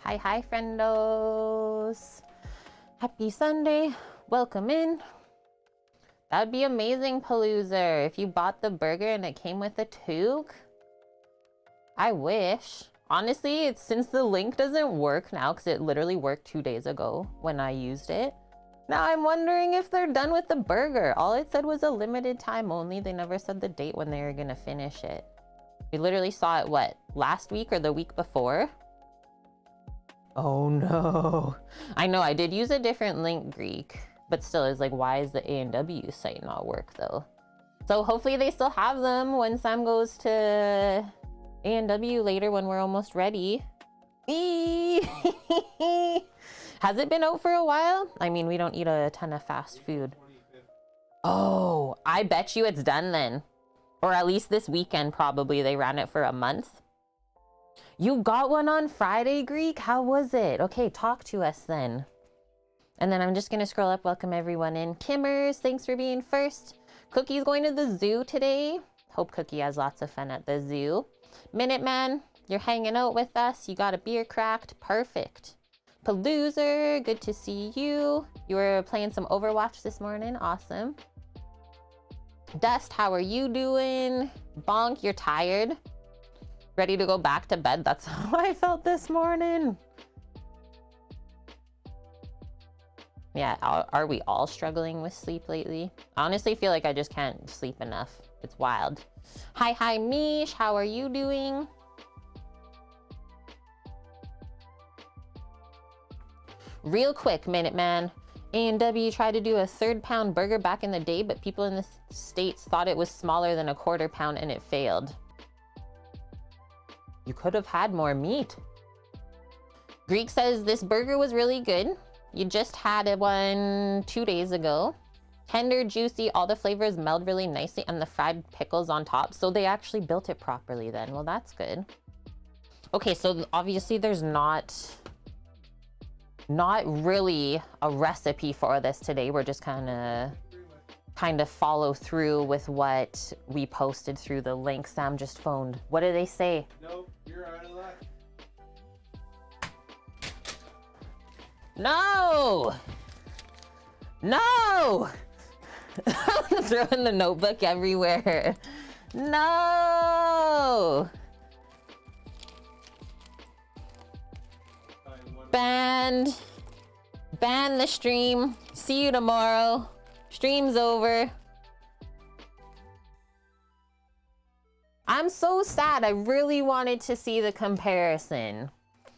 Hi, hi, friendos. Happy Sunday. Welcome in. That'd be amazing, Paloozer, if you bought the burger and it came with a toque. I wish. Honestly, it's since the link doesn't work now, because it literally worked 2 days ago when I used it. Now I'm wondering if they're done with the burger. All it said was a limited time only. They never said the date when they were gonna finish it. We literally saw it, what, last week or the week before? Oh no. I know, I did use a different link, Greek, but still, it's like, why is the A&W site not work though? So hopefully they still have them when Sam goes to A&W later when we're almost ready. Has it been out for a while? I mean, we don't eat a ton of fast food. Oh, I bet you it's done then. Or at least this weekend, probably. They ran it for a month. You got one on Friday, Greek? How was it? Okay, talk to us then. And then I'm just going to scroll up. Welcome everyone in. Kimmers, thanks for being first. Cookie's going to the zoo today. Hope Cookie has lots of fun at the zoo. Minuteman, you're hanging out with us. You got a beer cracked. Perfect. Paloozer, good to see you. You were playing some Overwatch this morning. Awesome. Dust, how are you doing? Bonk, you're tired. Ready to go back to bed? That's how I felt this morning. Yeah, are we all struggling with sleep lately? I honestly feel like I just can't sleep enough. It's wild. Hi, hi, Mish. How are you doing? Real quick, Minuteman. A&W tried to do a 3-pound burger back in the day, but people in the States thought it was smaller than a 1/4 pound and it failed. You could have had more meat. Greek says this burger was really good. You just had one 2 days ago. Tender, juicy, all the flavors meld really nicely, and the fried pickles on top. So they actually built it properly then. Well, that's good. Okay, so obviously there's not really a recipe for this today. We're just kind of follow through with what we posted through the link. Sam just phoned. What did they say? Nope, you're out of luck. No! No! I'm throwing the notebook everywhere. No! Banned. Ban the stream. See you tomorrow. Stream's over. I'm so sad. I really wanted to see the comparison.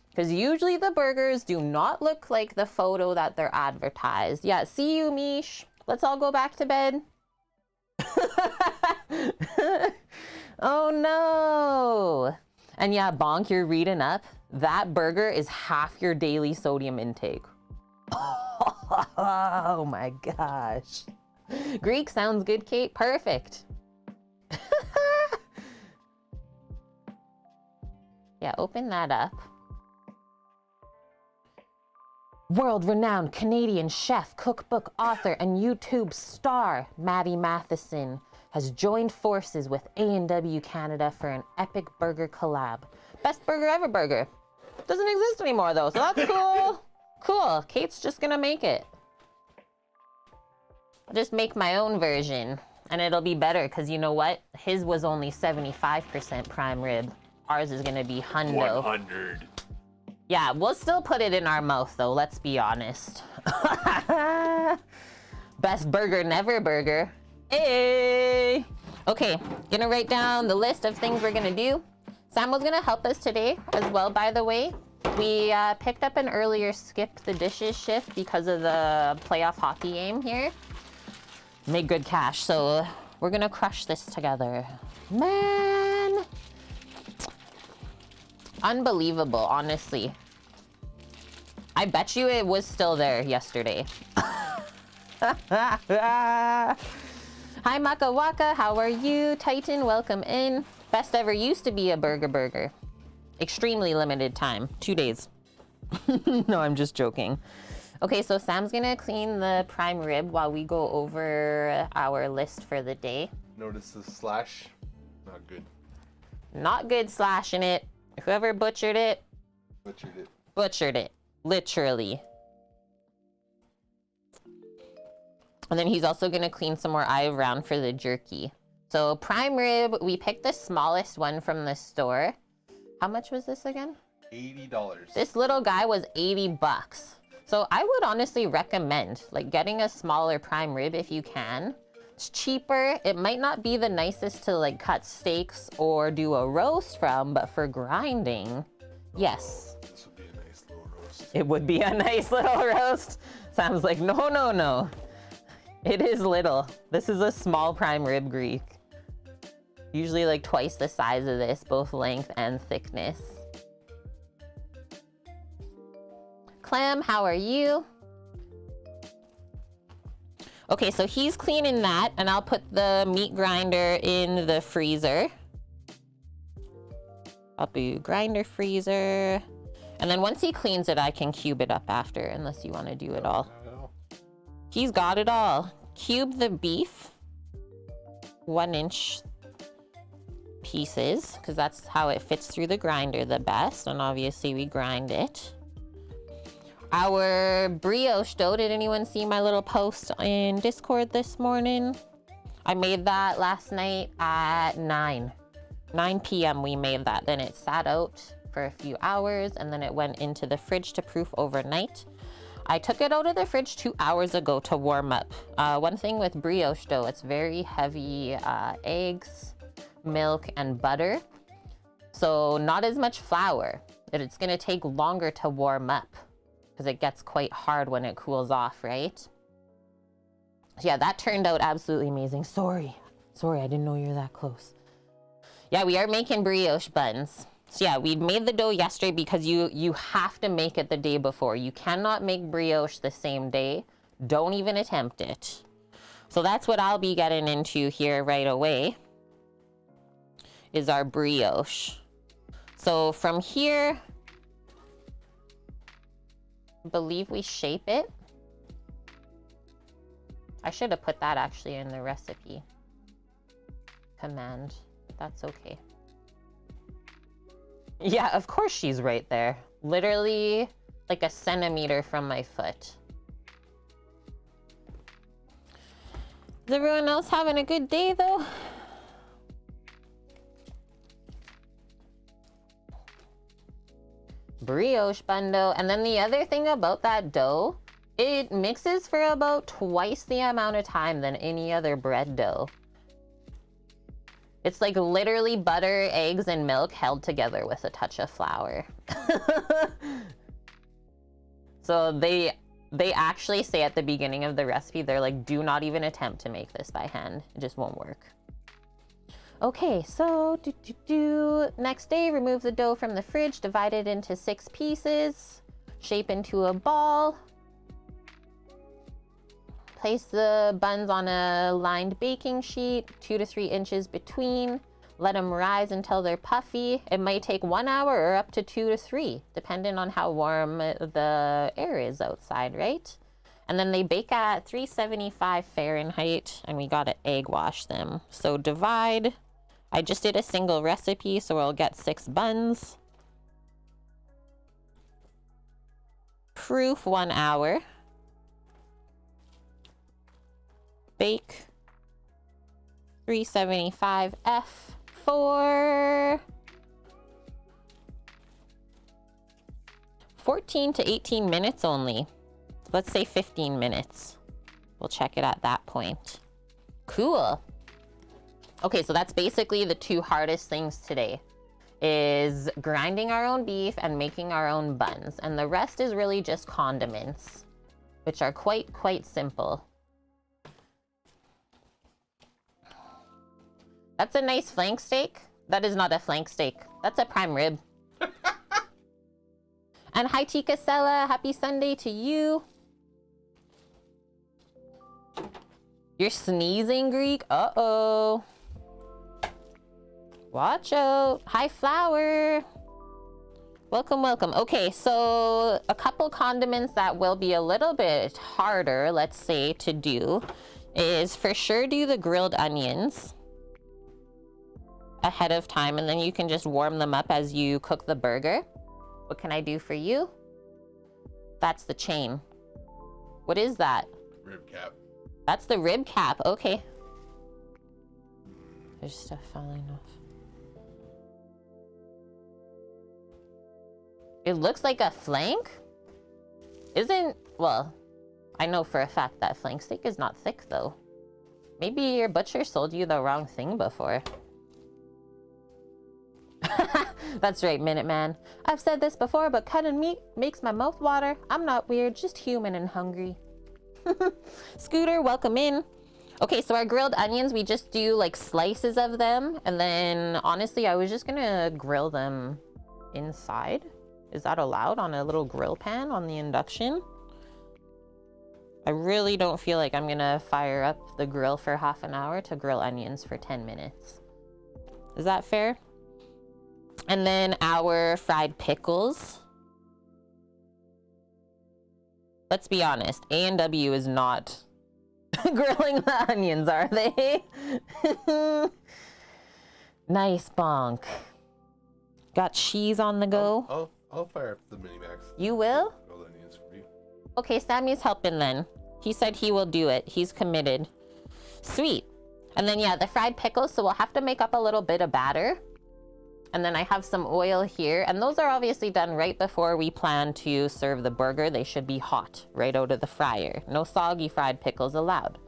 Because usually the burgers do not look like the photo that they're advertised. Yeah, see you, Mish. Let's all go back to bed. Oh no. And yeah, Bonk, you're reading up. That burger is half your daily sodium intake. Oh my gosh. Greek sounds good, Kate. Perfect. Yeah, open that up. World-renowned Canadian chef, cookbook author, and YouTube star Matty Matheson has joined forces with A&W Canada for an epic burger collab. Best burger ever burger. Doesn't exist anymore though, so that's cool. Cool, Kate's just gonna make it. I'll just make my own version and it'll be better because you know what? His was only 75% prime rib. Ours is gonna be hundo. 100. Yeah, we'll still put it in our mouth though, let's be honest. Best burger never burger. Hey! Okay, gonna write down the list of things we're gonna do. Sam was gonna help us today as well, by the way. We picked up an earlier skip the dishes shift because of the playoff hockey game here. Made good cash, so we're gonna crush this together. Man! Unbelievable, honestly. I bet you it was still there yesterday. Hi, Maka Waka, how are you? Titan, welcome in. Best ever used to be a burger. Extremely limited time, 2 days. No, I'm just joking. Okay, so Sam's gonna clean the prime rib while we go over our list for the day. Notice the slash. Not good. Not good slashing it. Whoever butchered it. Butchered it. Literally. And then he's also gonna clean some more eye around for the jerky. So prime rib, we picked the smallest one from the store. How much was this again? $80. This little guy was 80 bucks. So I would honestly recommend like getting a smaller prime rib if you can. It's cheaper. It might not be the nicest to like cut steaks or do a roast from, but for grinding, yes. This would be a nice little roast. It would be a nice little roast. Sam's like, no, no, no. It is little. This is a small prime rib Greek. Usually like twice the size of this, both length and thickness. Clem, how are you? Okay, so he's cleaning that, and I'll put the meat grinder in the freezer. I'll do grinder, freezer. And then once he cleans it, I can cube it up after, unless you want to do it all. He's got it all. Cube the beef, 1-inch pieces, because that's how it fits through the grinder the best. And obviously we grind it. Our brioche dough, did anyone see my little post in Discord this morning? I made that last night at 9 p.m. we made that. Then it sat out for a few hours, and then it went into the fridge to proof overnight. I took it out of the fridge 2 hours ago to warm up. One thing with brioche dough, it's very heavy eggs, milk, and butter. So not as much flour. It's gonna take longer to warm up because it gets quite hard when it cools off, right? So yeah, that turned out absolutely amazing. Sorry, I didn't know you were that close. Yeah, we are making brioche buns. So yeah, we made the dough yesterday because you have to make it the day before. You cannot make brioche the same day. Don't even attempt it. So that's what I'll be getting into here right away, is our brioche. So from here, I believe we shape it. I should have put that actually in the recipe command. That's okay. Yeah, of course she's right there. Literally like a centimeter from my foot. Is everyone else having a good day though? Brioche bun dough. And then the other thing about that dough, it mixes for about twice the amount of time than any other bread dough. It's like literally butter, eggs, and milk held together with a touch of flour. So they actually say at the beginning of the recipe, they're like, do not even attempt to make this by hand. It just won't work. Okay, so next day, remove the dough from the fridge, divide it into 6 pieces, shape into a ball. Place the buns on a lined baking sheet, 2 to 3 inches between. Let them rise until they're puffy. It might take 1 hour or up to 2 to 3, depending on how warm the air is outside, right? And then they bake at 375 Fahrenheit, and we gotta egg wash them. So divide. I just did a single recipe, so we'll get 6 buns. Proof 1 hour. Bake 375 F for 14 to 18 minutes only. Let's say 15 minutes. We'll check it at that point. Cool. Okay, so that's basically the 2 hardest things today, is grinding our own beef and making our own buns. And the rest is really just condiments, which are quite simple. That's a nice flank steak. That is not a flank steak. That's a prime rib. And hi Tika Sella, happy Sunday to you. You're sneezing, Greek? Uh-oh. Watch out. Hi Flower. Welcome. Okay, so a couple condiments that will be a little bit harder, let's say, to do is for sure do the grilled onions ahead of time, and then you can just warm them up as you cook the burger. What can I do for you? That's the chain. What is that? Rib cap. That's the rib cap. Okay. There's stuff falling off. It looks like a flank? Well, I know for a fact that flank steak is not thick though. Maybe your butcher sold you the wrong thing before. That's right, Minuteman. I've said this before, but cutting meat makes my mouth water. I'm not weird, just human and hungry. Scooter, welcome in. Okay, so our grilled onions, we just do like slices of them. And then honestly, I was just gonna grill them inside. Is that allowed on a little grill pan on the induction? I really don't feel like I'm gonna fire up the grill for half an hour to grill onions for 10 minutes. Is that fair? And then our fried pickles. Let's be honest, A&W is not grilling the onions, are they? Nice bonk. Got cheese on the go. I'll fire up the mini max. You will? Grilled onions for you. Okay, Sammy's helping then. He said he will do it. He's committed. Sweet. And then yeah, the fried pickles, so we'll have to make up a little bit of batter. And then I have some oil here, and those are obviously done right before we plan to serve the burger. They should be hot right out of the fryer. No soggy fried pickles allowed.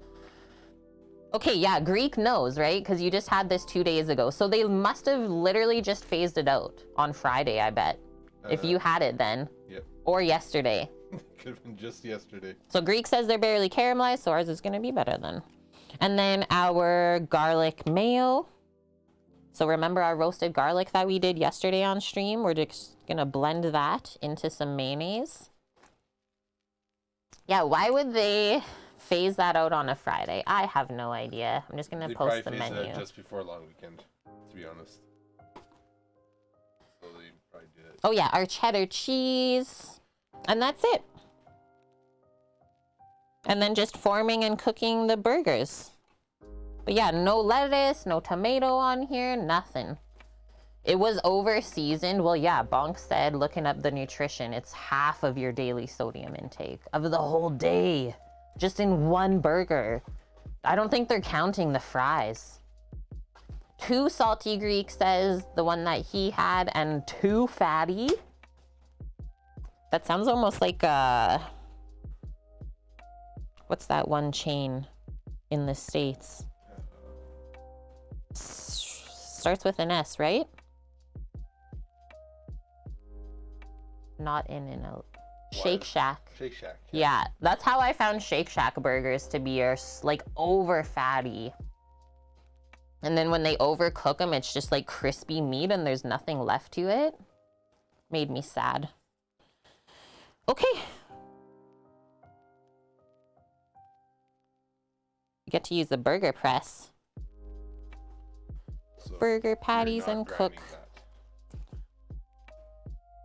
Okay, yeah, Greek knows, right? Because you just had this 2 days ago. So they must have literally just phased it out on Friday, I bet. If you had it then. Yep. Or yesterday. Could have been just yesterday. So Greek says they're barely caramelized, so ours is going to be better then. And then our garlic mayo. So remember our roasted garlic that we did yesterday on stream? We're just gonna blend that into some mayonnaise. Yeah, why would they phase that out on a Friday? I have no idea. I'm just gonna post the menu. It just before long weekend, to be honest. So they probably did it. Oh yeah, our cheddar cheese. And that's it. And then just forming and cooking the burgers. But yeah, no lettuce, no tomato on here, nothing. It was over seasoned. Well, yeah, Bonk said, looking up the nutrition, it's half of your daily sodium intake of the whole day, just in one burger. I don't think they're counting the fries. 2 salty, Greek says, the one that he had, and 2 fatty. That sounds almost like what's that one chain in the States? Starts with an S, right? Not In-N-Out. Shake Shack. Shake Shack. Yeah, that's how I found Shake Shack burgers to be, are like over fatty. And then when they overcook them, it's just like crispy meat and there's nothing left to it. Made me sad. Okay. You get to use the burger press. So Burger patties and cook.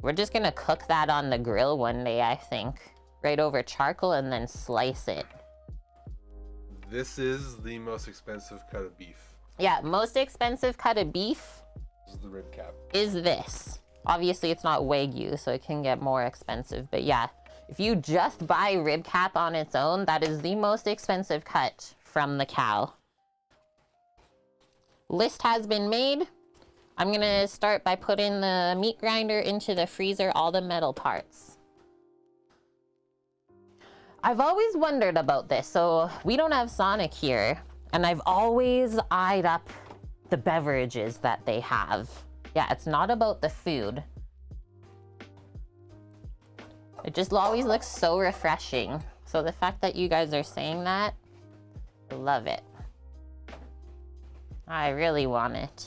We're just gonna cook that on the grill one day, I think. Right over charcoal and then slice it. This is the most expensive cut of beef. Yeah, most expensive cut of beef This is the rib cap. is this. Obviously it's not Wagyu, so it can get more expensive. But yeah, if you just buy rib cap on its own, that is the most expensive cut from the cow. List has been made. I'm gonna start by putting the meat grinder into the freezer, all the metal parts. I've always wondered about this. So we don't have Sonic here, and I've always eyed up the beverages that they have. Yeah, it's not about the food. It just always looks so refreshing. So the fact that you guys are saying that, I love it. I really want it.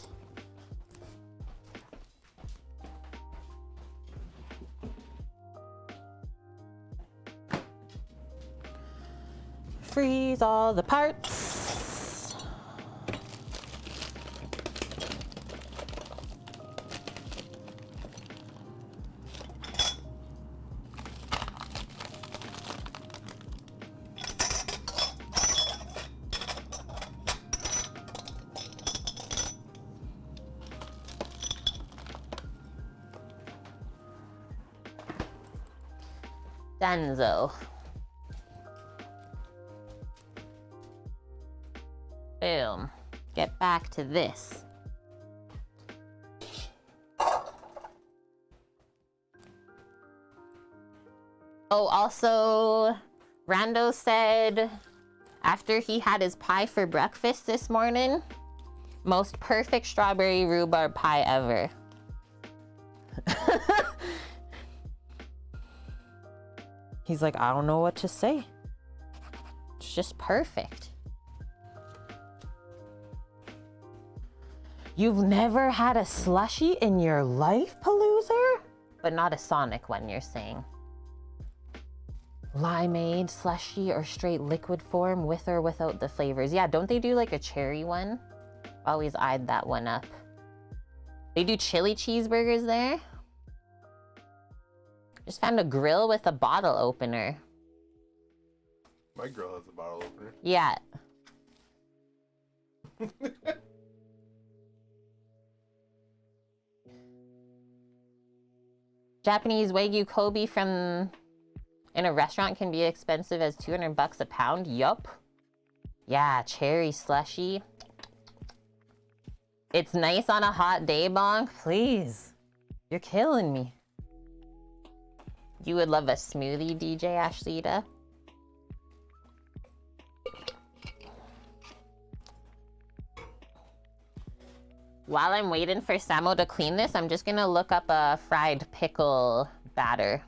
Freeze all the parts. Dunzo. Boom. Get back to this. Oh, also, Rando said after he had his pie for breakfast this morning, most perfect strawberry rhubarb pie ever. He's like, I don't know what to say. It's just perfect. You've never had a slushie in your life, Paloozer? But not a Sonic one, you're saying. Limeade, slushie, or straight liquid form with or without the flavors. Yeah, don't they do like a cherry one? Always eyed that one up. They do chili cheeseburgers there. Just found a grill with a bottle opener. My grill has a bottle opener. Yeah. Japanese Wagyu Kobe from in a restaurant can be expensive as $200 a pound. Yup. Yeah, cherry slushy. It's nice on a hot day, Bonk. Please. You're killing me. You would love a smoothie, DJ Ashlita. While I'm waiting for Samo to clean this, I'm just gonna look up a fried pickle batter.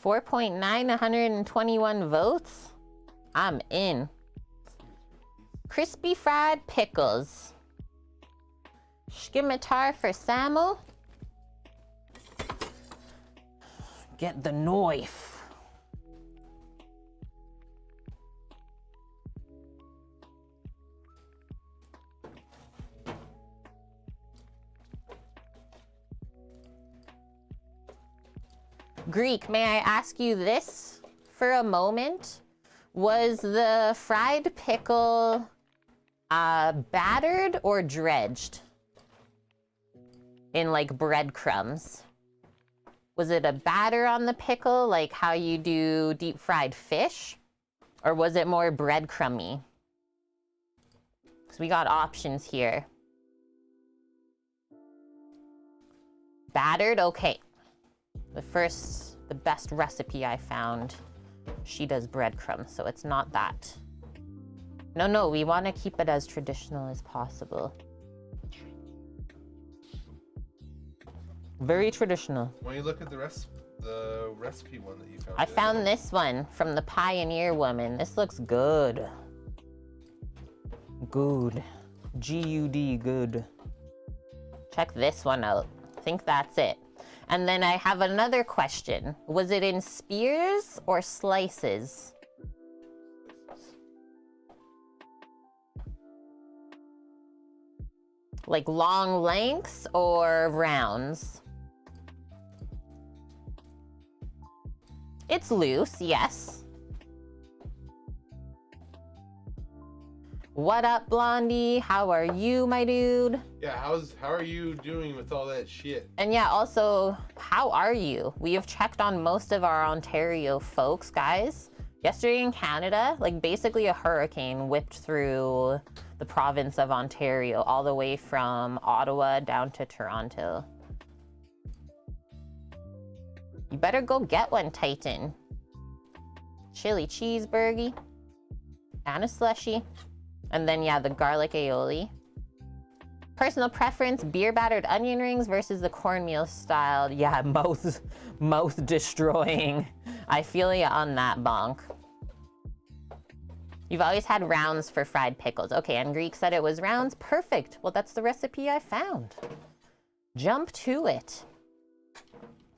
4.9, 121 votes. I'm in. Crispy fried pickles. Scimitar for Samo. Get the knife. Greek, may I ask you this for a moment? Was the fried pickle battered or dredged in like breadcrumbs? Was it a batter on the pickle, like how you do deep fried fish? Or was it more breadcrumby? So we got options here. Battered, okay. The best recipe I found, she does breadcrumbs, so it's not that. No, we want to keep it as traditional as possible. Very traditional. Why don't you look at the recipe one that you found? I found this one from the Pioneer Woman. This looks good. Good. G-U-D, good. Check this one out. I think that's it. And then I have another question. Was it in spears or slices? Like long lengths or rounds? It's loose, yes. What up, Blondie? How are you, my dude? Yeah, how are you doing with all that shit? And yeah, also, how are you? We have checked on most of our Ontario folks, guys. Yesterday in Canada, like basically a hurricane whipped through the province of Ontario, all the way from Ottawa down to Toronto. You better go get one, Titan. Chili cheeseburger and a slushie. And then, yeah, the garlic aioli. Personal preference, beer battered onion rings versus the cornmeal style. Yeah, mouth destroying. I feel you on that, Bonk. You've always had rounds for fried pickles. Okay, and Greek said it was rounds. Perfect. Well, that's the recipe I found. Jump to it.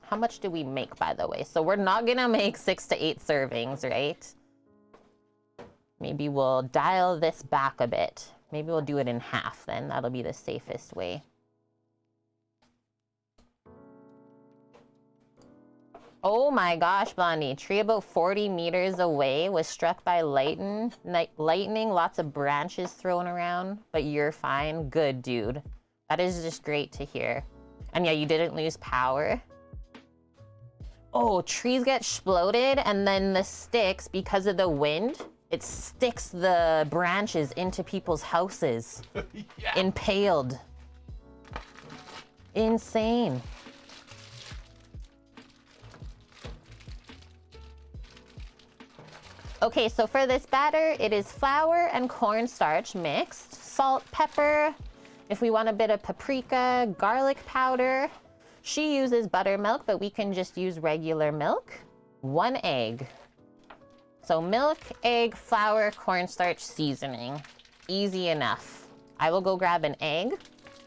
How much do we make, by the way? So we're not gonna make 6 to 8 servings, right? Maybe we'll dial this back a bit. Maybe we'll do it in half then. That'll be the safest way. Oh my gosh, Blondie. Tree about 40 meters away was struck by lightning. Lots of branches thrown around, but you're fine. Good, dude. That is just great to hear. And yeah, you didn't lose power. Oh, trees get exploded, and then the sticks, because of the wind, it sticks the branches into people's houses. Yeah. Impaled. Insane. Okay, so for this batter, it is flour and cornstarch mixed, salt, pepper, if we want a bit of paprika, garlic powder. She uses buttermilk, but we can just use regular milk. 1 egg. So milk, egg, flour, cornstarch, seasoning. Easy enough. I will go grab an egg,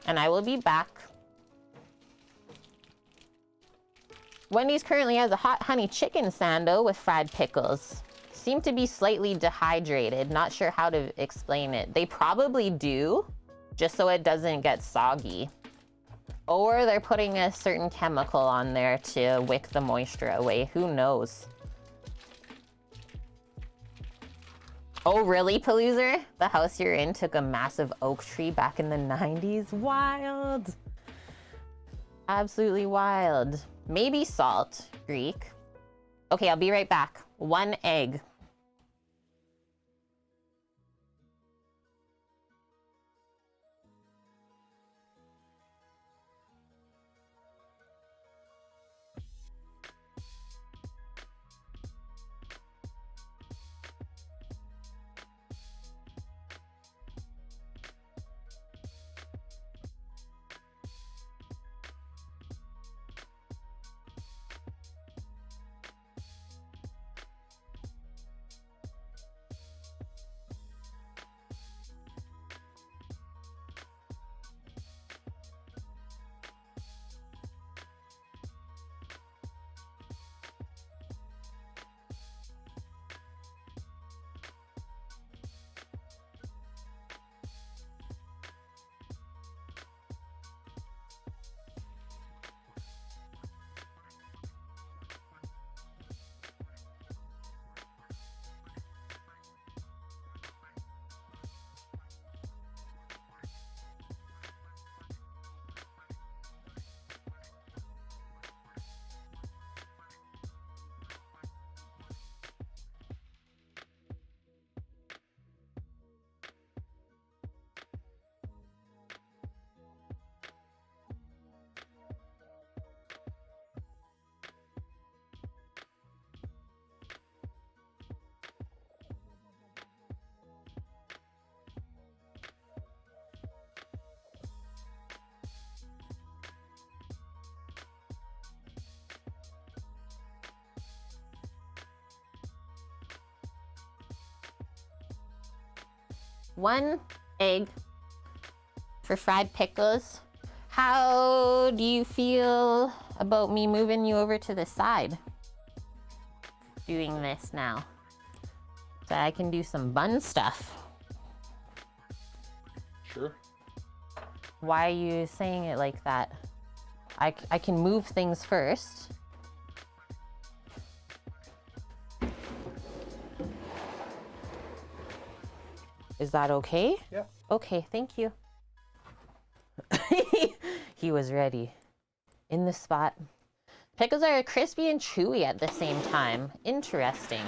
and I will be back. Wendy's currently has a hot honey chicken sando with fried pickles. Seem to be slightly dehydrated. Not sure how to explain it. They probably do, just so it doesn't get soggy. Or they're putting a certain chemical on there to wick the moisture away. Who knows? Oh, really, Paloozer? The house you're in took a massive oak tree back in the 90s? Wild. Absolutely wild. Maybe salt, Greek. Okay, I'll be right back. 1 egg. One egg for fried pickles. How do you feel about me moving you over to the side? Doing this now. So I can do some bun stuff. Sure. Why are you saying it like that? I can move things first. Is that okay? Yeah. Okay, thank you. He was ready. In the spot. Pickles are crispy and chewy at the same time. Interesting.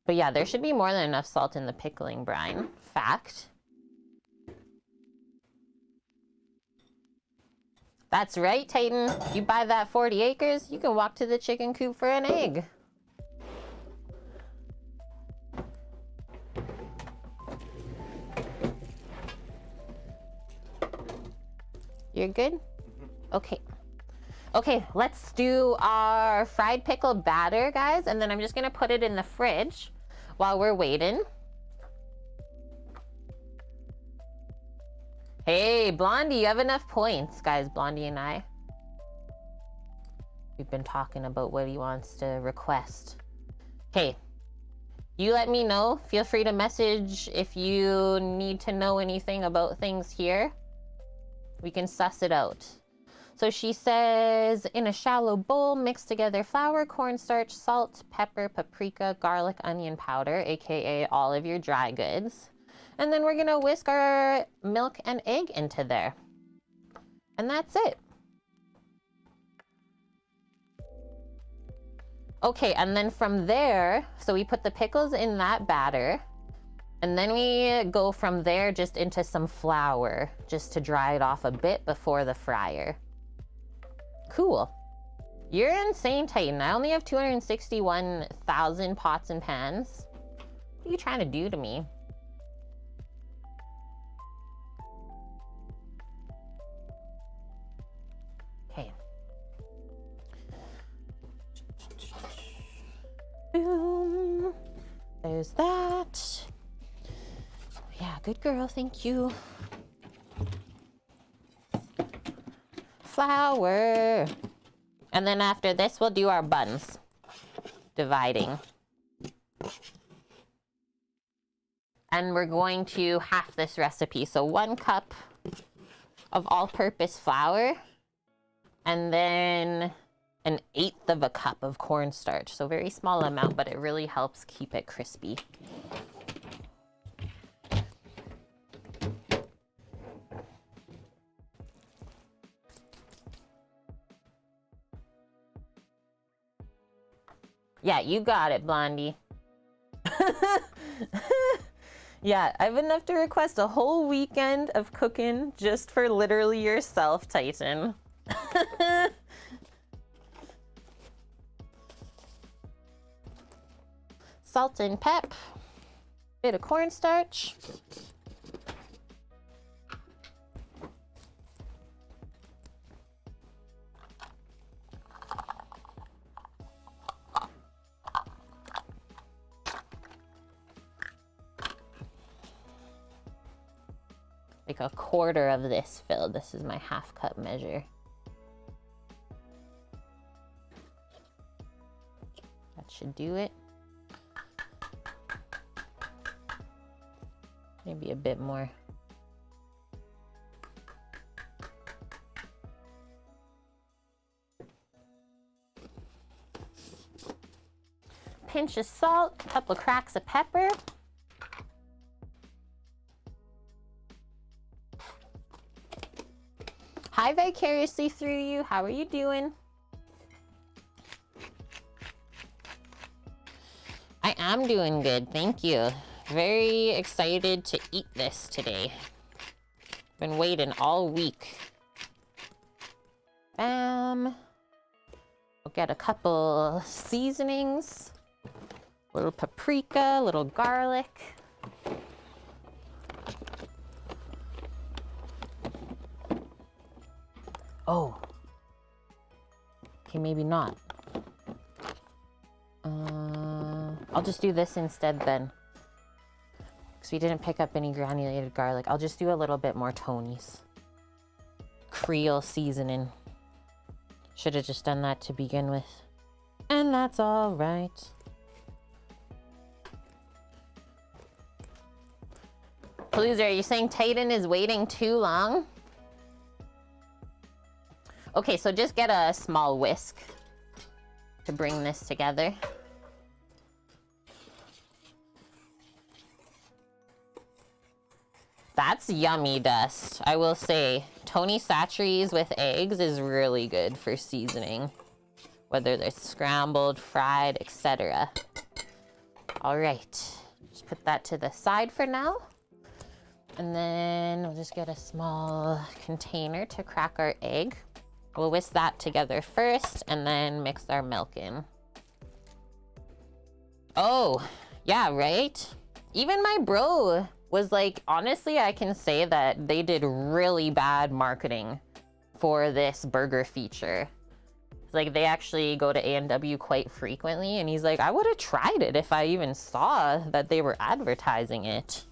But yeah, there should be more than enough salt in the pickling brine. Fact. That's right, Titan. You buy that 40 acres, you can walk to the chicken coop for an egg. You're good? Okay. Okay, let's do our fried pickle batter, guys, and then I'm just gonna put it in the fridge while we're waiting. Hey, Blondie, you have enough points, guys, Blondie and I. We've been talking about what he wants to request. Okay, You let me know. Feel free to message if you need to know anything about things here. We can suss it out. So she says, in a shallow bowl, mix together flour, cornstarch, salt, pepper, paprika, garlic, onion powder, aka all of your dry goods. And then we're gonna whisk our milk and egg into there. And that's it. Okay, and then from there, so we put the pickles in that batter, and then we go from there just into some flour, just to dry it off a bit before the fryer. Cool. You're insane, Titan. I only have 261,000 pots and pans. What are you trying to do to me? Okay. Boom. There's that. Yeah, good girl, thank you. Flour. And then after this, we'll do our buns. Dividing. And we're going to half this recipe. So 1 cup of all-purpose flour. And then 1/8 of a cup of cornstarch. So very small amount, but it really helps keep it crispy. Yeah, you got it, Blondie. Yeah, I've enough to request a whole weekend of cooking just for literally yourself, Titan. Salt and pep, bit of cornstarch. Like a quarter of this filled. This is my half cup measure. That should do it. Maybe a bit more. Pinch of salt, a couple of cracks of pepper. Hi, Vicariously Through You. How are you doing? I am doing good, thank you. Very excited to eat this today. Been waiting all week. Bam. We'll get a couple seasonings. A little paprika, a little garlic. Oh. Okay, maybe not. I'll just do this instead then. Because we didn't pick up any granulated garlic. I'll just do a little bit more Tony's. Creole seasoning. Should have just done that to begin with. And that's all right. Palooza, are you saying Titan is waiting too long? Okay, so just get a small whisk to bring this together. That's yummy, Dust. I will say, Tony Chachere's with eggs is really good for seasoning. Whether they're scrambled, fried, etc. All right, just put that to the side for now. And then we'll just get a small container to crack our egg. We'll whisk that together first and then mix our milk in. Oh, yeah, right? Even my bro was like, honestly, I can say that they did really bad marketing for this burger feature. Like, they actually go to A&W quite frequently, and he's like, I would have tried it if I even saw that they were advertising it.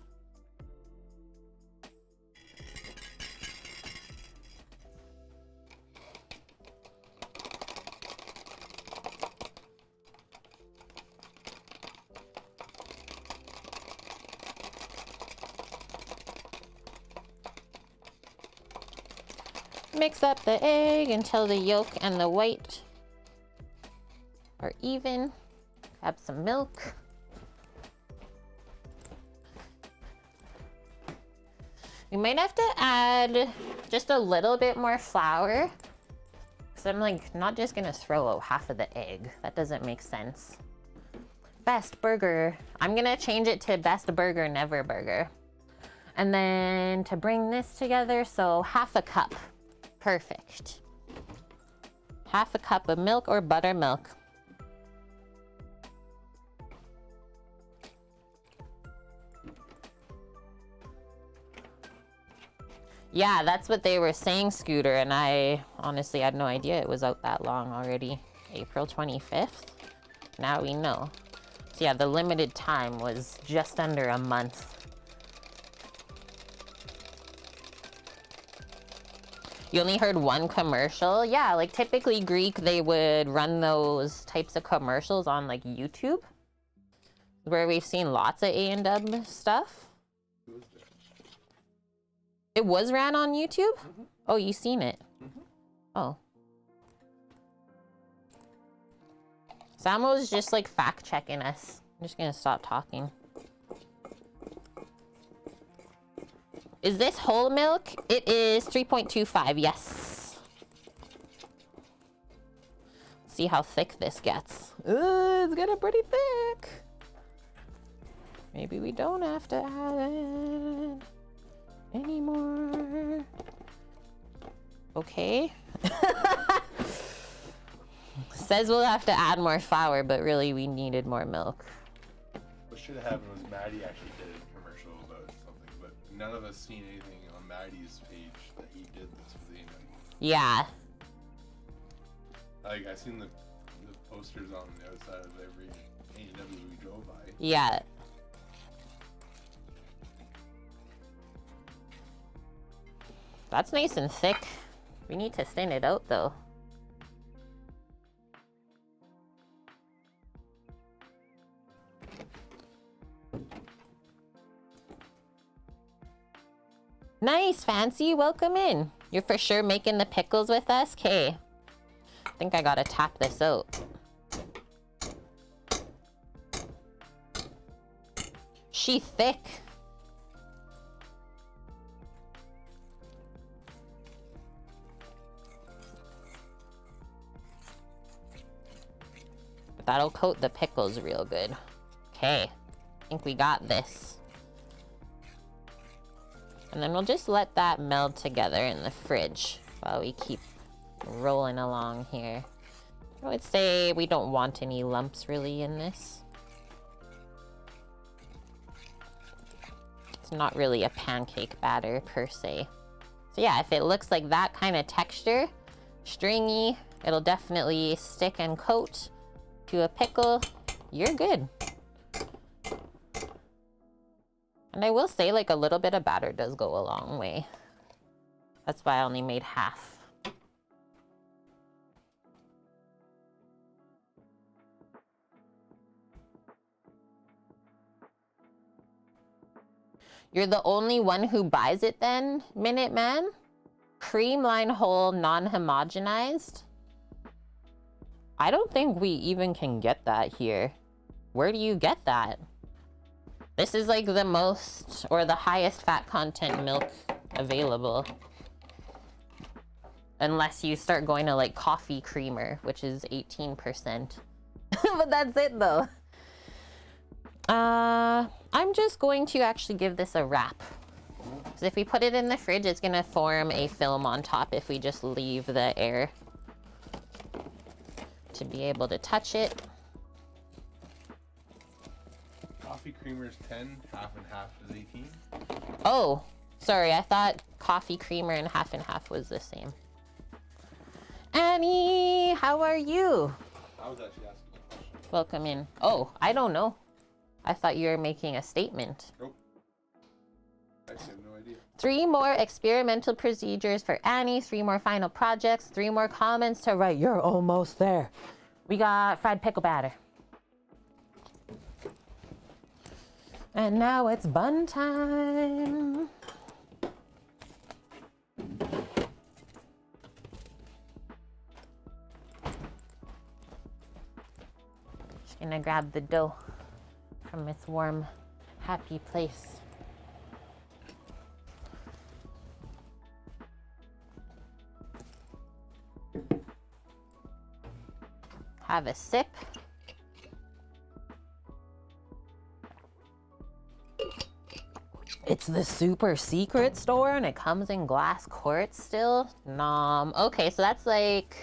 Mix up the egg until the yolk and the white are even. Grab some milk. We might have to add just a little bit more flour. Because I'm like, not just gonna throw out half of the egg. That doesn't make sense. Best burger. I'm gonna change it to best burger, never burger. And then to bring this together, so half a cup. Perfect. Half a cup of milk or buttermilk. Yeah, that's what they were saying, Scooter, and I honestly had no idea it was out that long already. April 25th. Now we know. So yeah, the limited time was just under a month. You only heard one commercial? Yeah, like typically Greek, they would run those types of commercials on like YouTube, where we've seen lots of A&W stuff. It was ran on YouTube? Mm-hmm. Oh, you seen it? Mm-hmm. Oh. Samuel's just like fact checking us. I'm just gonna stop talking. Is this whole milk? It is 3.25, yes. Let's see how thick this gets. It's getting pretty thick. Maybe we don't have to add any more. Okay. Says we'll have to add more flour, but really we needed more milk. What should have happened was Matty actually did a commercial about something, but none of us seen anything on Matty's page that he did this for the A&W. Yeah. Like, I seen the posters on the outside of every A&W we drove by. Yeah. That's nice and thick. We need to thin it out though. Nice, Fancy. Welcome in. You're for sure making the pickles with us? Okay. I think I gotta tap this out. She thick. But that'll coat the pickles real good. Okay. I think we got this. And then we'll just let that meld together in the fridge while we keep rolling along here. I would say we don't want any lumps really in this. It's not really a pancake batter per se. So yeah, if it looks like that kind of texture, stringy, it'll definitely stick and coat to a pickle. You're good. And I will say, like, a little bit of batter does go a long way. That's why I only made half. You're the only one who buys it then, Minute Man? Cream line whole, non-homogenized? I don't think we even can get that here. Where do you get that? This is like the most or the highest fat content milk available. Unless you start going to like coffee creamer, which is 18%. But that's it though. I'm just going to actually give this a wrap. Because if we put it in the fridge, it's gonna form a film on top if we just leave the air to be able to touch it. Coffee creamer is 10, half and half is 18. Oh, sorry, I thought coffee creamer and half was the same. Annie, how are you? I was actually asking a question. Welcome in. Oh, I don't know. I thought you were making a statement. Nope. I have no idea. 3 more experimental procedures for Annie, 3 more final projects, 3 more comments to write. You're almost there. We got fried pickle batter. And now it's bun time. gonna grab the dough from its warm, happy place. Have a sip. It's the super secret store and it comes in glass quarts still. Nom. Okay, so that's like,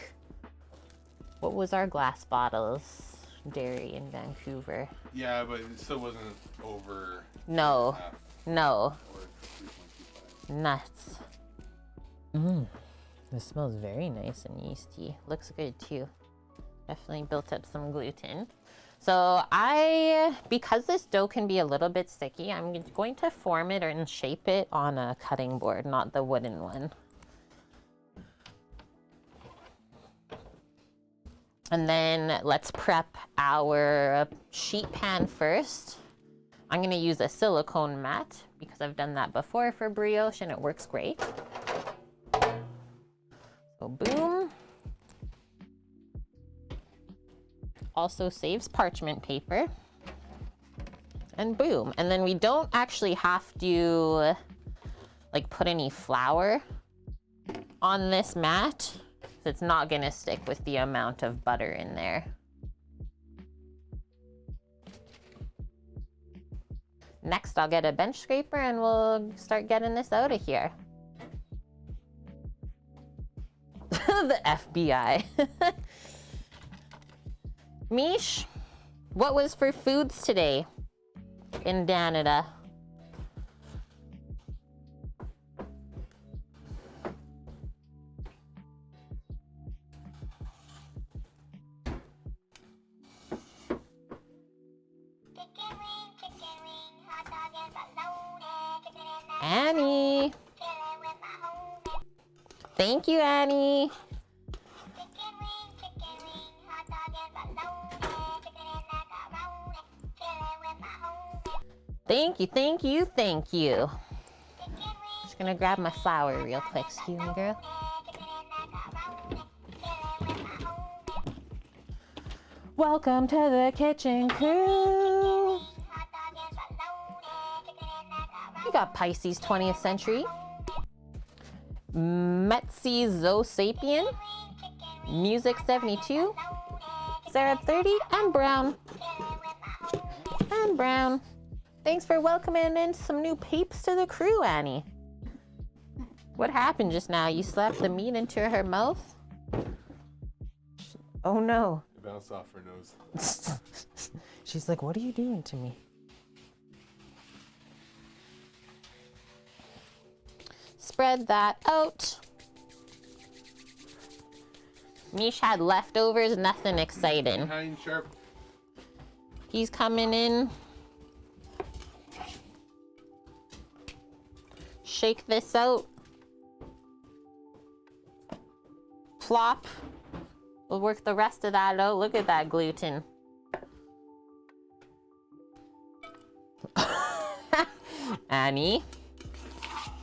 what was our glass bottles? Dairy in Vancouver. Yeah, but it still wasn't over. No. half, No. Or 3.25. Nuts. This smells very nice and yeasty. Looks good too. Definitely built up some gluten. So because this dough can be a little bit sticky, I'm going to form it and shape it on a cutting board, not the wooden one. And then let's prep our sheet pan first. I'm gonna use a silicone mat because I've done that before for brioche and it works great. So boom. Also saves parchment paper. And boom. And then we don't actually have to like put any flour on this mat. So it's not gonna stick with the amount of butter in there. Next, I'll get a bench scraper and we'll start getting this out of here. The FBI. Mish, what was for foods today in Canada? Annie. Thank you, Annie. Thank you, thank you, thank you. Just gonna grab my flour real quick, excuse me, girl. Welcome to the kitchen crew. We got Pisces 20th century, Metzi Zo Sapien, Music 72, Sarah 30, and Brown. And Brown. Thanks for welcoming in some new peeps to the crew, Annie. What happened just now? You slapped the meat into her mouth? Oh no. It bounced off her nose. She's like, what are you doing to me? Spread that out. Mish had leftovers, nothing exciting. Behind sharp. He's coming in. Shake this out. Plop. We'll work the rest of that out. Look at that gluten. Annie.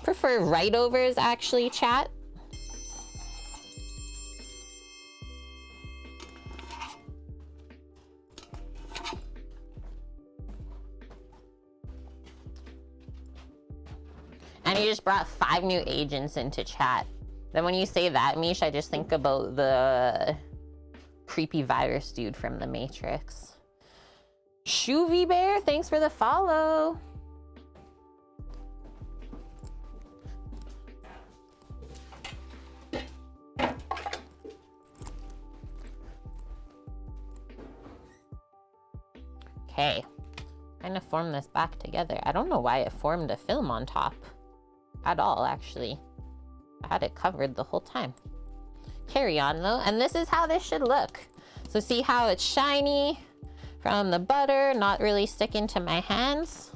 Prefer right overs actually, chat. And you just brought 5 new agents into chat. Then when you say that, Mish, I just think about the creepy virus dude from the Matrix. Shuvy Bear, thanks for the follow. Okay, trying to form this back together. I don't know why it formed a film on top at all, actually. I had it covered the whole time. Carry on though, and this is how this should look. So see how it's shiny from the butter, not really sticking to my hands?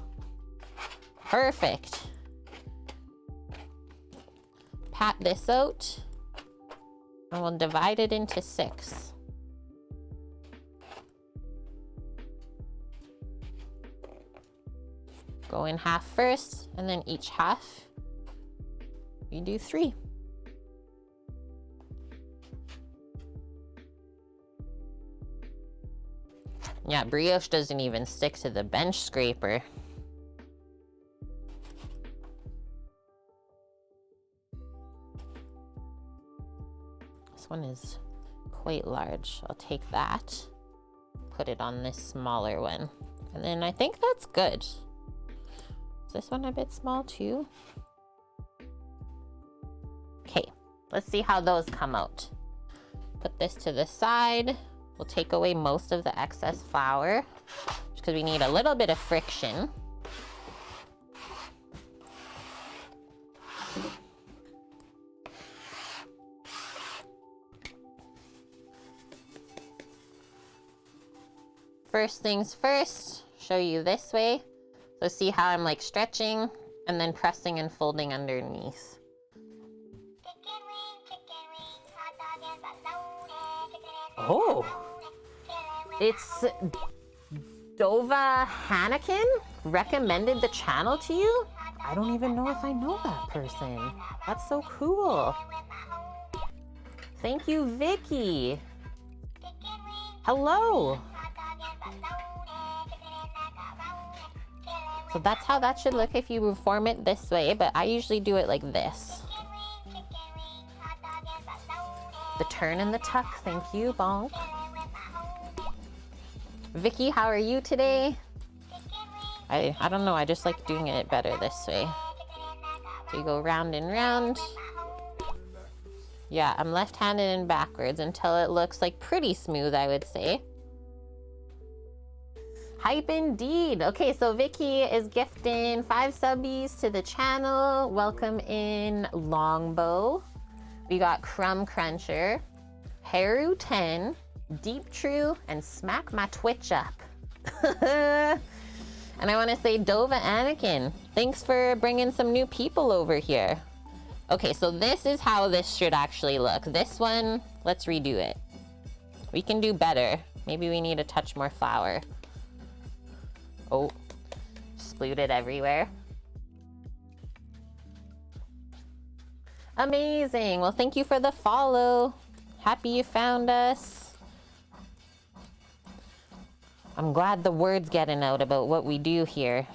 Perfect. Pat this out, and we'll divide it into 6. Go in half first, and then each half, you do 3. Yeah, brioche doesn't even stick to the bench scraper. This one is quite large. I'll take that, put it on this smaller one. And then I think that's good. Is this one a bit small too? Okay, let's see how those come out. Put this to the side. We'll take away most of the excess flour because we need a little bit of friction. First things first, show you this way. So see how I'm like stretching and then pressing and folding underneath. Oh, it's Dova Hannikin recommended the channel to you? I don't even know if I know that person. That's so cool. Thank you, Vicky. Hello. So that's how that should look if you form it this way, but I usually do it like this. The turn and the tuck, thank you, Bonk. Vicky, how are you today? I don't know, I just like doing it better this way. So you go round and round. Yeah, I'm left-handed and backwards until it looks like pretty smooth, I would say. Hype indeed. Okay, so Vicky is gifting 5 subbies to the channel. Welcome in Longbow. We got Crumb Cruncher, Haru 10, Deep True, and Smack My Twitch Up. And I want to say Dova Anakin, thanks for bringing some new people over here. Okay, so this is how this should actually look. This one, let's redo it. We can do better. Maybe we need a touch more flour. Oh, sploot it everywhere. Amazing. Well, thank you for the follow. Happy you found us. I'm glad the word's getting out about what we do here.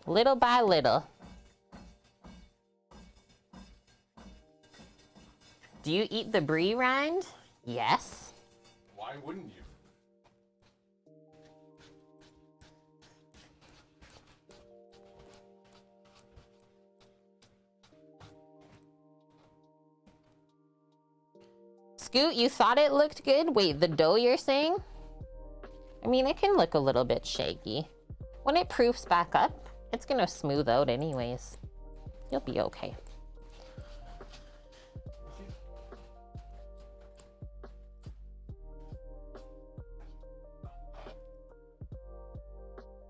Little by little. Do you eat the brie rind? Yes. Why wouldn't you? Scoot, you thought it looked good? Wait, the dough you're saying? I mean, it can look a little bit shaky. When it proofs back up, it's gonna smooth out anyways. You'll be okay.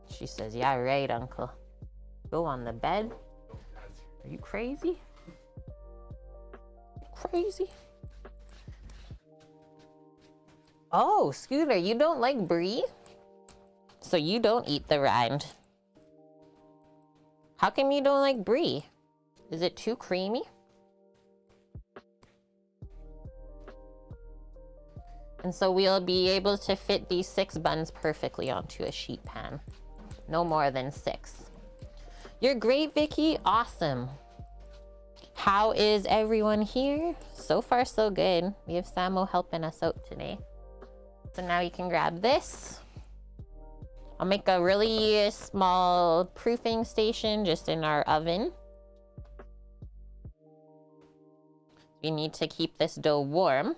She says, yeah, right, Uncle. Go on the bed. Are you crazy? Crazy? Oh, Scooter, you don't like brie? So you don't eat the rind. How come you don't like brie? Is it too creamy? And so we'll be able to fit these 6 buns perfectly onto a sheet pan. No more than 6. You're great, Vicky. Awesome. How is everyone here? So far, so good. We have Samo helping us out today. So now you can grab this. I'll make a really small proofing station just in our oven. We need to keep this dough warm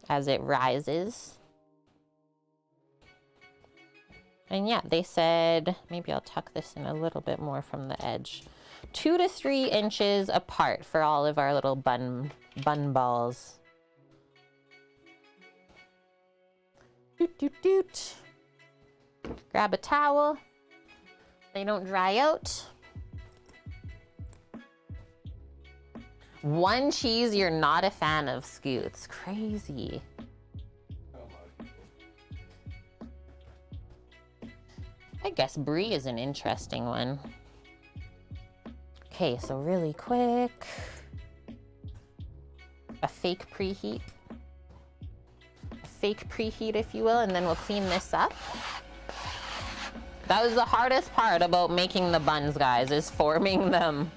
as it rises. And yeah, they said, maybe I'll tuck this in a little bit more from the edge. 2 to 3 inches apart for all of our little bun balls. Doot, doot, doot. Grab a towel. They don't dry out. 1 cheese you're not a fan of, Scoots. Crazy. I guess brie is an interesting one. Okay, so really quick. A fake preheat. fake preheat, if you will, and then we'll clean this up. That was the hardest part about making the buns, guys, is forming them.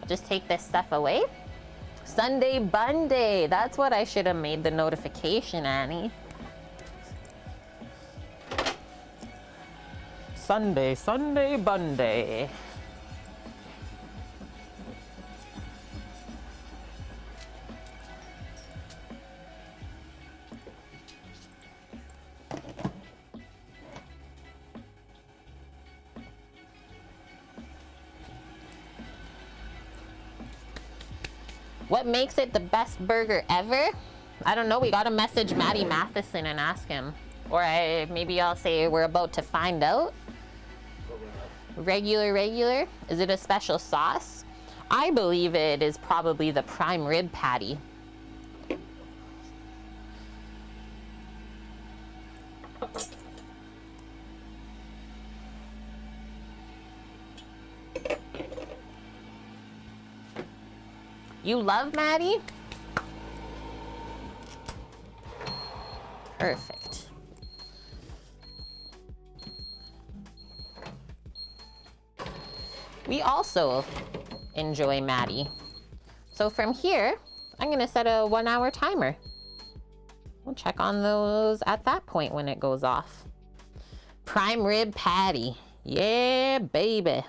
Just take this stuff away. Sunday Bun Day. That's what I should have made the notification, Annie. Sunday Bun Day. What makes it the best burger ever? I don't know. We gotta message Matty Matheson and ask him. Or maybe I'll say we're about to find out. Regular. Is it a special sauce? I believe it is probably the prime rib patty. You love Matty? Perfect. We also enjoy Matty. So from here, I'm gonna set a 1-hour timer. We'll check on those at that point when it goes off. Prime rib patty. Yeah, baby.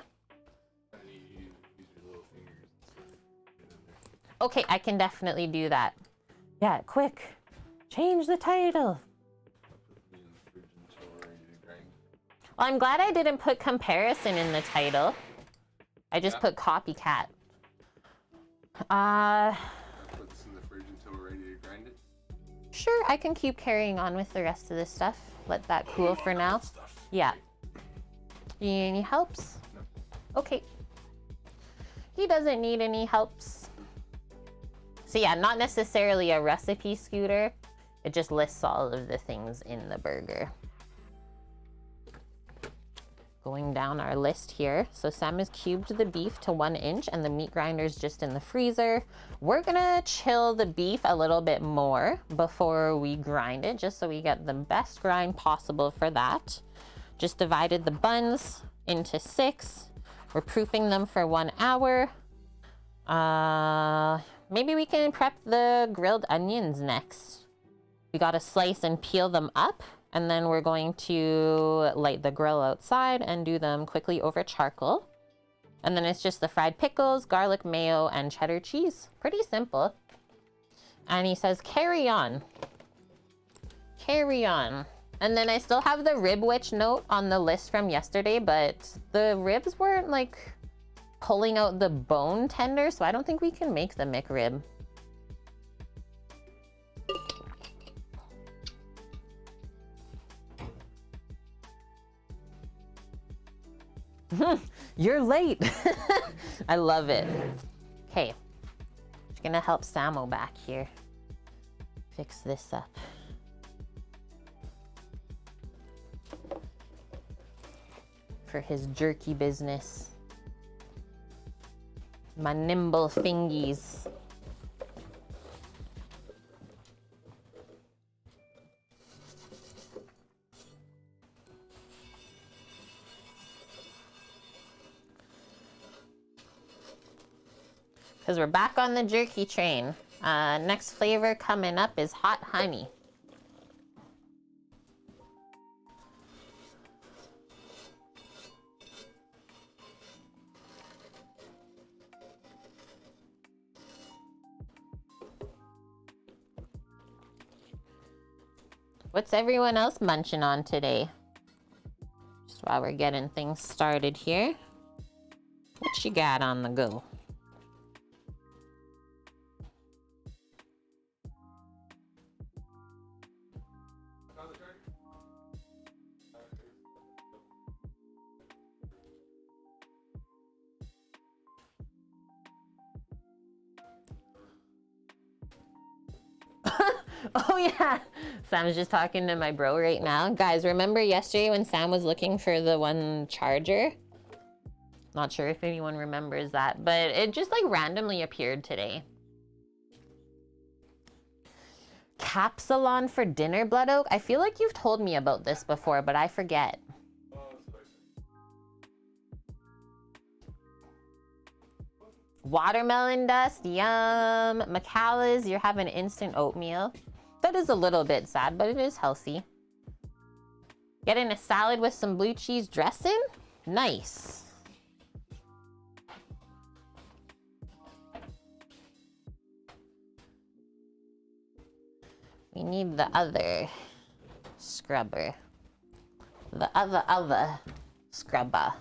Okay, I can definitely do that. Yeah, quick. Change the title. Well, I'm glad I didn't put comparison in the title. I just put copycat. Put this in the fridge until we're ready to grind it. Sure, I can keep carrying on with the rest of this stuff. Let that cool for now. Yeah. You need any helps? No. Okay. He doesn't need any helps. So yeah, not necessarily a recipe scooter. It just lists all of the things in the burger. Going down our list here. So Sam has cubed the beef to 1 inch and the meat grinder's just in the freezer. We're gonna chill the beef a little bit more before we grind it, just so we get the best grind possible for that. Just divided the buns into 6. We're proofing them for 1 hour. Maybe we can prep the grilled onions next. We gotta slice and peel them up, and then we're going to light the grill outside and do them quickly over charcoal. And then it's just the fried pickles, garlic mayo, and cheddar cheese. Pretty simple. And he says, carry on. Carry on. And then I still have the rib witch note on the list from yesterday, but the ribs weren't like pulling out the bone tender, so I don't think we can make the McRib. You're late. I love it. Okay, just gonna help Samo back here fix this up. For his jerky business. My nimble fingies. Because we're back on the jerky train. Next flavor coming up is hot honey. What's everyone else munching on today? Just while we're getting things started here. What you got on the go? Oh yeah, Sam's just talking to my bro right now. Guys, remember yesterday when Sam was looking for the one charger? Not sure if anyone remembers that, but it just like randomly appeared today. Capsalon for dinner, Blood Oak? I feel like you've told me about this before, but I forget. Watermelon dust, yum. Macallas, you're having instant oatmeal. That is a little bit sad, but it is healthy. Getting a salad with some blue cheese dressing? Nice. We need the other scrubber. The other scrubber.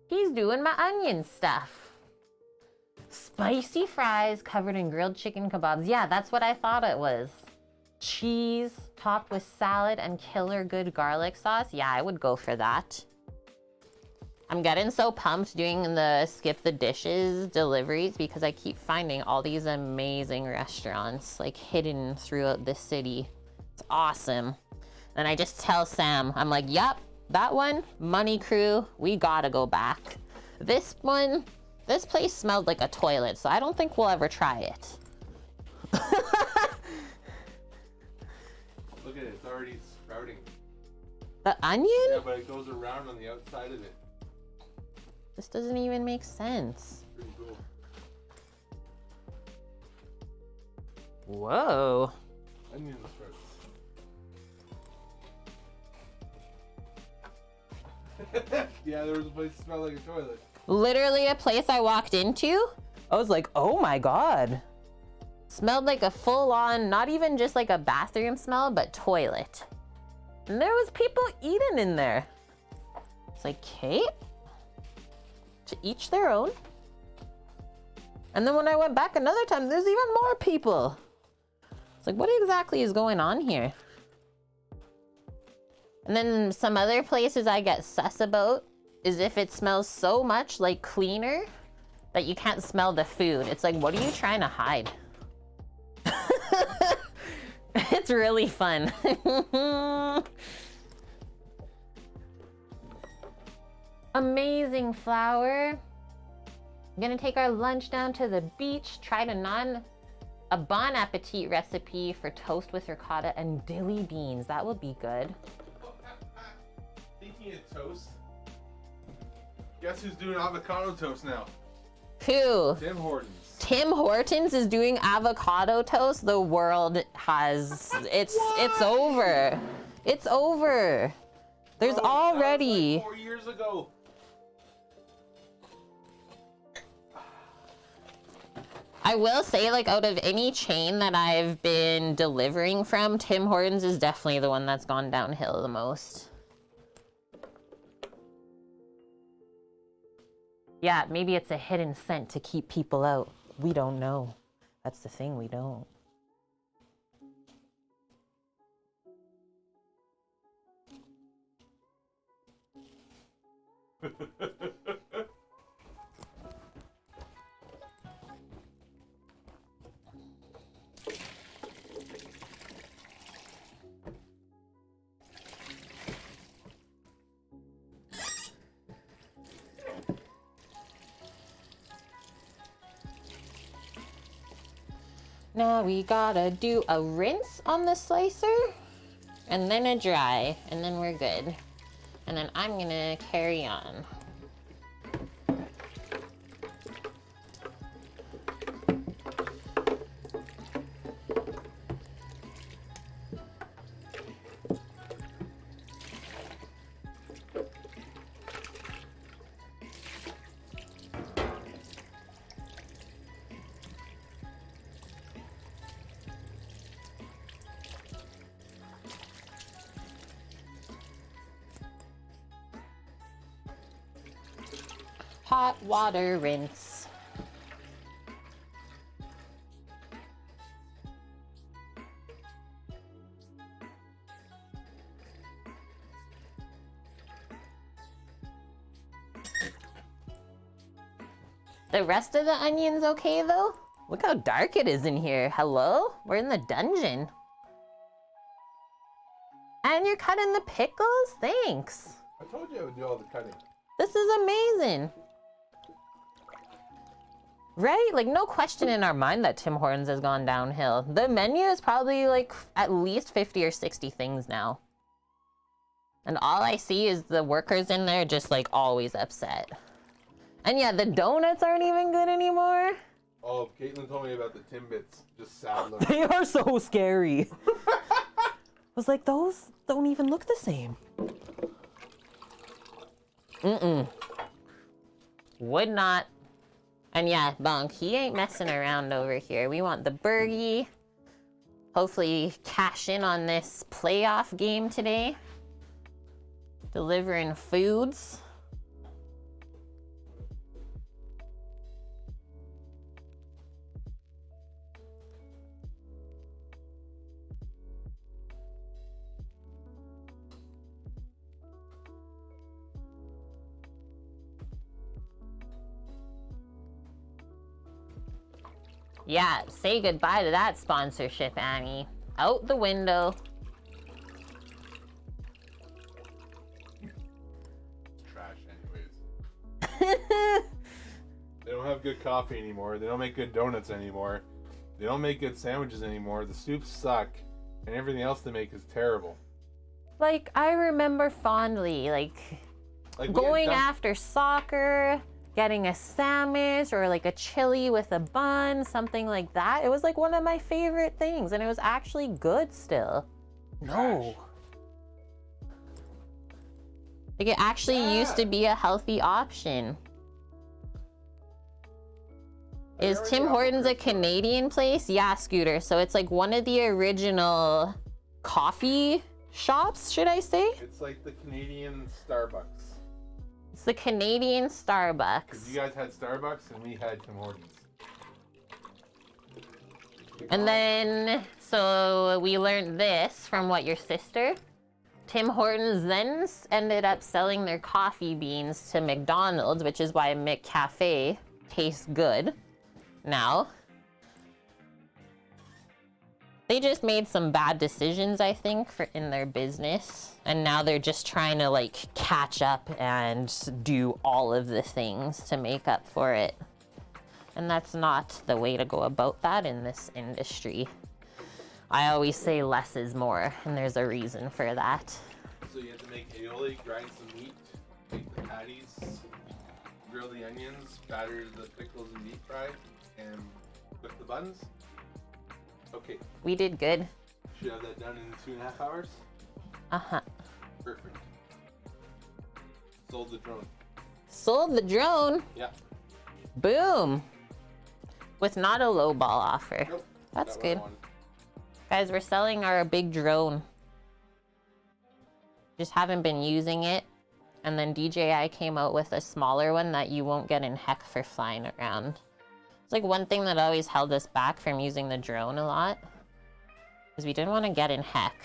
He's doing my onion stuff. Spicy fries covered in grilled chicken kebabs. Yeah, that's what I thought it was. Cheese topped with salad and killer good garlic sauce. Yeah, I would go for that. I'm getting so pumped doing the skip the dishes deliveries because I keep finding all these amazing restaurants like hidden throughout the city. It's awesome. And I just tell Sam, I'm like, yup, that one, Money Crew, we gotta go back. This one, this place smelled like a toilet, so I don't think we'll ever try it. Look at it, it's already sprouting. The onion? Yeah, but it goes around on the outside of it. This doesn't even make sense. Pretty cool. Whoa. Onion sprouts. Yeah, there was a place that smelled like a toilet. Literally a place I walked into, I was like, oh my God. Smelled like a full-on, not even just like a bathroom smell, but toilet. And there was people eating in there. It's like, Kate? To each their own. And then when I went back another time, there's even more people. It's like, what exactly is going on here? And then some other places I get sus about is if it smells so much like cleaner that you can't smell the food. It's like, what are you trying to hide? It's really fun. Amazing flour. I'm gonna take our lunch down to the beach, try a bon appetit recipe for toast with ricotta and dilly beans. That would be good. Speaking of toast, guess who's doing avocado toast now? Who? Tim Hortons. Tim Hortons is doing avocado toast. The world has, it's over. It's over. There's Bro, already. that was like 4 years ago. I will say, like, out of any chain that I've been delivering from, Tim Hortons is definitely the one that's gone downhill the most. Yeah, maybe it's a hidden scent to keep people out. We don't know. That's the thing, we don't. Now we gotta do a rinse on the slicer and then a dry, and then we're good. And then I'm gonna carry on. Hot water rinse. The rest of the onion's okay though? Look how dark it is in here. Hello? We're in the dungeon. And you're cutting the pickles? Thanks. I told you I would do all the cutting. This is amazing. Right? Like, no question in our mind that Tim Hortons has gone downhill. The menu is probably like at least 50 or 60 things now. And all I see is the workers in there just like always upset. And yeah, the donuts aren't even good anymore. Oh, Caitlin told me about the Timbits. Just sad looking. They are so scary. I was like, those don't even look the same. Would not. And yeah, Bonk, he ain't messing around over here. We want the burgie. Hopefully cash in on this playoff game today. Delivering foods. Yeah, say goodbye to that sponsorship, Annie. Out the window. Trash anyways. They don't have good coffee anymore. They don't make good donuts anymore. They don't make good sandwiches anymore. The soups suck. And everything else they make is terrible. Like, I remember fondly, like going after soccer, getting a sandwich or like a chili with a bun, something like that. It was like one of my favorite things, and it was actually good still. No. Like, it actually used to be a healthy option. Is Tim Hortons a Canadian place? Yeah, Scooter. So it's like one of the original coffee shops, should I say? It's like the Canadian Starbucks. It's the Canadian Starbucks. Because you guys had Starbucks and we had Tim Hortons. And then, so we learned this from what, your sister? Tim Hortons then ended up selling their coffee beans to McDonald's, which is why McCafe tastes good now. They just made some bad decisions, I think, in their business. And now they're just trying to like catch up and do all of the things to make up for it. And that's not the way to go about that in this industry. I always say less is more, and there's a reason for that. So you have to make aioli, grind some meat, make the patties, grill the onions, batter the pickles and deep fry, and cook the buns. Okay. We did good. Should have that done in 2.5 hours? Uh-huh. Perfect. Sold the drone. Sold the drone? Yeah. Boom. With not a low ball offer. Nope. That's good. Guys, we're selling our big drone. Just haven't been using it. And then DJI came out with a smaller one that you won't get in heck for flying around. It's like one thing that always held us back from using the drone a lot is we didn't want to get in heck.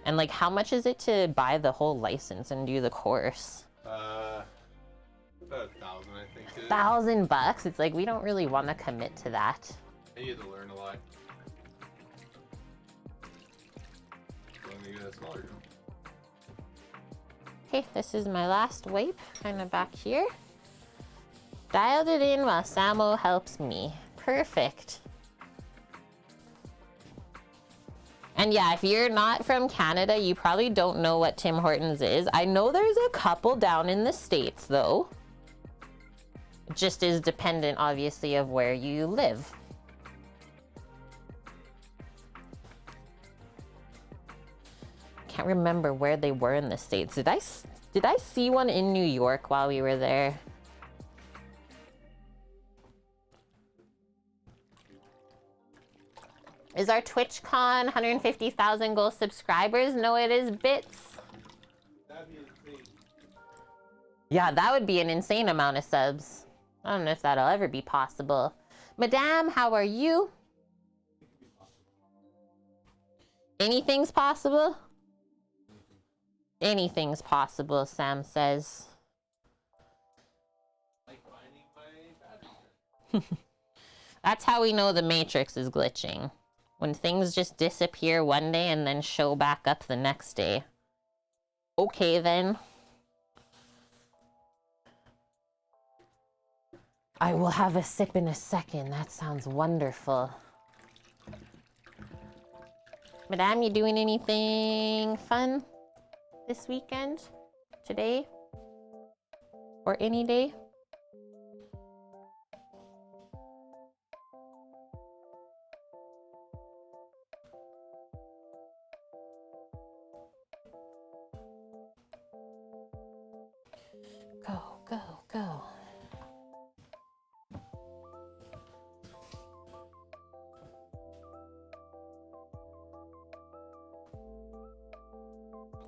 And like, how much is it to buy the whole license and do the course? About $1,000, I think. $1,000? It's like, we don't really want to commit to that. And you have to learn a lot. Let me get a smaller drone. Okay, this is my last wipe, kind of back here. Dialed it in while Samo helps me. Perfect. And yeah, if you're not from Canada, you probably don't know what Tim Hortons is. I know there's a couple down in the States, though. It just is dependent, obviously, of where you live. Can't remember where they were in the States. Did I see one in New York while we were there? Is our TwitchCon 150,000 goal subscribers? No, it is bits. That'd be insane. Yeah, that would be an insane amount of subs. I don't know if that'll ever be possible. Madame, how are you? Anything's possible? Anything's possible, Sam says. Like finding my battery. That's how we know the Matrix is glitching. When things just disappear one day and then show back up the next day. Okay, then. I will have a sip in a second. That sounds wonderful. Madame, you doing anything fun this weekend? Today? Or any day? Go, go, go.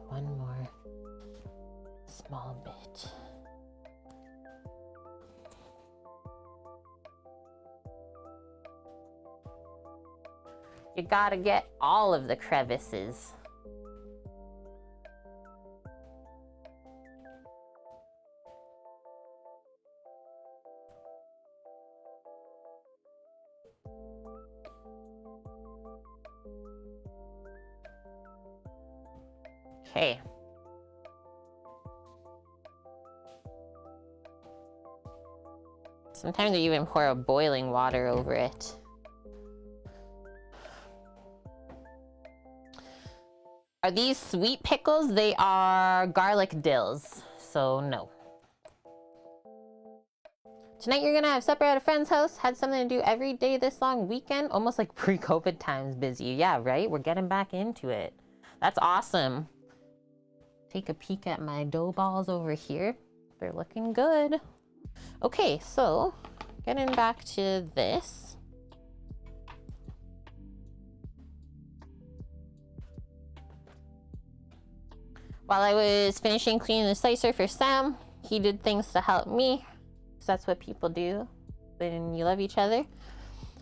One more small bit. You gotta get all of the crevices. Okay. Sometimes they even pour a boiling water over it. Are these sweet pickles? They are garlic dills, so no. Tonight you're gonna have supper at a friend's house. Had something to do every day this long weekend. Almost like pre-COVID times busy. Yeah, right? We're getting back into it. That's awesome. Take a peek at my dough balls over here. They're looking good. Okay, so getting back to this. While I was finishing cleaning the slicer for Sam, he did things to help me. Because that's what people do when you love each other.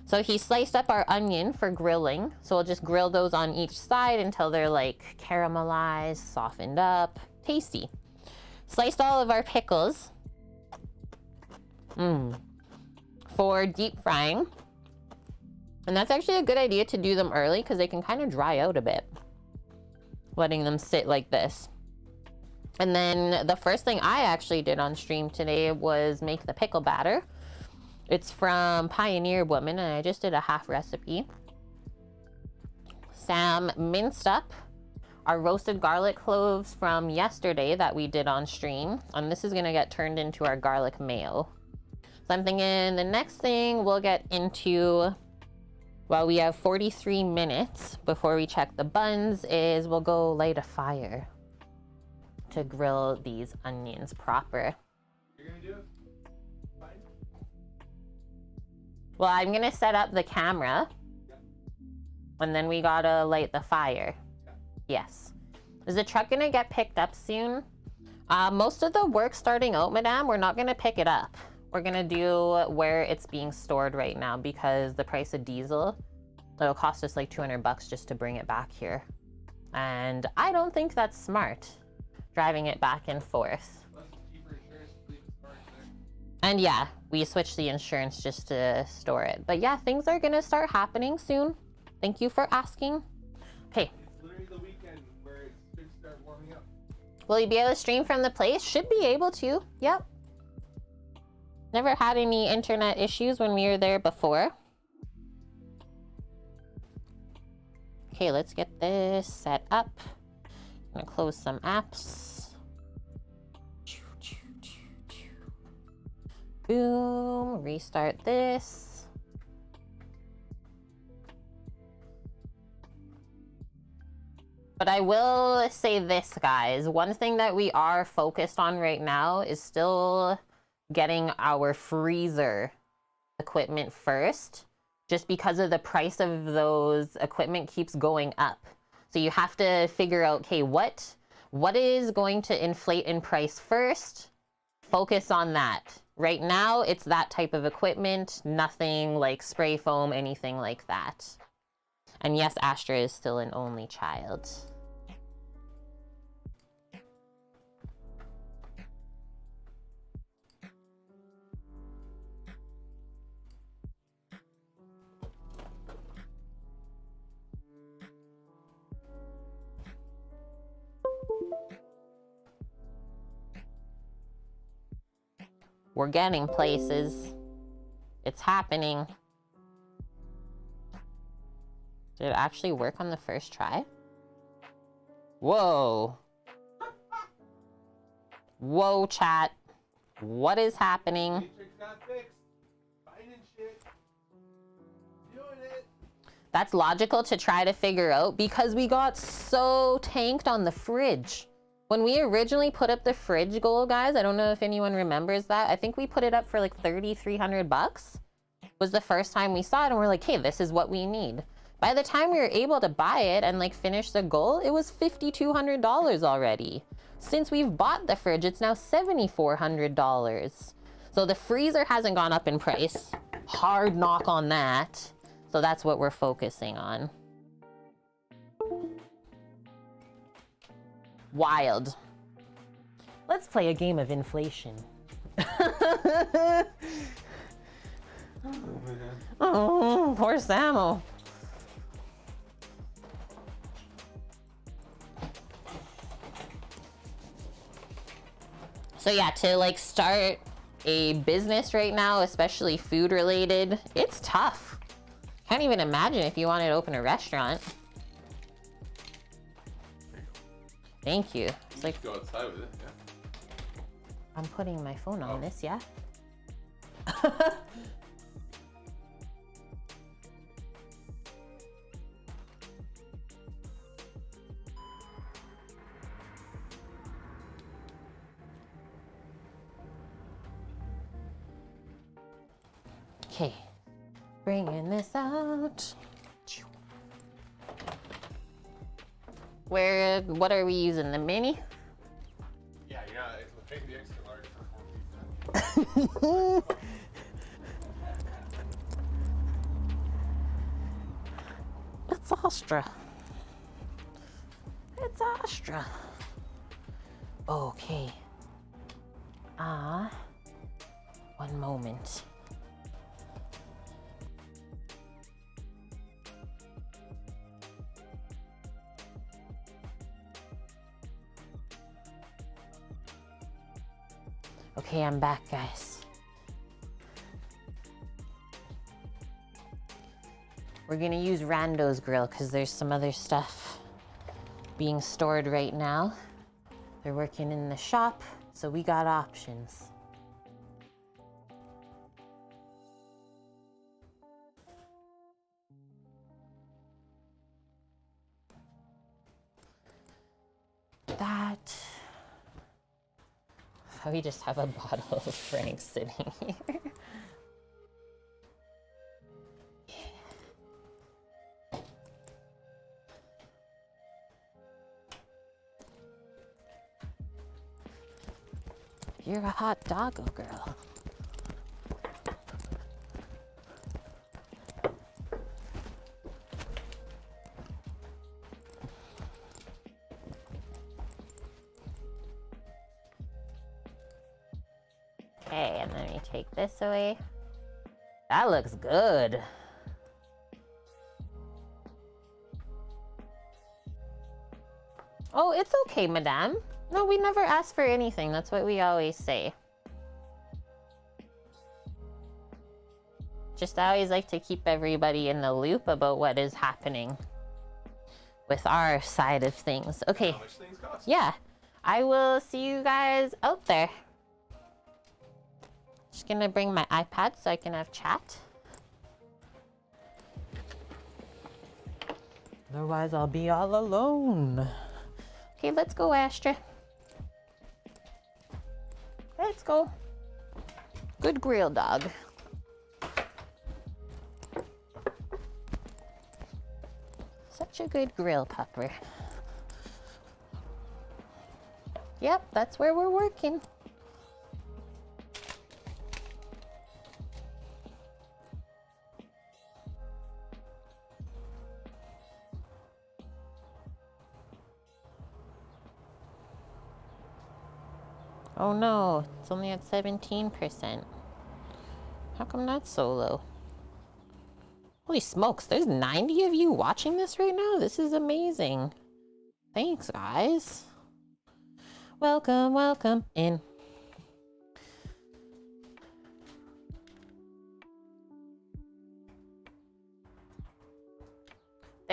So he sliced up our onion for grilling. So we'll just grill those on each side until they're like caramelized, softened up, tasty. Sliced all of our pickles for deep frying. And that's actually a good idea to do them early because they can kind of dry out a bit. Letting them sit like this. And then the first thing I actually did on stream today was make the pickle batter. It's from Pioneer Woman, and I just did a half recipe. Sam minced up our roasted garlic cloves from yesterday that we did on stream, and this is gonna get turned into our garlic mayo. So I'm thinking the next thing we'll get into, while we have 43 minutes before we check the buns, is we'll go light a fire to grill these onions proper. You're gonna do it? Fine. Well, I'm gonna set up the camera, and then we gotta light the fire. Yes. Is the truck gonna get picked up soon? Most of the work starting out, madame, we're not gonna pick it up. We're gonna do where it's being stored right now because the price of diesel, it'll cost us like $200 just to bring it back here. And I don't think that's smart, driving it back and forth. And yeah, we switched the insurance just to store it. But yeah, things are gonna start happening soon. Thank you for asking. Okay. It's literally the weekend where it should start warming up. Will you be able to stream from the place? Should be able to. Yep. Never had any internet issues when we were there before. Okay, let's get this set up. I'm gonna close some apps. Boom, restart this. But I will say this, guys. One thing that we are focused on right now is still getting our freezer equipment first, just because of the price of those equipment keeps going up. So you have to figure out, okay, what is going to inflate in price first? Focus on that. Right now, it's that type of equipment, nothing like spray foam, anything like that. And yes, Astra is still an only child. We're getting places. It's happening. Did it actually work on the first try? Whoa. Whoa, chat. What is happening? Matrix got fixed. Finding shit. Doing it. That's logical to try to figure out because we got so tanked on the fridge. When we originally put up the fridge goal, guys, I don't know if anyone remembers that. I think we put it up for like $3,300. Was the first time we saw it, and we're like, hey, this is what we need. By the time we were able to buy it and like finish the goal, it was $5,200 already. Since we've bought the fridge, it's now $7,400. So the freezer hasn't gone up in price. Hard knock on that. So that's what we're focusing on. Wild. Let's play a game of inflation. Oh, poor Samo. So yeah, to like start a business right now, especially food related, it's tough. Can't even imagine if you wanted to open a restaurant. Thank you. It's like, go outside with it, yeah. I'm putting my phone on this, yeah? Okay, bringing this out. What are we using, the mini? Yeah, take the extra large for 4 pizza. It's Astra. It's Astra. Okay. One moment. Okay, I'm back, guys. We're gonna use Rando's grill because there's some other stuff being stored right now. They're working in the shop, so we got options. That. We just have a bottle of Frank sitting here. You're a hot doggo girl. Okay, and then we take this away. That looks good. Oh, it's okay, madame. No, we never ask for anything. That's what we always say. Just I always like to keep everybody in the loop about what is happening with our side of things. Okay. How much things cost? Yeah. I will see you guys out there. Just gonna bring my iPad so I can have chat. Otherwise, I'll be all alone. Okay, let's go, Astra. Let's go. Good grill dog. Such a good grill pupper. Yep, that's where we're working. Oh no, it's only at 17%. How come that's so low? Holy smokes, there's 90 of you watching this right now? This is amazing. Thanks, guys. Welcome, welcome in.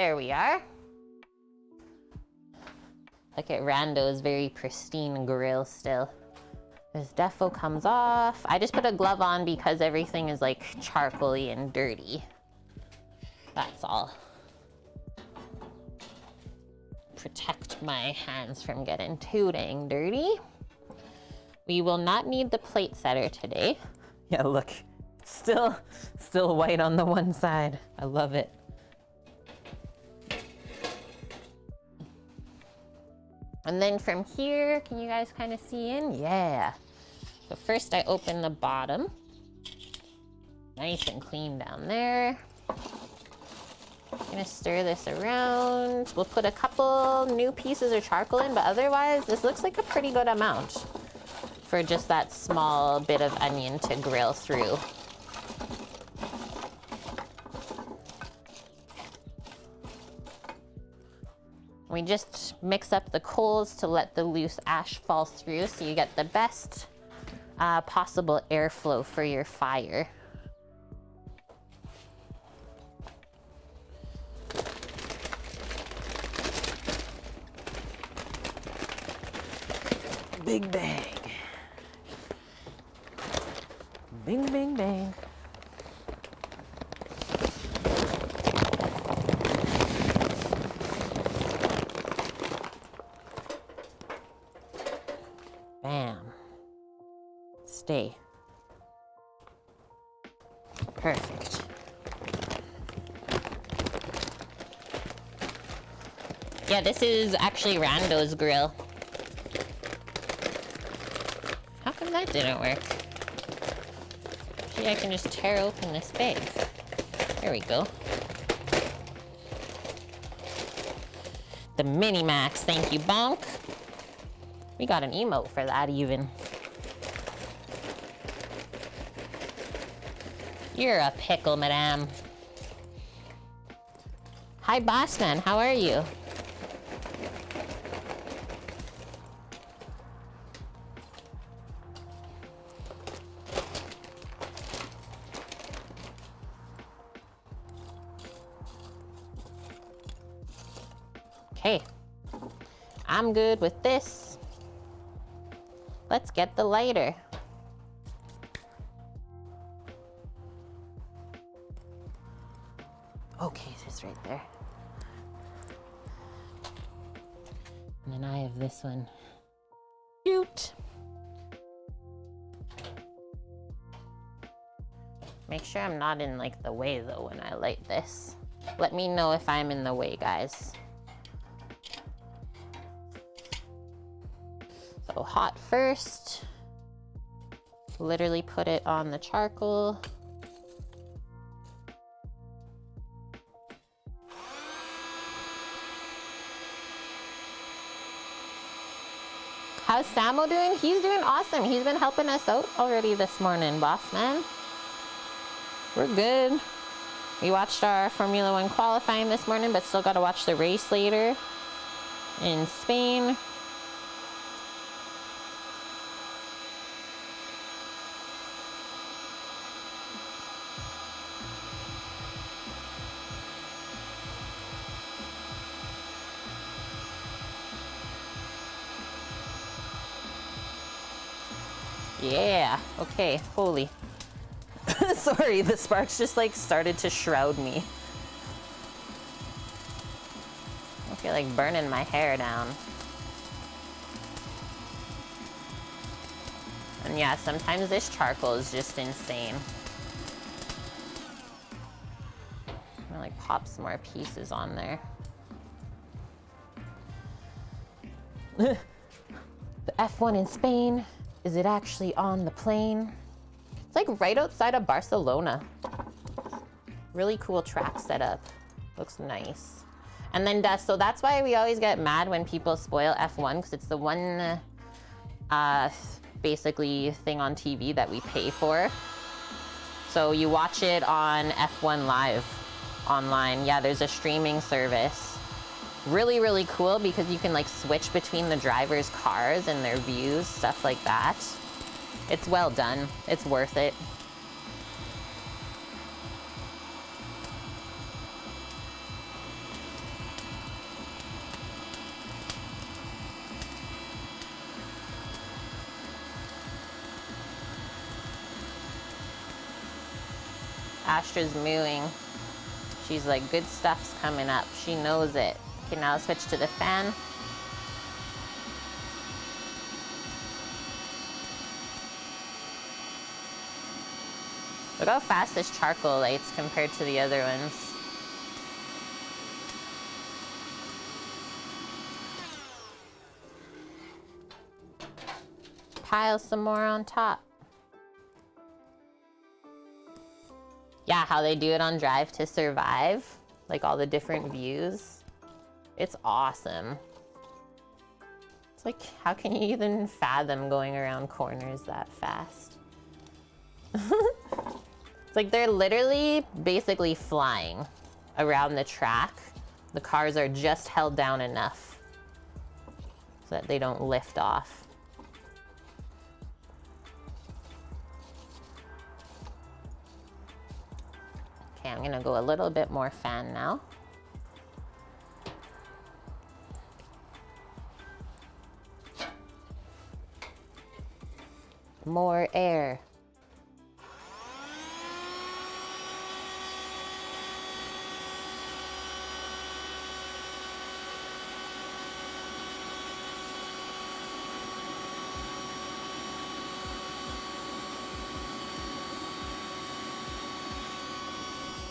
There we are. Look at Rando's very pristine grill still. This defo comes off. I just put a glove on because everything is like charcoaly and dirty. That's all. Protect my hands from getting too dang dirty. We will not need the plate setter today. Yeah, look, still white on the one side. I love it. And then from here, can you guys kind of see in? Yeah. So first I open the bottom. Nice and clean down there. Gonna stir this around. We'll put a couple new pieces of charcoal in, but otherwise this looks like a pretty good amount for just that small bit of onion to grill through. We just mix up the coals to let the loose ash fall through so you get the best possible airflow for your fire. Big bang. Bing, bing, bang. Bam. Stay. Perfect. Yeah, this is actually Rando's grill. How come that didn't work? See, I can just tear open this bag. There we go. The Mini Max, thank you, Bonk. We got an emote for that even. You're a pickle, madame. Hi, Bossman, how are you? Okay, I'm good with this. Let's get the lighter. Okay, it's right there. And then I have this one. Cute. Make sure I'm not in like the way though when I light this. Let me know if I'm in the way, guys. So hot first. Literally put it on the charcoal. How's Samo doing? He's doing awesome. He's been helping us out already this morning, boss man. We're good. We watched our Formula One qualifying this morning, but still got to watch the race later in Spain. Yeah, okay, holy. Sorry, the sparks just like started to shroud me. I feel like burning my hair down. And yeah, sometimes this charcoal is just insane. I'm gonna like pop some more pieces on there. The F1 in Spain. Is it actually on the plane? It's like right outside of Barcelona. Really cool track setup. Looks nice. And then so that's why we always get mad when people spoil F1, because it's the one basically thing on TV that we pay for. So you watch it on F1 Live online. Yeah, there's a streaming service. Really, really cool because you can like switch between the drivers' cars and their views, stuff like that. It's well done. It's worth it. Astra's mooing. She's like, good stuff's coming up. She knows it. Okay, now switch to the fan. Look how fast this charcoal lights compared to the other ones. Pile some more on top. Yeah, how they do it on Drive to Survive. Like all the different views. It's awesome. It's like, how can you even fathom going around corners that fast? It's like they're literally basically flying around the track. The cars are just held down enough so that they don't lift off. Okay, I'm gonna go a little bit more fan now. More air.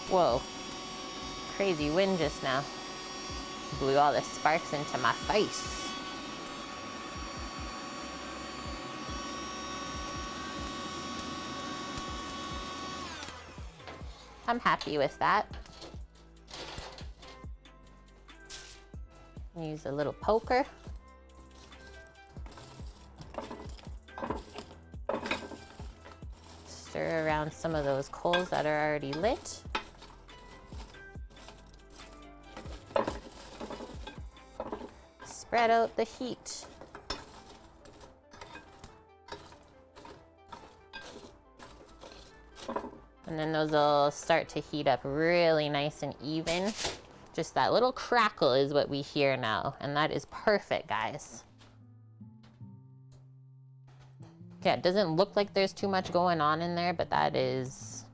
Whoa, crazy wind just now. Blew all the sparks into my face. I'm happy with that. Use a little poker. Stir around some of those coals that are already lit. Spread out the heat. And then those will start to heat up really nice and even. Just that little crackle is what we hear now. And that is perfect, guys. Okay, it doesn't look like there's too much going on in there, but that is...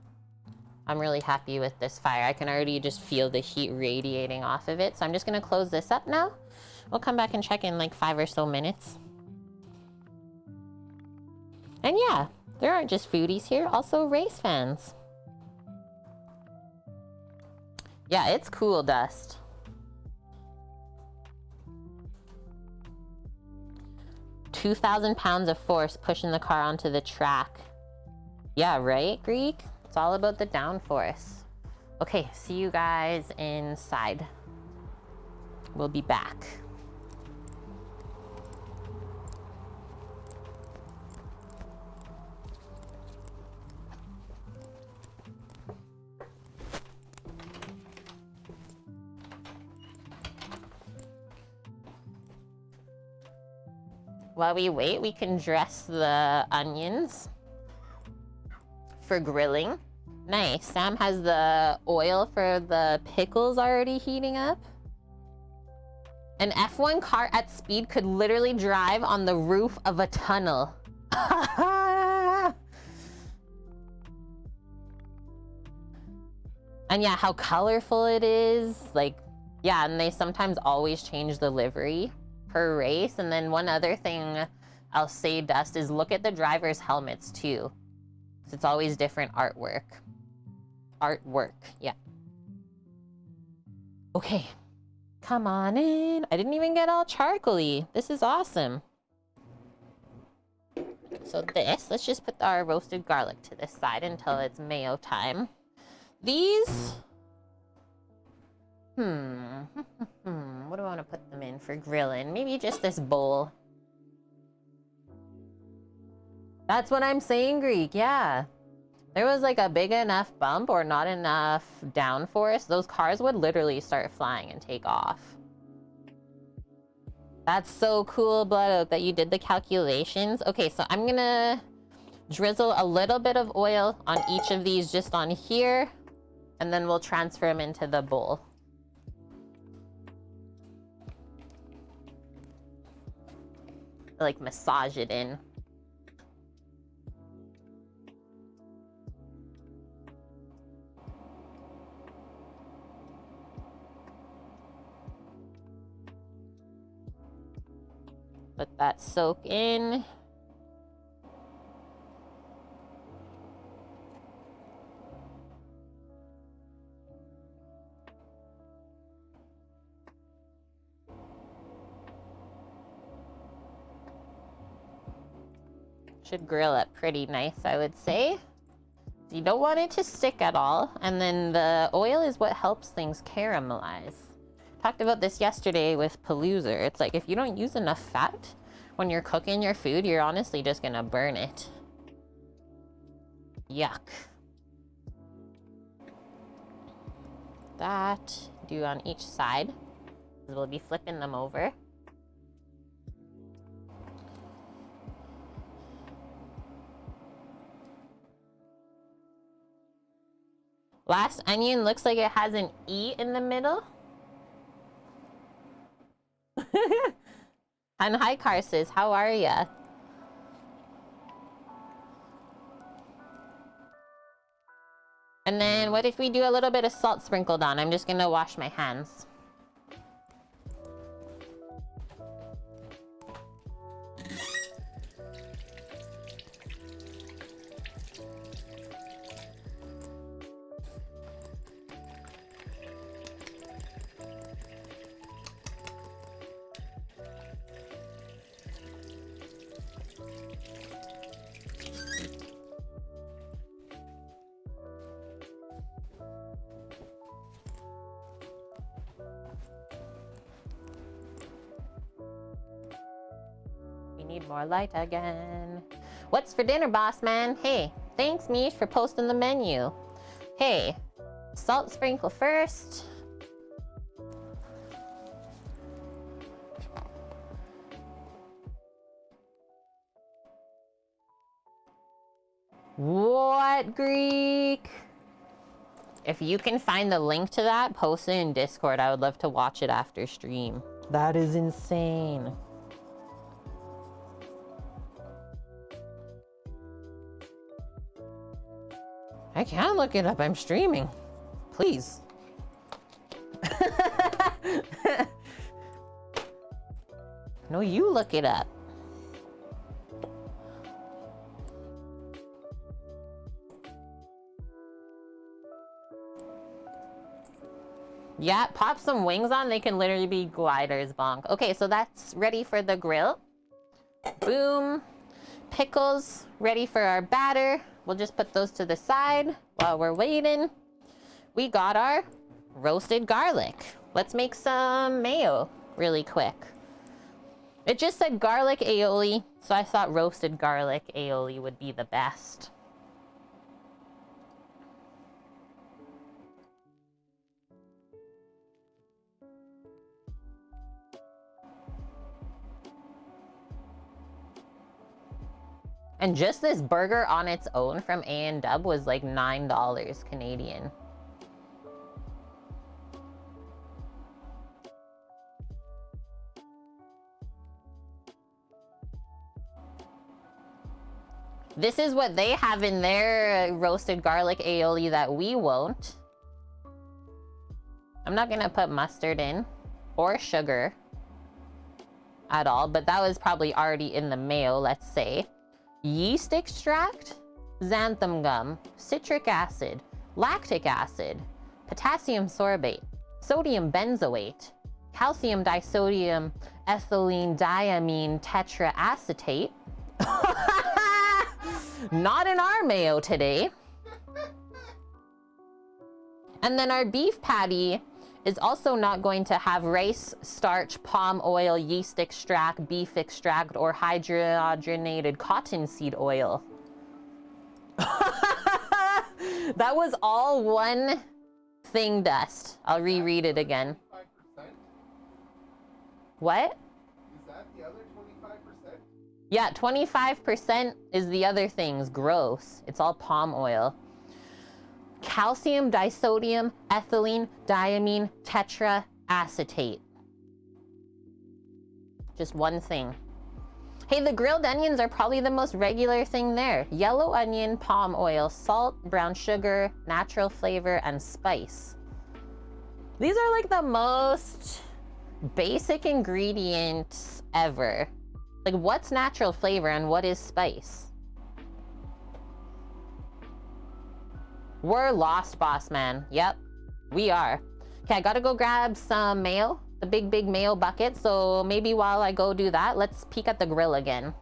I'm really happy with this fire. I can already just feel the heat radiating off of it. So I'm just gonna close this up now. We'll come back and check in like 5 or so minutes. And yeah, there aren't just foodies here, also race fans. Yeah, it's cool dust. £2,000 of force pushing the car onto the track. Yeah, right, Greek? It's all about the downforce. Okay, see you guys inside. We'll be back. While we wait, we can dress the onions for grilling. Nice. Sam has the oil for the pickles already heating up. An F1 car at speed could literally drive on the roof of a tunnel. And yeah, how colorful it is. Like, yeah, and they sometimes always change the livery per race. And then one other thing I'll say, Dust, is look at the drivers' helmets too. It's always different artwork. Artwork, yeah. Okay, come on in. I didn't even get all charcoaly. This is awesome. So this, let's just put our roasted garlic to this side until it's mayo time. These, what do I want to put them in for grilling? Maybe just this bowl. That's what I'm saying, Greek, yeah. There was like a big enough bump or not enough downforce, those cars would literally start flying and take off. That's so cool, Blood Oak, that you did the calculations. Okay, so I'm gonna drizzle a little bit of oil on each of these just on here, and then we'll transfer them into the bowl. Like massage it in. Let that soak in. Should grill up pretty nice, I would say. You don't want it to stick at all. And then the oil is what helps things caramelize. Talked about this yesterday with Palooza. It's like if you don't use enough fat when you're cooking your food, you're honestly just gonna burn it. Yuck. That do on each side. We'll be flipping them over. Last onion looks like it has an E in the middle. And hi, Carsis. How are ya? And then what if we do a little bit of salt sprinkled on? I'm just gonna wash my hands. Need more light again. What's for dinner, boss man? Hey, thanks, Mish, for posting the menu. Hey, salt sprinkle first. What, Greek? If you can find the link to that, post it in Discord. I would love to watch it after stream. That is insane. I can't look it up. I'm streaming. Please. No, you look it up. Yeah, pop some wings on. They can literally be gliders, bonk. Okay, so that's ready for the grill. Boom. Pickles ready for our batter. We'll just put those to the side while we're waiting. We got our roasted garlic. Let's make some mayo really quick. It just said garlic aioli, so I thought roasted garlic aioli would be the best. And just this burger on its own from A&W was like $9 Canadian. This is what they have in their roasted garlic aioli that we won't. I'm not gonna put mustard in or sugar at all, but that was probably already in the mayo, let's say. Yeast extract, xanthan gum, citric acid, lactic acid, potassium sorbate, sodium benzoate, calcium disodium ethylene diamine tetraacetate. Not in our mayo today. And then our beef patty is also not going to have rice, starch, palm oil, yeast extract, beef extract, or hydrogenated cottonseed oil. That was all one thing, Dust. I'll reread it again. 25%? What? Is that the other 25%? Yeah, 25% is the other things. Gross. It's all palm oil. Calcium disodium ethylene diamine tetraacetate. Just one thing. Hey, the grilled onions are probably the most regular thing there. Yellow onion, palm oil, salt, brown sugar, natural flavor, and spice. These are like the most basic ingredients ever. Like, what's natural flavor and what is spice? We're lost, boss man. Yep, we are. Okay, I gotta go grab some mayo, the big mayo bucket. So maybe while I go do that, let's peek at the grill again.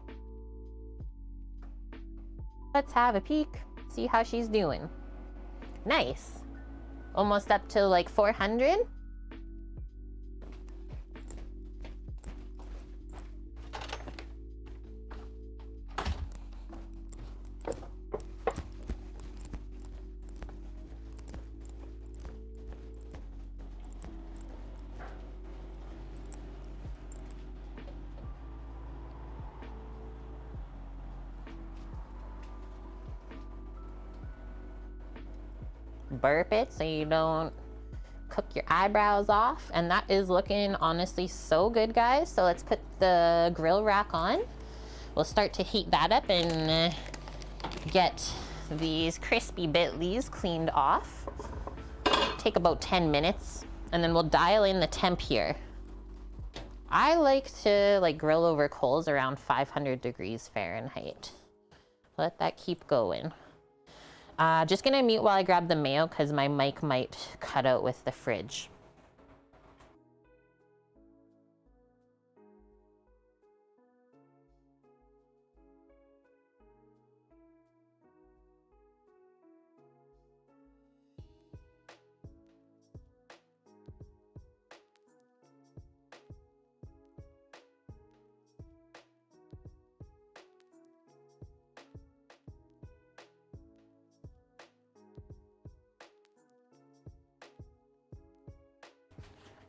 Let's have a peek, see how she's doing. Nice. Almost up to like 400. Burp it so you don't cook your eyebrows off. And that is looking honestly so good, guys. So let's put the grill rack on. We'll start to heat that up and get these crispy bitlies cleaned off. Take about 10 minutes and then we'll dial in the temp here. I like to like grill over coals around 500 degrees Fahrenheit. Let that keep going. Just gonna mute while I grab the mayo because my mic might cut out with the fridge.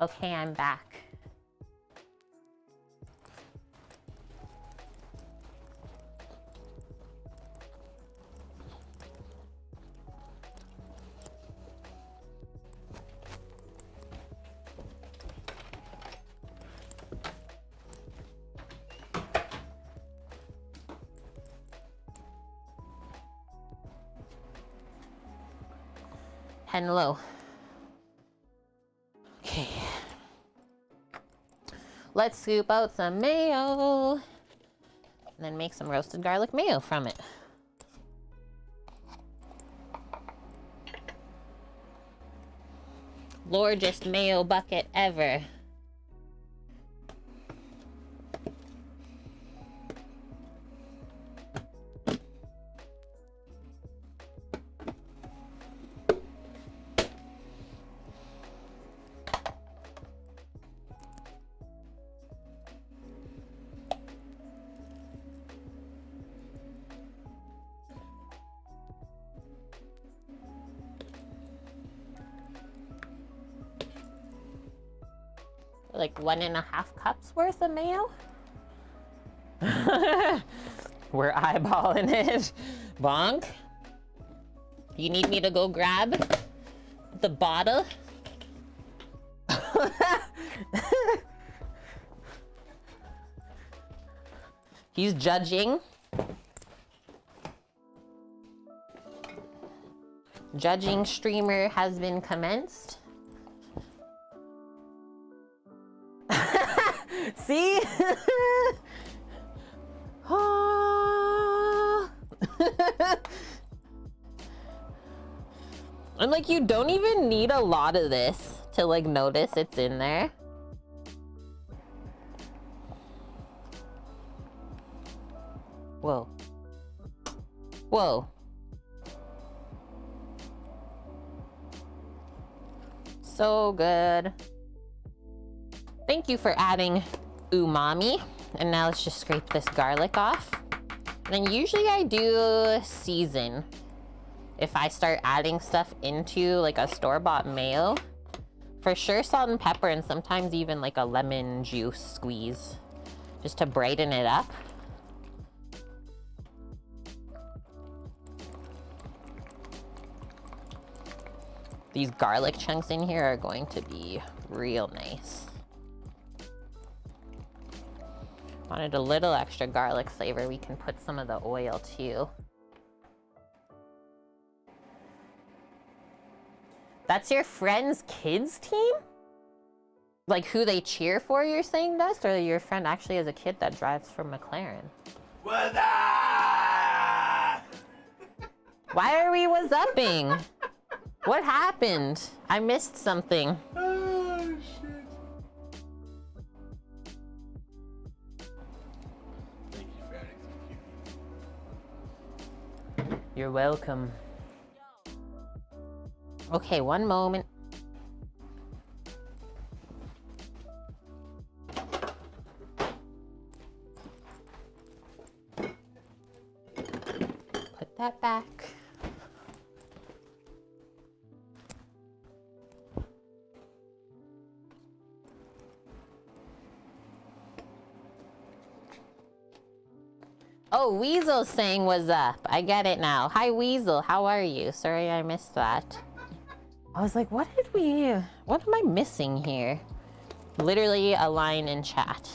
Okay, I'm back. Hello. Okay. Let's scoop out some mayo and then make some roasted garlic mayo from it. Largest mayo bucket ever. Like 1.5 cups worth of mayo. We're eyeballing it. Bonk. You need me to go grab the bottle? He's judging. Judging streamer has been commenced. See? And like, you don't even need a lot of this to like notice it's in there. Whoa. Whoa. So good. Thank you for adding umami. And now let's just scrape this garlic off. And then usually I do season if I start adding stuff into like a store-bought mayo. For sure salt and pepper, and sometimes even like a lemon juice squeeze just to brighten it up. These garlic chunks in here are going to be real nice. Wanted a little extra garlic flavor. We can put some of the oil too. That's your friend's kids team? Like who they cheer for, you're saying, Dust? Or your friend actually has a kid that drives for McLaren? What's up? Why are we was-upping? What happened? I missed something. Oh, shit. Thank you, Patties. You're welcome. Okay, one moment. Put that back. Oh, Weasel's saying what's up. I get it now. Hi, Weasel. How are you? Sorry I missed that. I was like, what am I missing here? Literally a line in chat.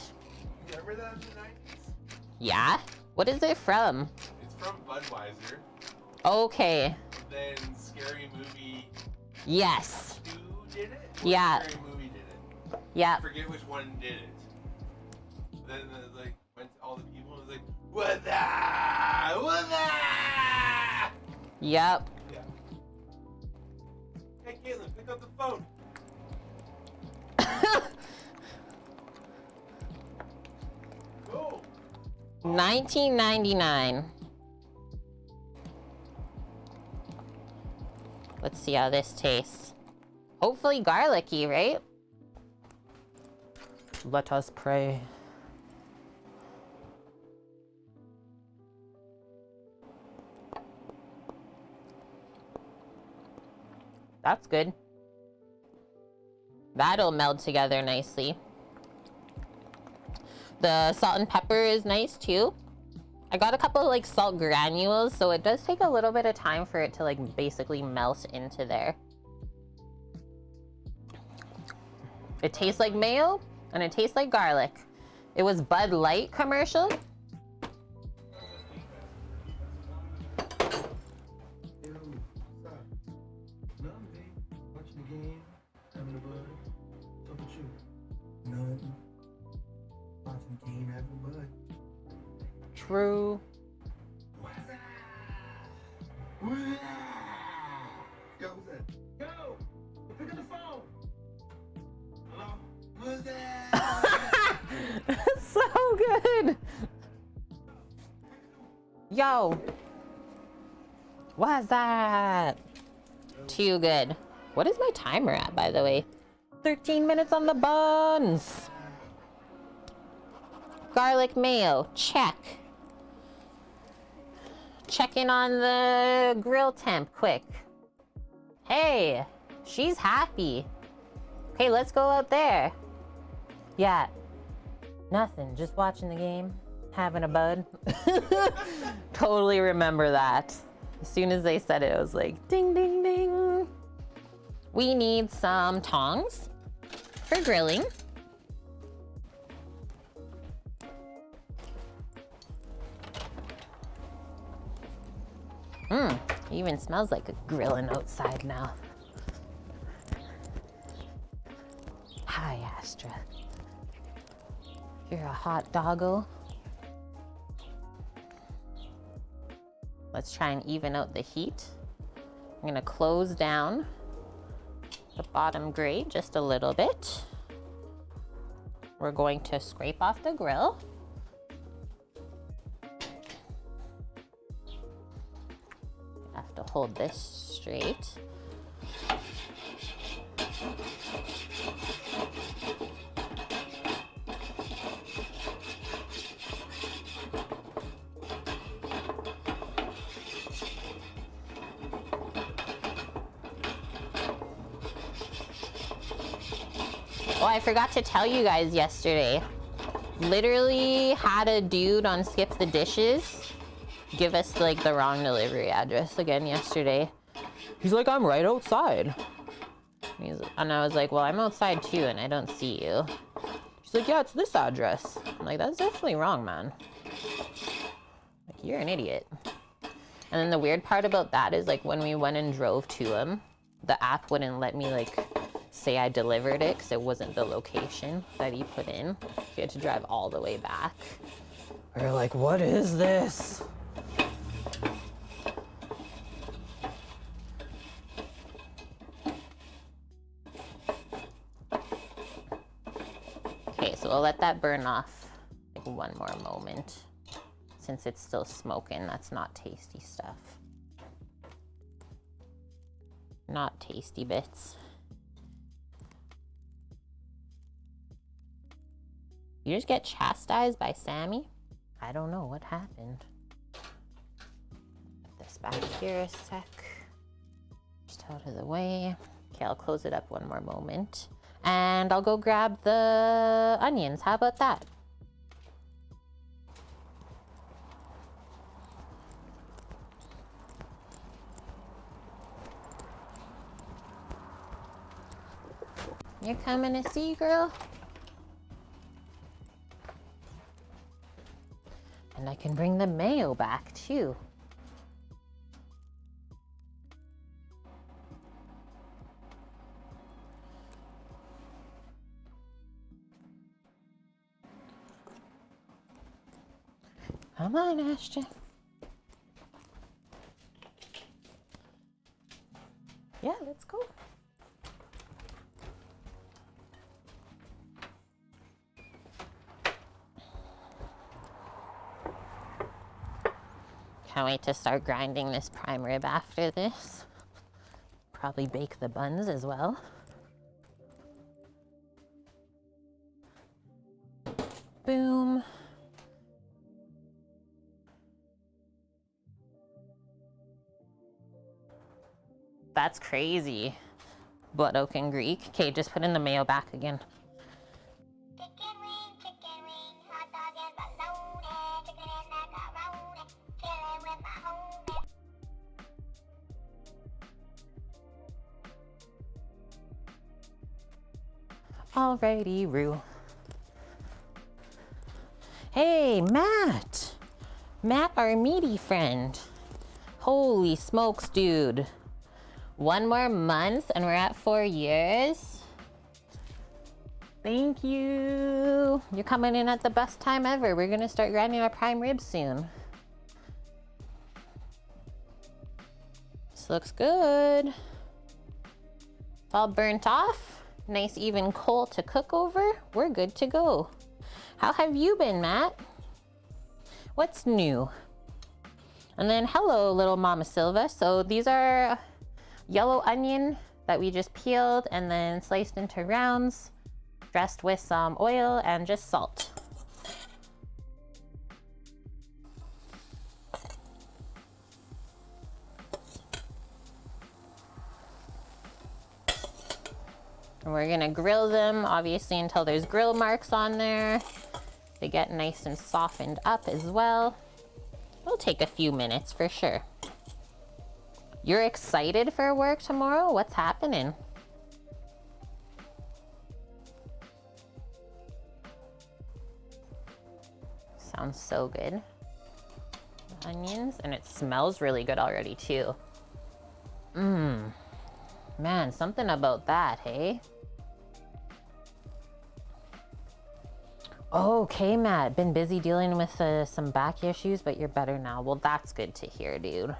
You remember that in the 90s? Yeah? What is it from? It's from Budweiser. Okay. Then Scary Movie Yes. 2 did it? Or Yeah. Scary Movie did it. Yeah. I forget which one did it. Then like went to all the people and was like, what the? What the? Yep. Yeah. Hey Caitlin, pick up the phone. Go. 1999. Let's see how this tastes. Hopefully garlicky, right? Let us pray. That's good. That'll meld together nicely. The salt and pepper is nice too. I got a couple of like salt granules, so it does take a little bit of time for it to like basically melt into there. It tastes like mayo and it tastes like garlic. It was Bud Light commercial. True. Yo, who's that? Yo, pick up the phone. Hello? Who's that? So good. Yo. What's that? Too good. What is my timer at, by the way? 13 minutes on the buns. Garlic mayo, check. Check in on the grill temp quick. Hey, she's happy. Okay, let's go out there. Yeah, nothing, just watching the game, having a bud. Totally remember that. As soon as they said it, I was like, ding, ding, ding. We need some tongs for grilling. It even smells like a grilling outside now. Hi, Astra. You're a hot doggo. Let's try and even out the heat. I'm gonna close down the bottom grate just a little bit. We're going to scrape off the grill. Have to hold this straight. Oh, I forgot to tell you guys yesterday. Literally had a dude on Skip the Dishes give us like the wrong delivery address again yesterday. He's like, I'm right outside. And I was like, well, I'm outside too and I don't see you. He's like, yeah, it's this address. I'm like, that's definitely wrong, man. Like, you're an idiot. And then the weird part about that is like when we went and drove to him, the app wouldn't let me like say I delivered it because it wasn't the location that he put in. He had to drive all the way back. We're like, what is this? Okay, so we'll let that burn off like one more moment. Since it's still smoking, that's not tasty stuff. Not tasty bits. You just get chastised by Sammy? I don't know what happened. Put this back here a sec. Just out of the way. Okay, I'll close it up one more moment. And I'll go grab the onions. How about that? You're coming to see, girl? And I can bring the mayo back too. Come on, Ashton. Yeah, let's go. Can't wait to start grinding this prime rib after this. Probably bake the buns as well. Boom. That's crazy. Blood oak and Greek. Okay, just put in the mayo back again. Alrighty, Rue. Hey, Matt! Matt, our meaty friend. Holy smokes, dude. One more month and we're at 4 years. Thank you. You're coming in at the best time ever. We're gonna start grinding our prime ribs soon. This looks good. It's all burnt off. Nice even coal to cook over. We're good to go. How have you been, Matt? What's new? And then hello, little Mama Silva. So these are yellow onion that we just peeled and then sliced into rounds, dressed with some oil and just salt. And we're gonna grill them, obviously, until there's grill marks on there. They get nice and softened up as well. It'll take a few minutes for sure. You're excited for work tomorrow? What's happening? Sounds so good. Onions, and it smells really good already too. Man, something about that, hey? Okay, Matt, been busy dealing with some back issues, but you're better now. Well, that's good to hear, dude.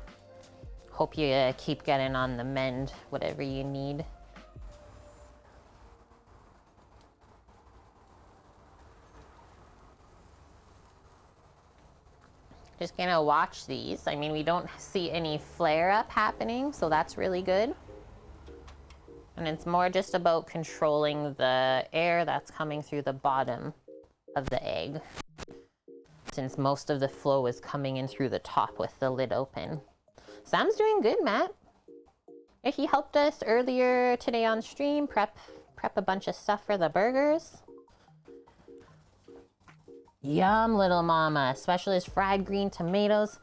Hope you keep getting on the mend, whatever you need. Just gonna watch these. I mean, we don't see any flare up happening, so that's really good. And it's more just about controlling the air that's coming through the bottom of the egg, since most of the flow is coming in through the top with the lid open. Sam's doing good, Matt. He helped us earlier today on stream prep a bunch of stuff for the burgers. Yum, little mama. Specialist fried green tomatoes,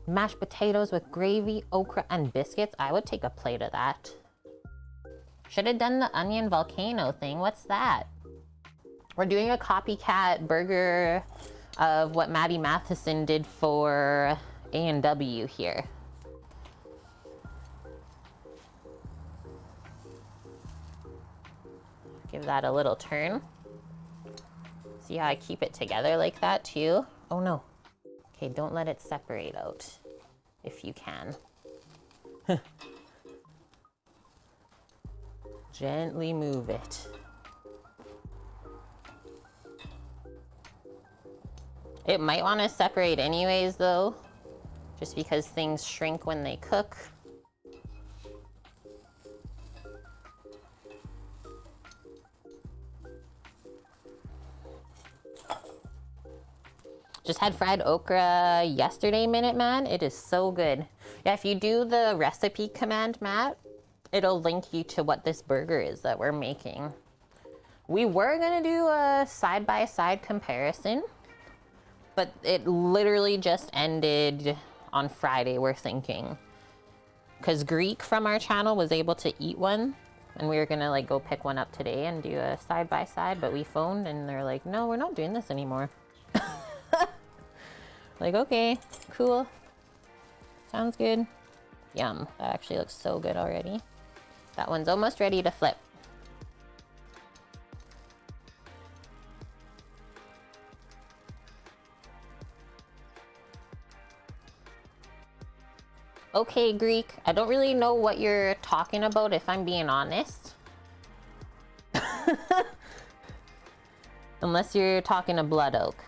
mashed potatoes with gravy, okra, and biscuits. I would take a plate of that. Should have done the onion volcano thing. What's that? We're doing a copycat burger of what Matheson did for A&W here. Give that a little turn. See how I keep it together like that too? Oh no. Okay, don't let it separate out if you can. Gently move it. It might want to separate anyways though, just because things shrink when they cook. Just had fried okra yesterday, Minute Man. It is so good. Yeah, if you do the recipe command, Matt, it'll link you to what this burger is that we're making. We were gonna do a side-by-side comparison, but it literally just ended on Friday, we're thinking. Because Greek from our channel was able to eat one, and we were gonna like go pick one up today and do a side-by-side, but we phoned and they're like, no, we're not doing this anymore. Like, okay, cool. Sounds good. Yum, that actually looks so good already. That one's almost ready to flip. Okay, Greek, I don't really know what you're talking about if I'm being honest. Unless you're talking to Blood Oak.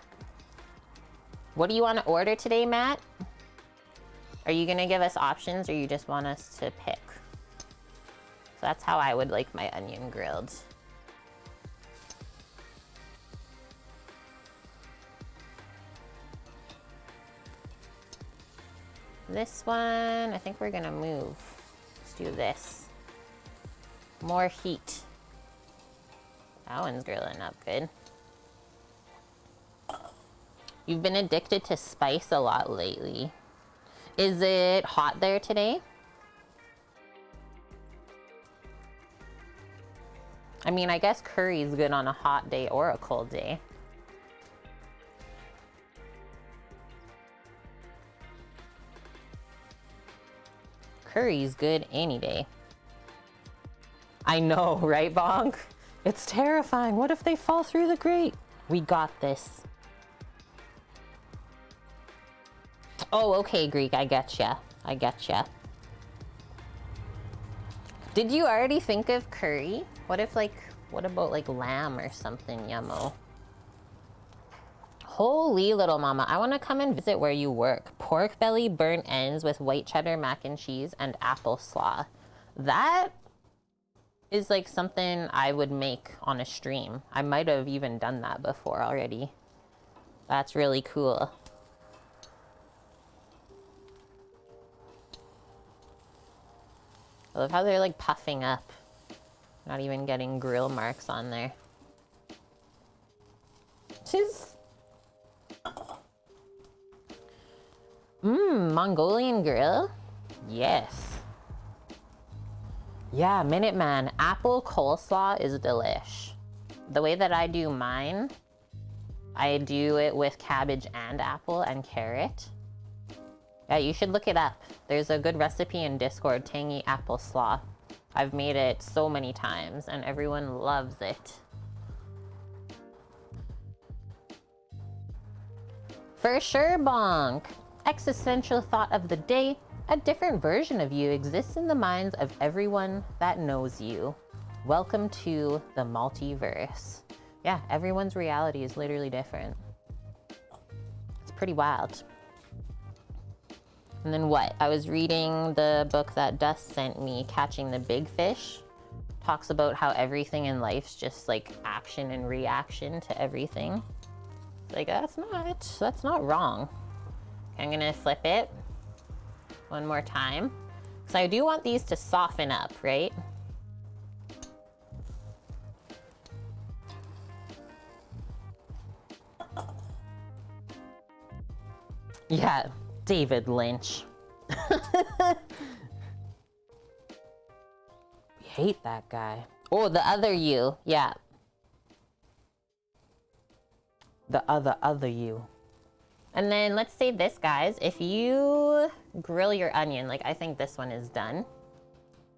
What do you want to order today, Matt? Are you gonna give us options or you just want us to pick? So that's how I would like my onion grilled. This one, I think we're gonna move. Let's do this. More heat. That one's grilling up good. You've been addicted to spice a lot lately. Is it hot there today? I mean, I guess curry is good on a hot day or a cold day. Curry's good any day. I know, right, Bonk? It's terrifying. What if they fall through the grate? We got this. Oh, okay, Greek, I getcha. I getcha. Did you already think of curry? What about like lamb or something, yummo? Holy little mama, I want to come and visit where you work. Pork belly burnt ends with white cheddar mac and cheese and apple slaw. That is like something I would make on a stream. I might have even done that before already. That's really cool. I love how they're like puffing up. Not even getting grill marks on there. She's... Mongolian grill? Yes. Yeah, Minuteman. Apple coleslaw is delish. The way that I do mine, I do it with cabbage and apple and carrot. Yeah, you should look it up. There's a good recipe in Discord, tangy apple slaw. I've made it so many times and everyone loves it. For sure, Bonk. Existential thought of the day. A different version of you exists in the minds of everyone that knows you. Welcome to the multiverse. Yeah, everyone's reality is literally different. It's pretty wild. And then what? I was reading the book that Dust sent me, Catching the Big Fish. Talks about how everything in life's just like action and reaction to everything. Like, that's not wrong. Okay, I'm gonna flip it one more time. So I do want these to soften up, right? Yeah, David Lynch. We hate that guy. Oh, the other you. Yeah. The other you. And then let's say this, guys. If you grill your onion, like I think this one is done,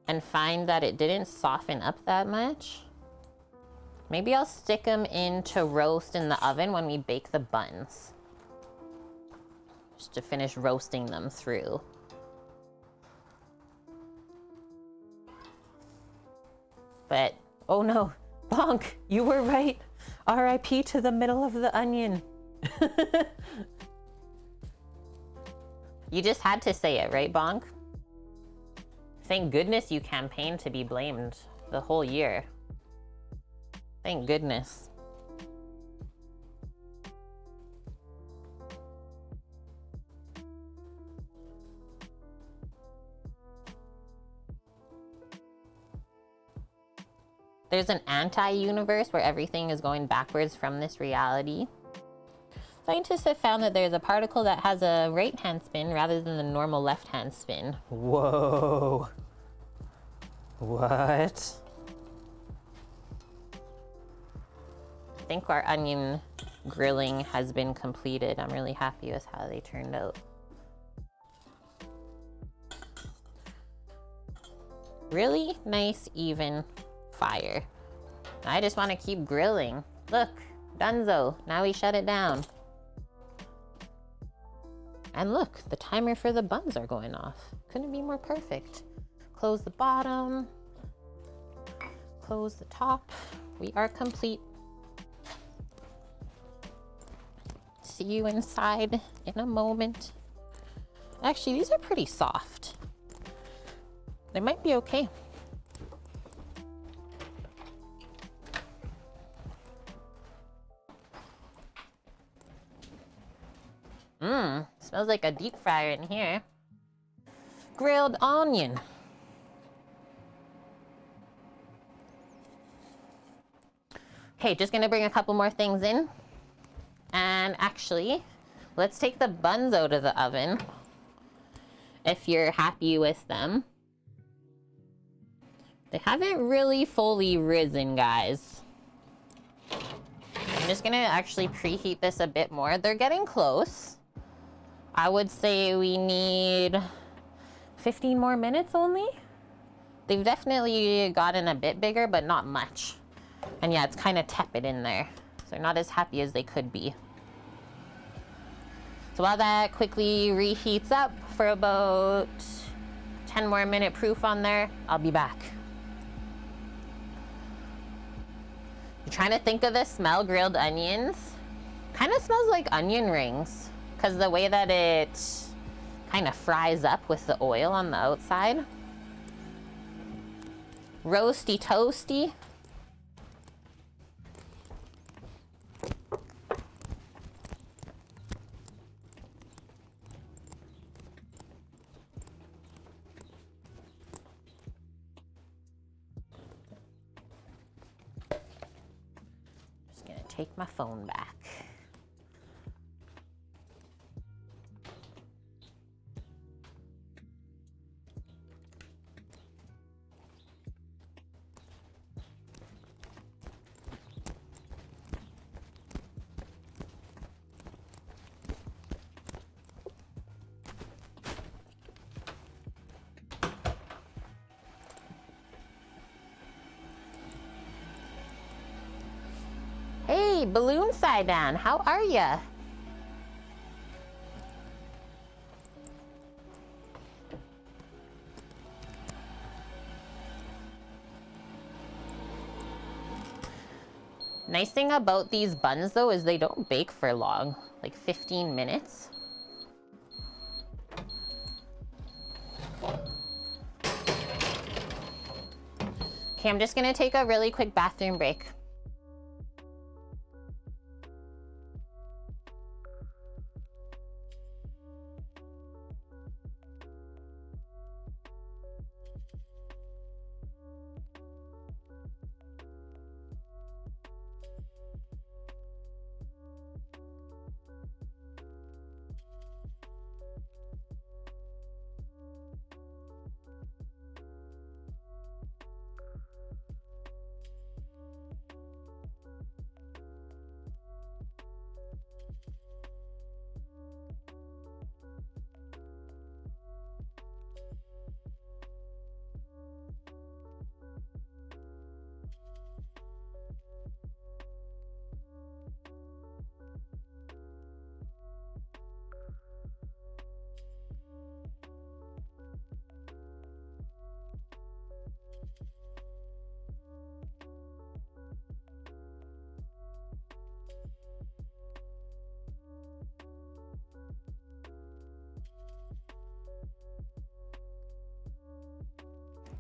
and find that it didn't soften up that much, Maybe I'll stick them in to roast in the oven when we bake the buns. Just to finish roasting them through. But, oh no, Bonk, you were right. RIP to the middle of the onion. You just had to say it, right, Bonk? Thank goodness you campaigned to be blamed the whole year. Thank goodness. There's an anti-universe where everything is going backwards from this reality. Scientists have found that there's a particle that has a right-hand spin rather than the normal left-hand spin. Whoa. What? I think our onion grilling has been completed. I'm really happy with how they turned out. Really nice, even fire. I just want to keep grilling. Look, donezo. Now we shut it down. And look, the timer for the buns are going off. Couldn't be more perfect. Close the bottom. Close the top. We are complete. See you inside in a moment. Actually, these are pretty soft. They might be okay. Smells like a deep fryer in here. Grilled onion. Okay, just gonna bring a couple more things in. And actually, let's take the buns out of the oven. If you're happy with them. They haven't really fully risen, guys. I'm just gonna actually preheat this a bit more. They're getting close. I would say we need 15 more minutes only. They've definitely gotten a bit bigger, but not much. And yeah, it's kind of tepid in there. So they're not as happy as they could be. So while that quickly reheats up for about 10 more minute proof on there, I'll be back. You're trying to think of the smell, grilled onions. Kind of smells like onion rings because the way that it kind of fries up with the oil on the outside. Roasty toasty. Just gonna take my phone back. Hey, balloon side down, how are ya? Nice thing about these buns though is they don't bake for long, like 15 minutes. Okay, I'm just gonna take a really quick bathroom break.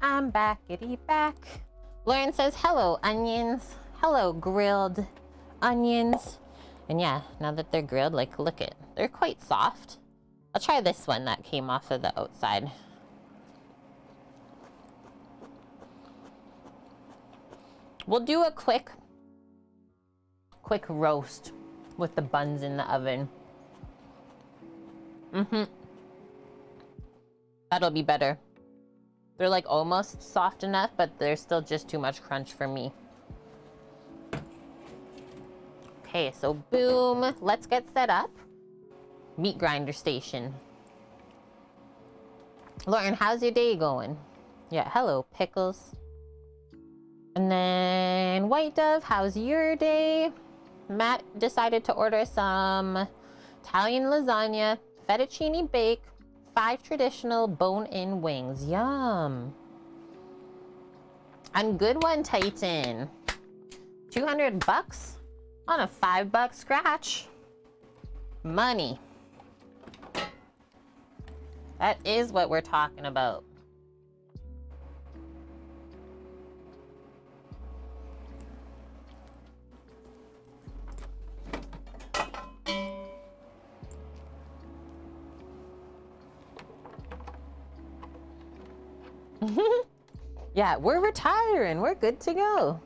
I'm backity back. Lauren says, hello, onions. Hello, grilled onions. And yeah, now that they're grilled, like, look it. They're quite soft. I'll try this one that came off of the outside. We'll do a quick roast with the buns in the oven. That'll be better. They're like almost soft enough, but they're still just too much crunch for me. Okay, so boom, let's get set up. Meat grinder station. Lauren, how's your day going? Yeah, hello, Pickles. And then White Dove, how's your day? Matt decided to order some Italian lasagna, fettuccine bake, 5 traditional bone-in wings. Yum. And good one, Titan. 200 bucks on a $5 scratch. Money. That is what we're talking about. Yeah, we're retiring. We're good to go.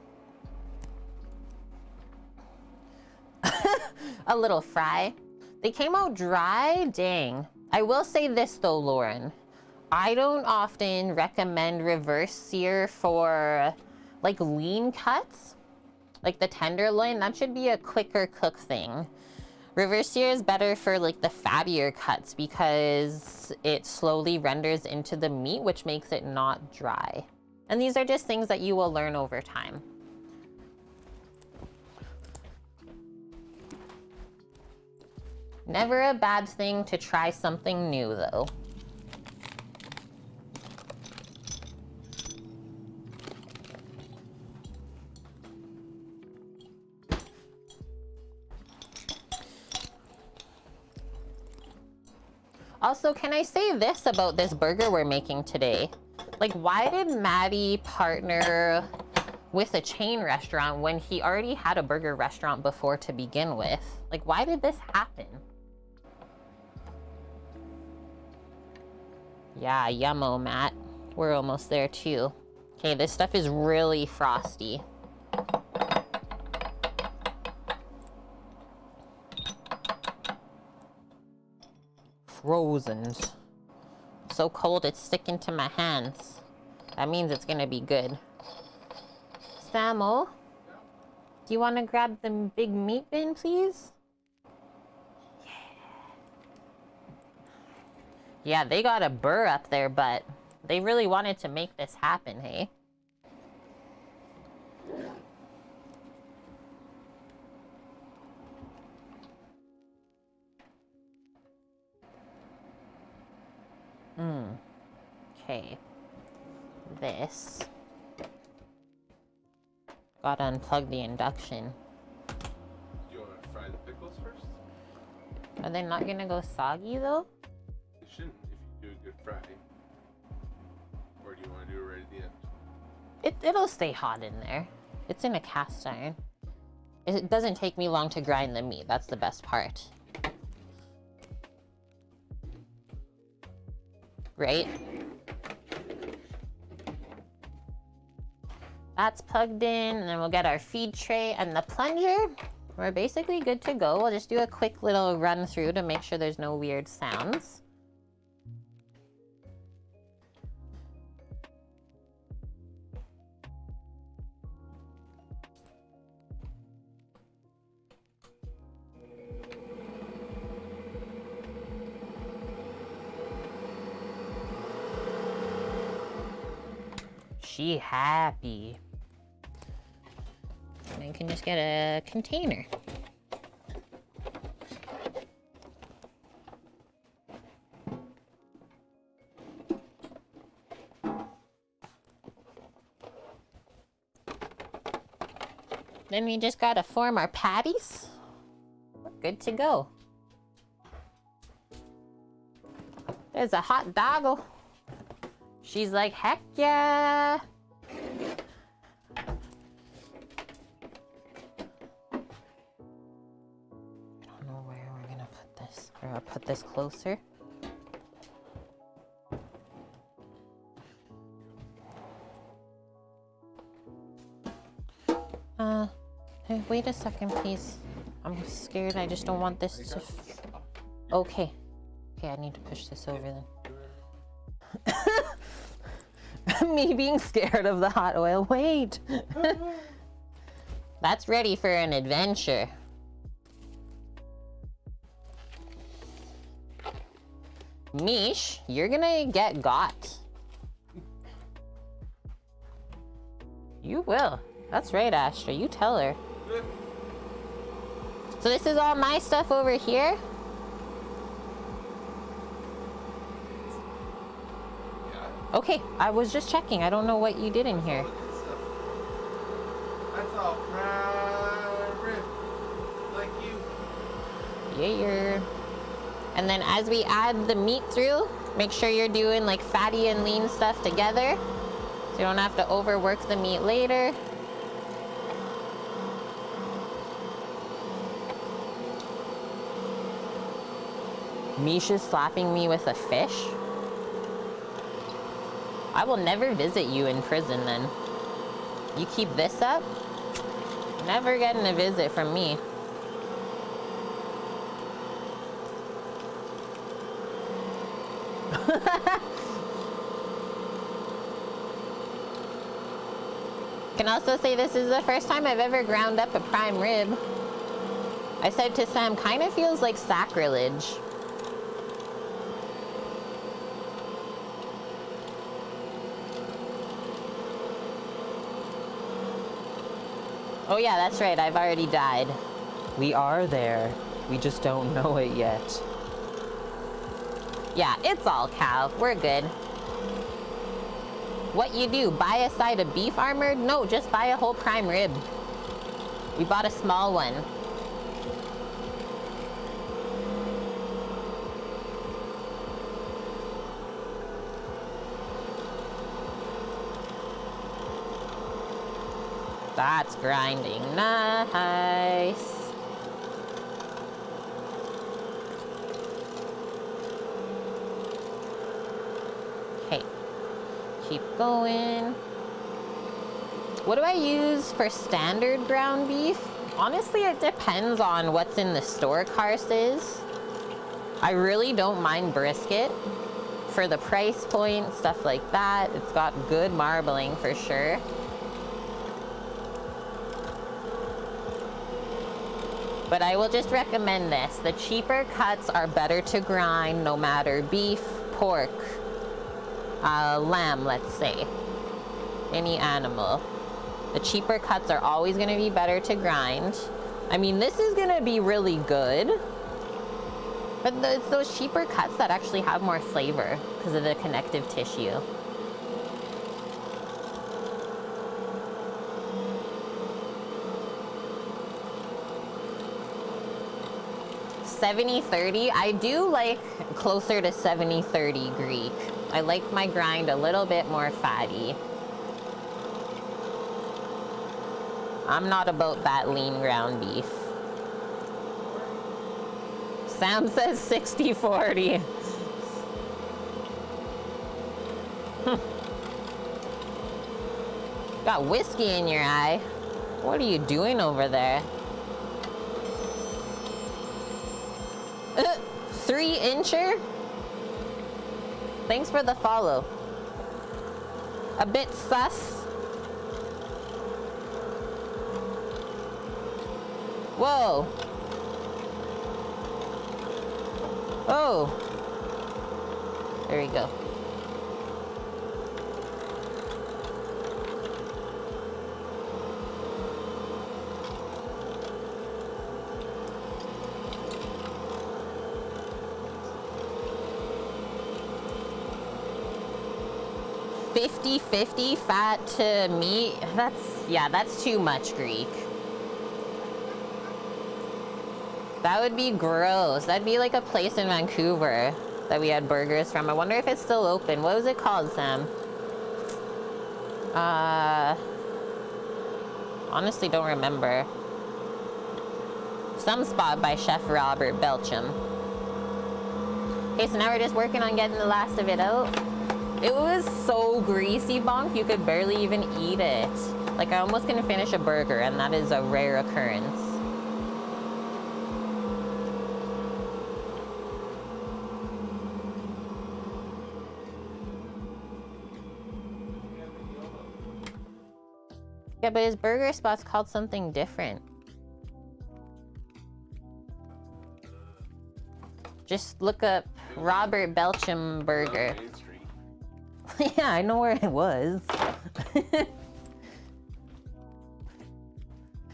A little fry. They came out dry. Dang. I will say this though, Lauren. I don't often recommend reverse sear for like lean cuts. Like the tenderloin, that should be a quicker cook thing. Reverse sear is better for like the fattier cuts because it slowly renders into the meat, which makes it not dry. And these are just things that you will learn over time. Never a bad thing to try something new though. Also, can I say this about this burger we're making today? Like, why did Matty partner with a chain restaurant when he already had a burger restaurant before to begin with? Like, why did this happen? Yeah, yummo, Matt. We're almost there too. Okay, this stuff is really frosty. Frozen. So cold it's sticking to my hands. That means it's gonna be good. Samo, do you want to grab the big meat bin, please? Yeah, they got a burr up their butt. They really wanted to make this happen, hey? Okay. This. Gotta unplug the induction. Do you want to fry the pickles first? Are they not gonna go soggy though? They shouldn't if you do a good fry. Or do you want to do it right at the end? It'll stay hot in there. It's in a cast iron. It doesn't take me long to grind the meat. That's the best part. Right? That's plugged in, and then we'll get our feed tray and the plunger. We're basically good to go. We'll just do a quick little run through to make sure there's no weird sounds. She happy. And I can just get a container. Then we just gotta form our patties. We're good to go. There's a hot doggle. She's like, heck yeah. I don't know where we're gonna put this. Or I'll put this closer. Hey, wait a second, please. I'm scared. I just don't want this to... Okay. Okay, I need to push this over then. Me being scared of the hot oil. Wait. That's ready for an adventure. Mish, you're gonna get got. You will. That's right, Astra. You tell her. So this is all my stuff over here? Yeah. Okay, I was just checking. I don't know what you did in here. That's all prime rib. Like you. Yeah. And then as we add the meat through, make sure you're doing like fatty and lean stuff together, so you don't have to overwork the meat later. Misha's slapping me with a fish? I will never visit you in prison then. You keep this up? Never getting a visit from me. Can also say this is the first time I've ever ground up a prime rib. I said to Sam, kind of feels like sacrilege. Oh yeah, that's right, I've already died. We are there. We just don't know it yet. Yeah, it's all cow. We're good. What you do? Buy a side of beef armored? No, just buy a whole prime rib. We bought a small one. That's grinding nice. Okay, keep going. What do I use for standard ground beef? Honestly, it depends on what's in the store carcasses. I really don't mind brisket. For the price point, stuff like that, it's got good marbling for sure. But I will just recommend this. The cheaper cuts are better to grind no matter beef, pork, lamb, let's say. Any animal. The cheaper cuts are always going to be better to grind. I mean, this is going to be really good. But it's those cheaper cuts that actually have more flavor because of the connective tissue. (70-30). I do like closer to 70-30 Greek. I like my grind a little bit more fatty. I'm not about that lean ground beef. Sam says 60-40. Got whiskey in your eye. What are you doing over there? 3-incher? Thanks for the follow. A bit sus. Whoa. Oh. There we go. (50-50) fat to meat. That's too much Greek. That would be gross. That'd be like a place in Vancouver. that we had burgers from. I wonder if it's still open. What was it called, Sam? Honestly don't remember. Some spot by Chef Robert Belcham. Okay, so now we're just working on getting the last of it out. It was so greasy, Bonk, you could barely even eat it. Like, I almost couldn't finish a burger, and that is a rare occurrence. Yeah, but his burger spot's called something different. Just look up Robert Belcham Burger. Main Street. Yeah, I know where it was.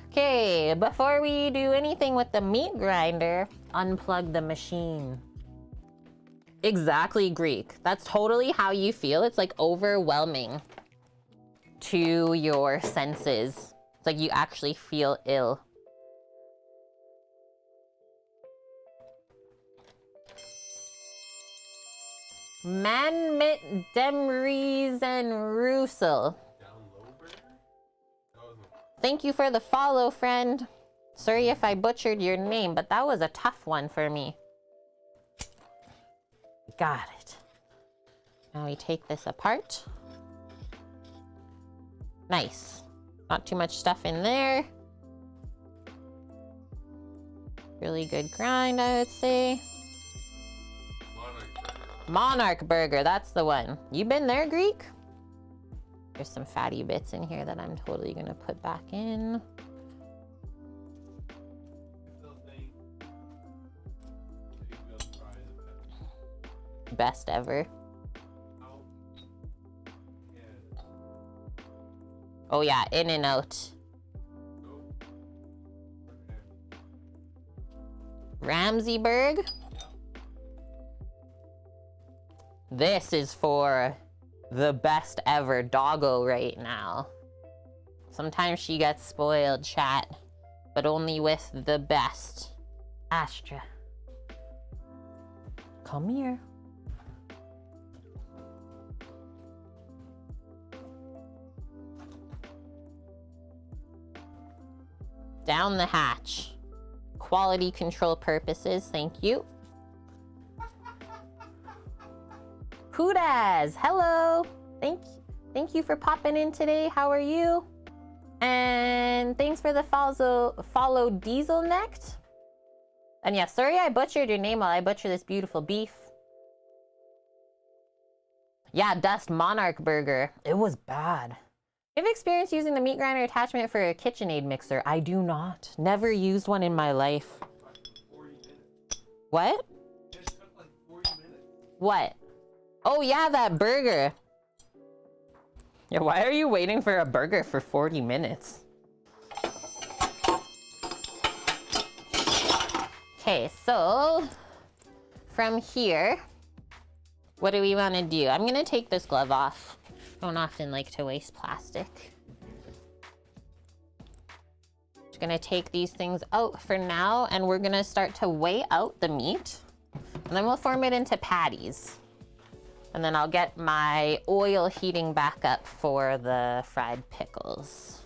Okay, before we do anything with the meat grinder, unplug the machine. Exactly, Greek. That's totally how you feel. It's like overwhelming to your senses. It's like you actually feel ill. Man mit dem Riesen Russell. Thank you for the follow, friend. Sorry if I butchered your name, but that was a tough one for me. Got it. Now we take this apart. Nice. Not too much stuff in there. Really good grind, I would say. Monarch Burger, that's the one. You been there, Greek? There's some fatty bits in here that I'm totally gonna put back in. Best ever. Oh yeah, in and out. Ramseyburg. This is for the best ever doggo right now. Sometimes she gets spoiled, chat, but only with the best. Astra, come here. Down the hatch. Quality control purposes, thank you. Hoodaz, hello. Thank you for popping in today. How are you? And thanks for the follow Diesel Necked. And yeah, sorry I butchered your name while I butcher this beautiful beef. Yeah, Dust Monarch Burger. It was bad. You have experience using the meat grinder attachment for a KitchenAid mixer? I do not. Never used one in my life. What? What? Oh yeah, that burger. Yeah, why are you waiting for a burger for 40 minutes? Okay, so from here, what do we want to do? I'm gonna take this glove off. I don't often like to waste plastic. Just gonna take these things out for now, and we're gonna start to weigh out the meat, and then we'll form it into patties. And then I'll get my oil heating back up for the fried pickles.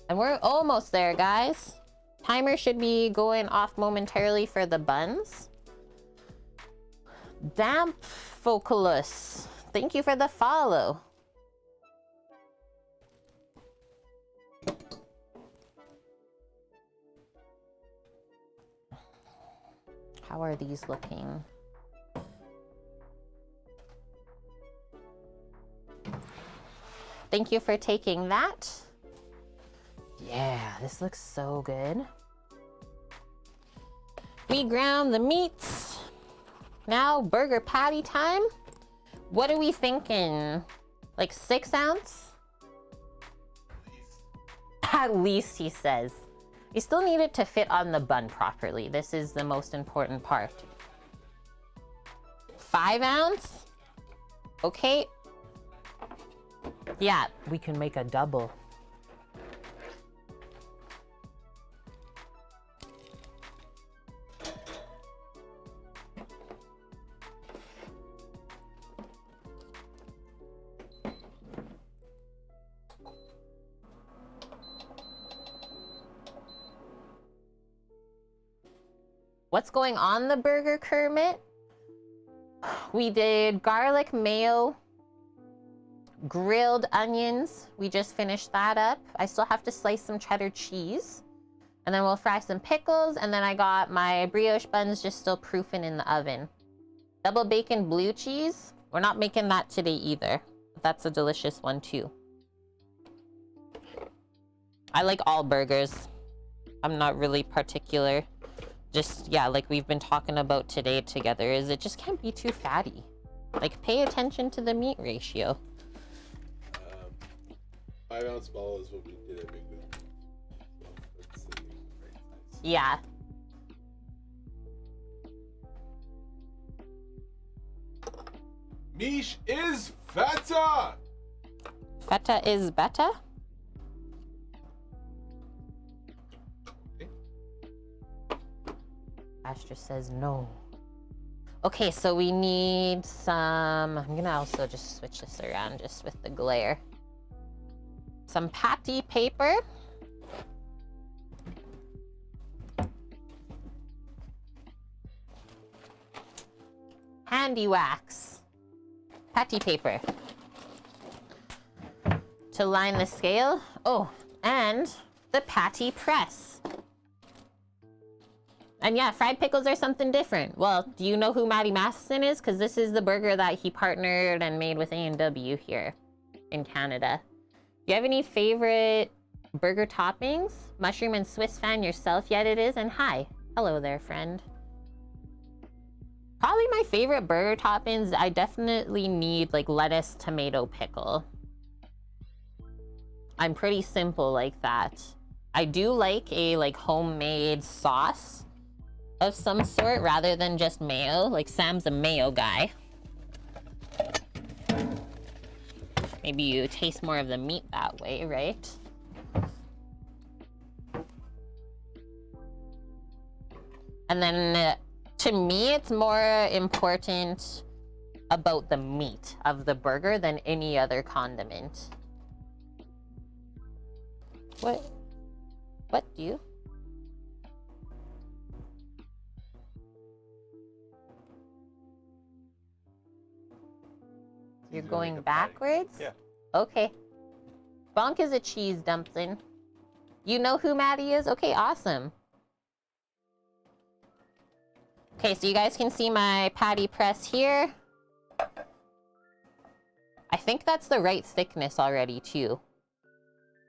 And we're almost there, guys. Timer should be going off momentarily for the buns. Damp Focalus, thank you for the follow. How are these looking? Thank you for taking that. Yeah, this looks so good. We ground the meats. Now burger patty time. What are we thinking? Like 6 ounce? At least, he says. You still need it to fit on the bun properly. This is the most important part. 5 ounce? Okay. Yeah, we can make a double. What's going on the burger, Kermit? We did garlic mayo, grilled onions. We just finished that up. I still have to slice some cheddar cheese. And then we'll fry some pickles. And then I got my brioche buns just still proofing in the oven. Double bacon blue cheese. We're not making that today either. That's a delicious one too. I like all burgers. I'm not really particular. Just, yeah, like we've been talking about today together, is it just can't be too fatty. Like, pay attention to the meat ratio. 5-ounce ball is what we did at Big Bill. So it's the right size. Yeah. Mish is feta! Feta is better? Okay. Astra says no. Okay, so we need some... I'm gonna also just switch this around just with the glare. Some patty paper. Handy wax. Patty paper. To line the scale. Oh, and the patty press. And yeah, fried pickles are something different. Well, do you know who Matty Matheson is? Because this is the burger that he partnered and made with A&W here in Canada. Do you have any favorite burger toppings? Mushroom and Swiss fan yourself yet it is? And hi. Hello there, friend. Probably my favorite burger toppings, I definitely need like lettuce, tomato, pickle. I'm pretty simple like that. I do like a like homemade sauce of some sort rather than just mayo. Like Sam's a mayo guy. Maybe you taste more of the meat that way, right? And then to me, it's more important about the meat of the burger than any other condiment. What do you? You're going backwards? Yeah. Okay. Bonk is a cheese dumpling. You know who Matty is? Okay, awesome. Okay, so you guys can see my patty press here. I think that's the right thickness already too.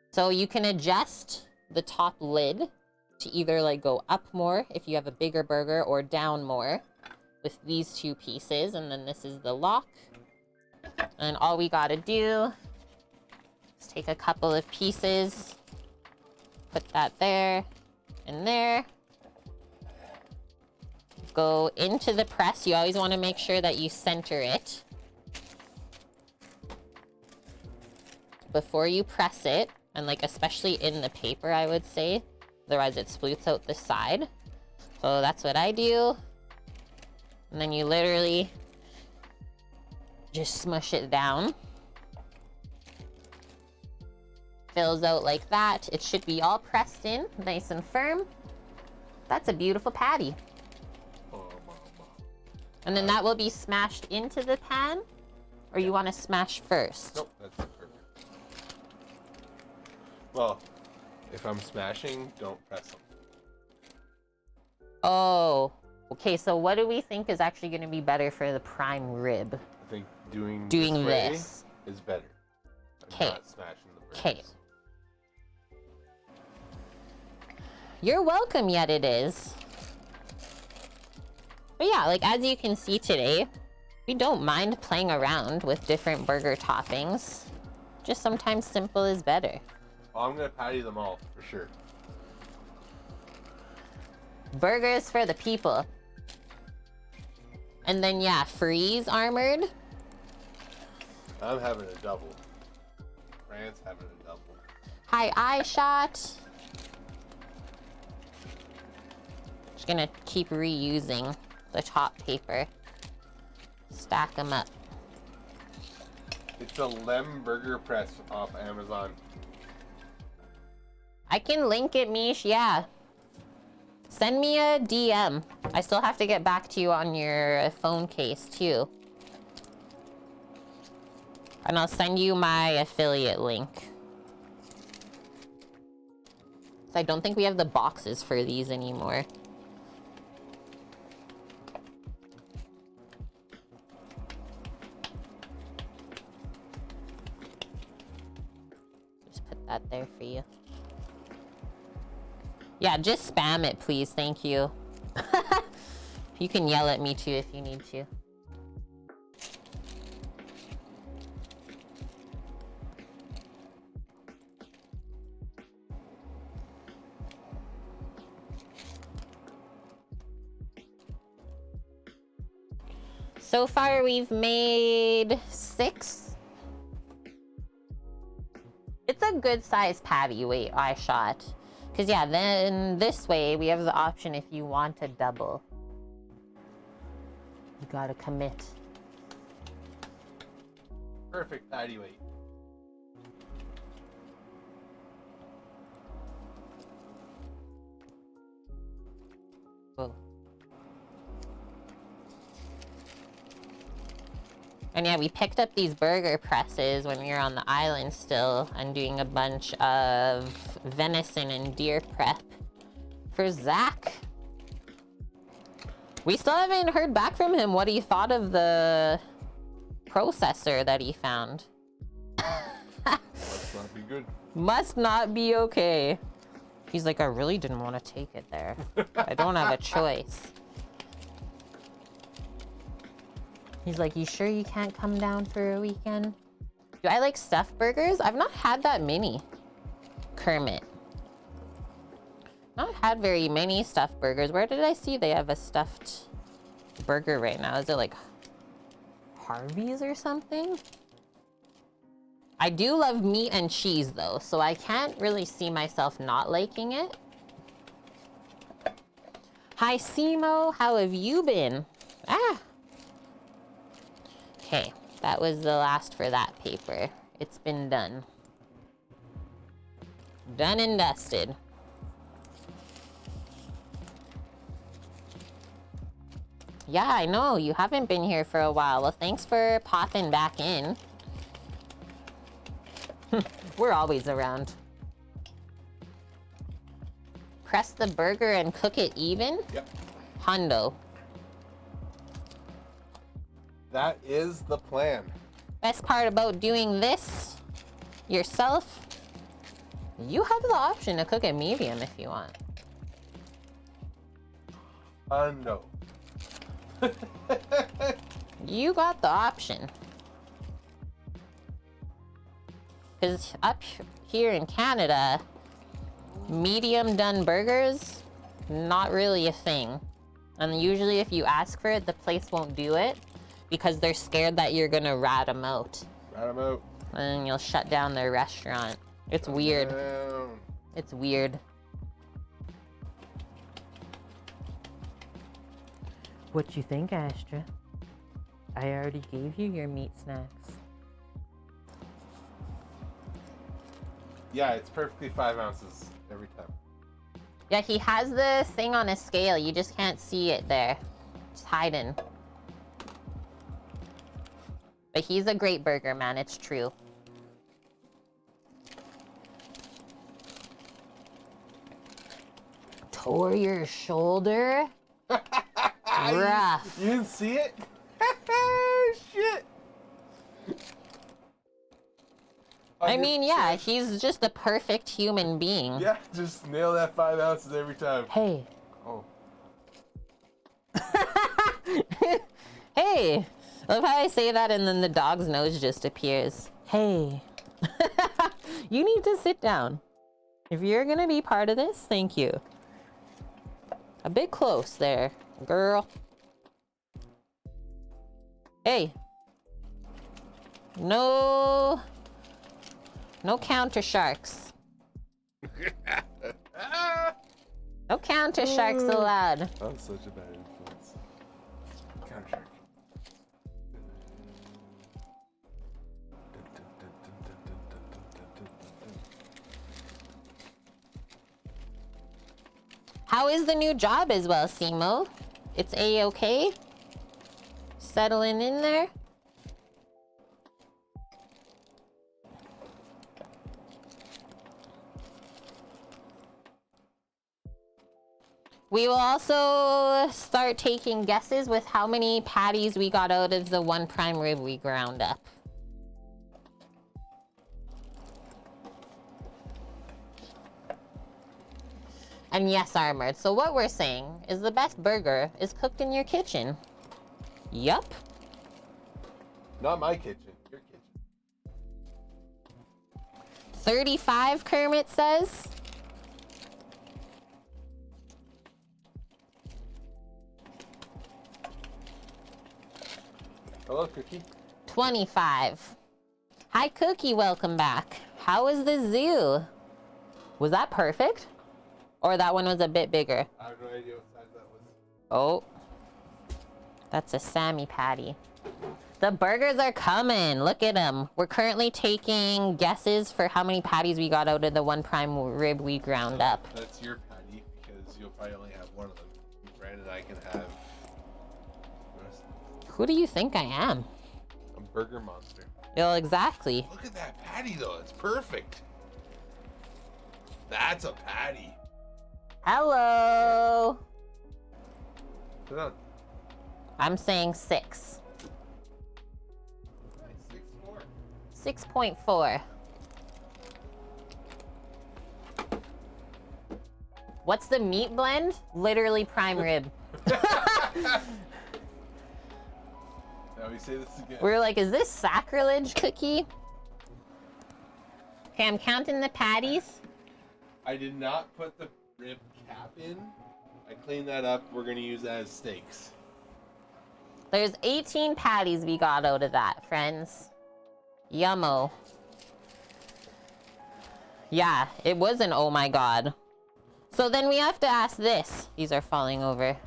So you can adjust the top lid to either like go up more if you have a bigger burger or down more with these two pieces. And then this is the lock. And all we gotta do is take a couple of pieces, put that there and there. Go into the press. You always want to make sure that you center it before you press it. And like, especially in the paper, I would say. Otherwise it sploots out the side. So that's what I do. And then you literally just smush it down. Fills out like that. It should be all pressed in, nice and firm. That's a beautiful patty. And then that will be smashed into the pan, or you want to smash first? Nope, that's perfect. Well, if I'm smashing, don't press them. Oh, okay. So what do we think is actually going to be better for the prime rib? I think doing this is better. Okay. Not smashing the burgers. Okay. You're welcome, yet it is. But yeah, like as you can see today, we don't mind playing around with different burger toppings. Just sometimes simple is better. Well, I'm gonna patty them all for sure. Burgers for the people. And then yeah, freeze armored. I'm having a double. Rand's having a double. Hi, eye shot. Just gonna keep reusing the top paper. Stack them up. It's a Lem Burger Press off Amazon. I can link it, Mish, yeah. Send me a DM. I still have to get back to you on your phone case too. And I'll send you my affiliate link. So I don't think we have the boxes for these anymore. Just put that there for you. Yeah, just spam it, please. Thank you. You can yell at me too if you need to. So far, we've made 6. It's a good size patty weight I shot. Because yeah, then this way we have the option if you want to double. You gotta commit. Perfect patty weight. Whoa. And yeah, we picked up these burger presses when we were on the island still and doing a bunch of venison and deer prep for Zach. We still haven't heard back from him what he thought of the processor that he found. Must not be good. Must not be okay. He's like, I really didn't want to take it there. I don't have a choice. He's like, you sure you can't come down for a weekend? Do I like stuffed burgers? I've not had that many. Kermit. Not had very many stuffed burgers. Where did I see they have a stuffed burger right now? Is it like Harvey's or something? I do love meat and cheese though, so I can't really see myself not liking it. Hi Simo, how have you been? Ah. Okay, that was the last for that paper. It's been done. Done and dusted. Yeah, I know, you haven't been here for a while. Well, thanks for popping back in. We're always around. Press the burger and cook it even? Yep. Hundo. That is the plan. Best part about doing this yourself, you have the option to cook it medium if you want. No. You got the option. Because up here in Canada, medium done burgers, not really a thing. And usually if you ask for it, the place won't do it because they're scared that you're gonna rat them out. Rat them out. And then you'll shut down their restaurant. It's weird. Down. It's weird. What you think, Astra? I already gave you your meat snacks. Yeah, it's perfectly 5 ounces every time. Yeah, he has the thing on a scale. You just can't see it there. It's hiding. But he's a great burger, man. It's true. Tore your shoulder? Rough. You didn't see it? Shit. I mean, yeah, he's just a perfect human being. Yeah, just nail that 5 ounces every time. Hey. Oh. Hey. I love how I say that and then the dog's nose just appears. Hey. You need to sit down. If you're gonna be part of this, thank you. A bit close there, girl. Hey. No counter sharks. No counter sharks allowed. I'm such a bad influence. Counter shark. How is the new job as well, Simo? It's a-okay? Settling in there? We will also start taking guesses with how many patties we got out of the one prime rib we ground up. And yes, Armored. So what we're saying is the best burger is cooked in your kitchen. Yup. Not my kitchen. Your kitchen. 35, Kermit says. Hello, Cookie. 25. Hi, Cookie. Welcome back. How was the zoo? Was that perfect? Or that one was a bit bigger? I have no idea what size that was. Oh. That's a Sammy patty. The burgers are coming. Look at them. We're currently taking guesses for how many patties we got out of the one prime rib we ground up. That's your patty, because you'll probably only have one of them. Brandon and I can have the rest. Who do you think I am? A burger monster. Well, exactly. Look at that patty, though. It's perfect. That's a patty. Hello. Sit down. I'm saying 6. 6'4". 6.4. What's the meat blend? Literally prime rib. Now we say this again. We're like, is this sacrilege, Cookie? Okay, I'm counting the patties. I did not put the rib cap in. I cleaned that up. We're going to use that as steaks. There's 18 patties we got out of that, friends. Yummo. Yeah, it was an oh my god. So then we have to ask this. These are falling over.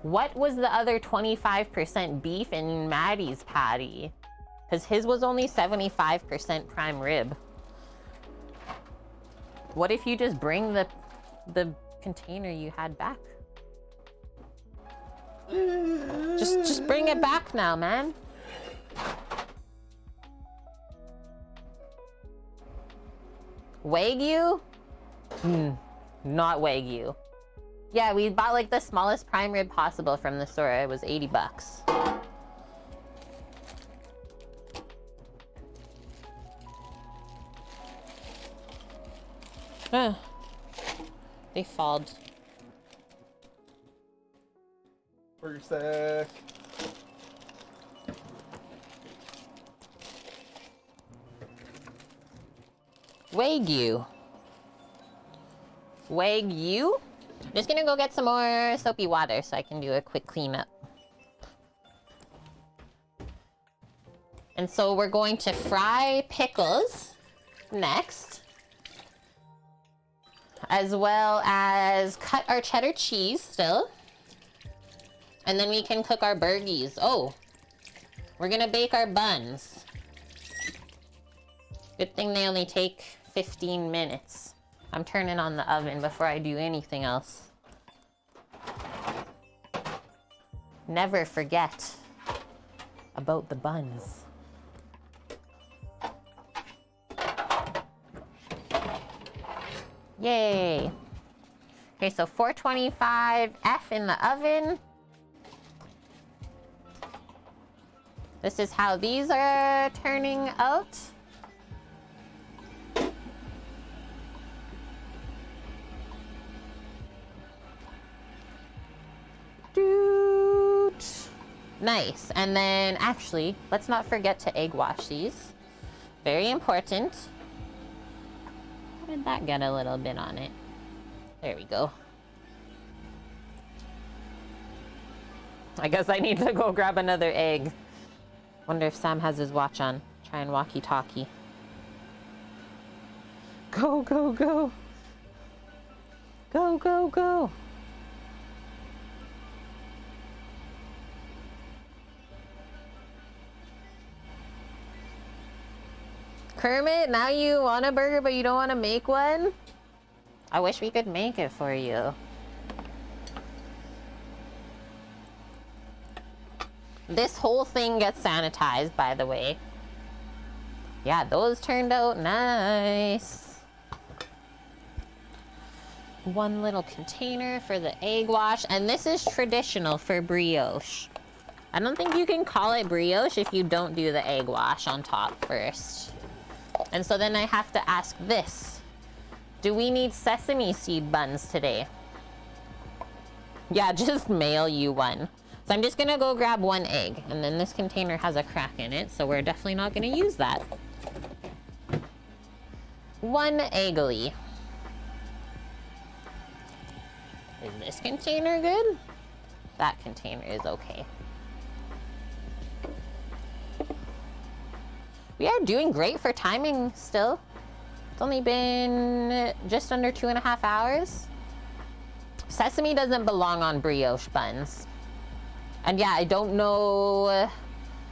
What was the other 25% beef in Matty's patty? Because his was only 75% prime rib. What if you just bring the container you had back? Just bring it back now, man. Wagyu? Not Wagyu. Yeah, we bought like the smallest prime rib possible from the store. It was 80 bucks. They falled. Burger stack. Wagyu. Wagyu? I'm just gonna go get some more soapy water so I can do a quick cleanup. And so we're going to fry pickles next, as well as cut our cheddar cheese still. And then we can cook our burgies. Oh, we're gonna bake our buns. Good thing they only take 15 minutes. I'm turning on the oven before I do anything else. Never forget about the buns. Yay. Okay, so 425 F in the oven. This is how these are turning out. Nice. And then actually, let's not forget to egg wash these. Very important. How did that get a little bit on it? There we go. I guess I need to go grab another egg. Wonder if Sam has his watch on. Try and walkie-talkie. Go, go, go. Go, go, go. Kermit, now you want a burger but you don't want to make one? I wish we could make it for you. This whole thing gets sanitized, by the way. Yeah, those turned out nice. One little container for the egg wash, and this is traditional for brioche. I don't think you can call it brioche if you don't do the egg wash on top first. And so then I have to ask this. Do we need sesame seed buns today? Yeah, just mail you one. So I'm just gonna go grab one egg, and then this container has a crack in it, so we're definitely not gonna use that. One eggly. Is this container good? That container is okay. We are doing great for timing still. It's only been just under 2.5 hours. Sesame doesn't belong on brioche buns. And yeah, I don't know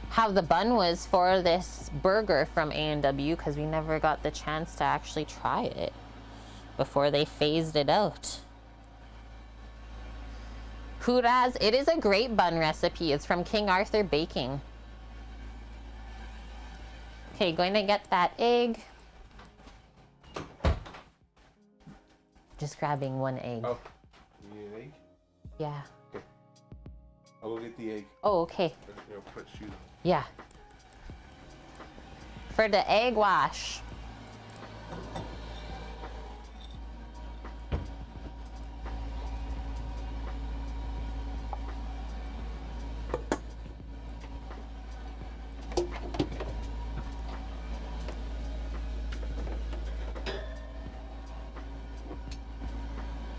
how the bun was for this burger from A&W because we never got the chance to actually try it before they phased it out. Huraz, it is a great bun recipe. It's from King Arthur Baking. Okay, going to get that egg. Just grabbing one egg. Oh, you need an egg? Yeah. Okay. I'll go get the egg. Oh, okay. Shoot. Yeah. For the egg wash.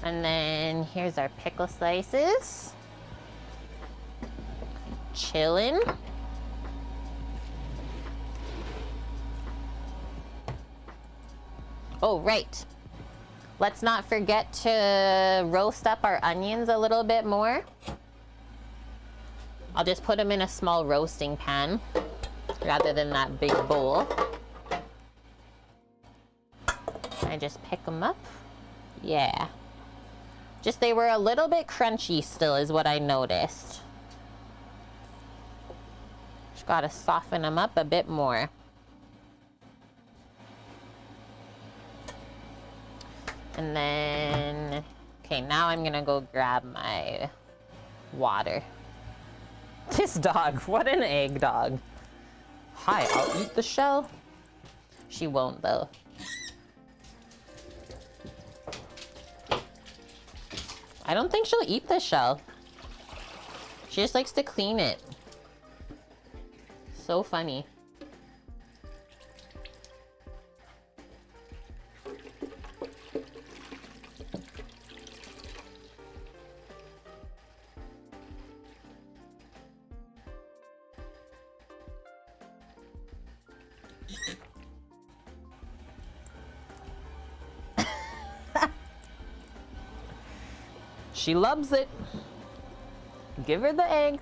And then here's our pickle slices. Chillin'. Oh, right. Let's not forget to roast up our onions a little bit more. I'll just put them in a small roasting pan rather than that big bowl. I just pick them up. Yeah. Just they were a little bit crunchy still is what I noticed. Just gotta soften them up a bit more. And then, okay, now I'm gonna go grab my water. This dog, what an egg dog. Hi, I'll eat the shell. She won't though. I don't think she'll eat the shell. She just likes to clean it. So funny. She loves it. Give her the egg.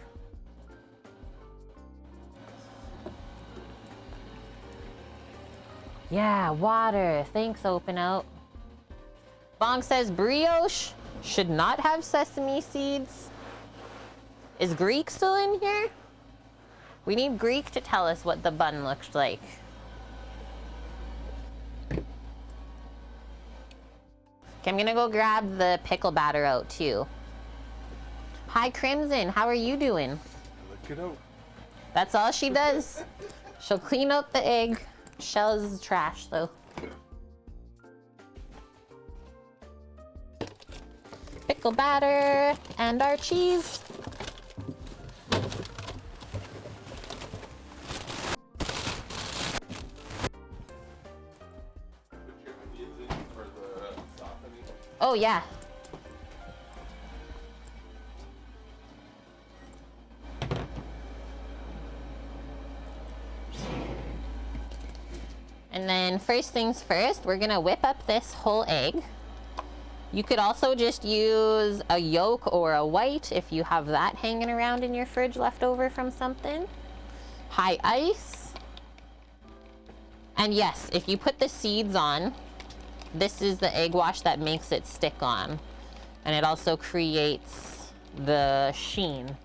Yeah, water. Thanks, Open Out. Bong says brioche should not have sesame seeds. Is Greek still in here? We need Greek to tell us what the bun looks like. Okay, I'm gonna go grab the pickle batter out too. Hi, Crimson. How are you doing? Look it out. That's all she does. She'll clean out the egg. Shell is trash, though. Pickle batter and our cheese. Oh, yeah. And then first things first, we're gonna whip up this whole egg. You could also just use a yolk or a white if you have that hanging around in your fridge left over from something. High ice. And yes, if you put the seeds on, this is the egg wash that makes it stick on. And it also creates the sheen.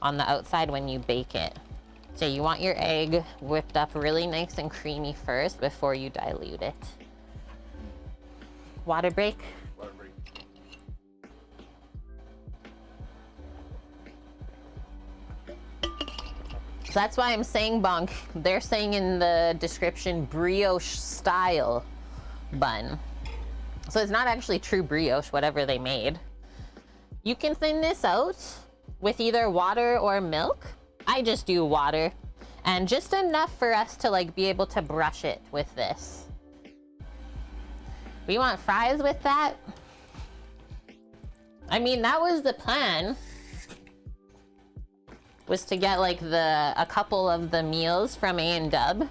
on the outside when you bake it. So you want your egg whipped up really nice and creamy first before you dilute it. Water break? Water break. So that's why I'm saying, Bonk, they're saying in the description brioche style bun. So it's not actually true brioche, whatever they made. You can thin this out with either water or milk. I just do water, and just enough for us to like be able to brush it with this. We want fries with that. I mean, that was the plan, was to get like a couple of the meals from A&W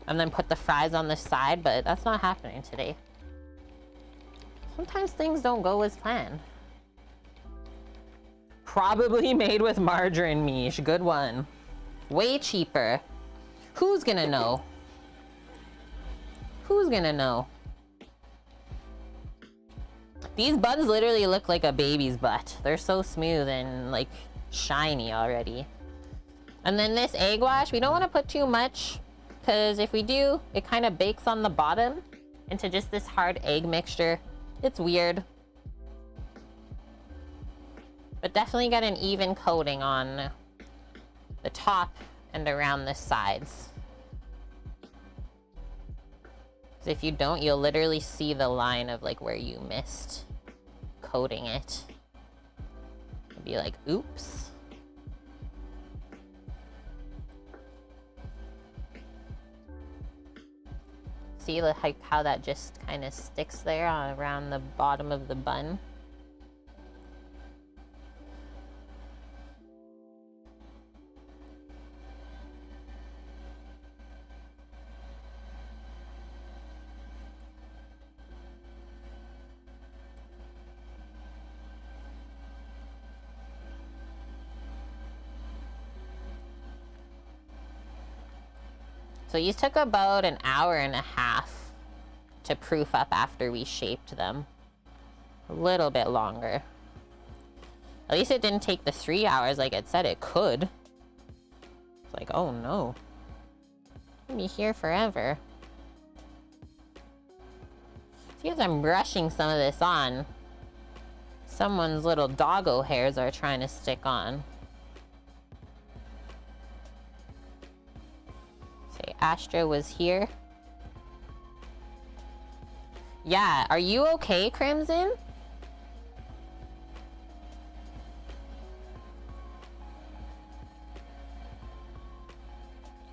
and then put the fries on the side, but that's not happening today. Sometimes things don't go as planned. Probably made with margarine, Mish. Good one. Way cheaper. Who's gonna know? Who's gonna know? These buns literally look like a baby's butt. They're so smooth and like shiny already. And then this egg wash, we don't want to put too much, because if we do, it kind of bakes on the bottom into just this hard egg mixture. It's weird. But definitely get an even coating on the top and around the sides. Because if you don't, you'll literally see the line of like where you missed coating it. You'll be like, oops. See like how that just kind of sticks there around the bottom of the bun? So these took about an hour and a half to proof up after we shaped them. A little bit longer. At least it didn't take the 3 hours like it said it could. It's like, oh no. I'll be here forever. See, as I'm brushing some of this on, someone's little doggo hairs are trying to stick on. Astra was here. Yeah, are you okay, Crimson?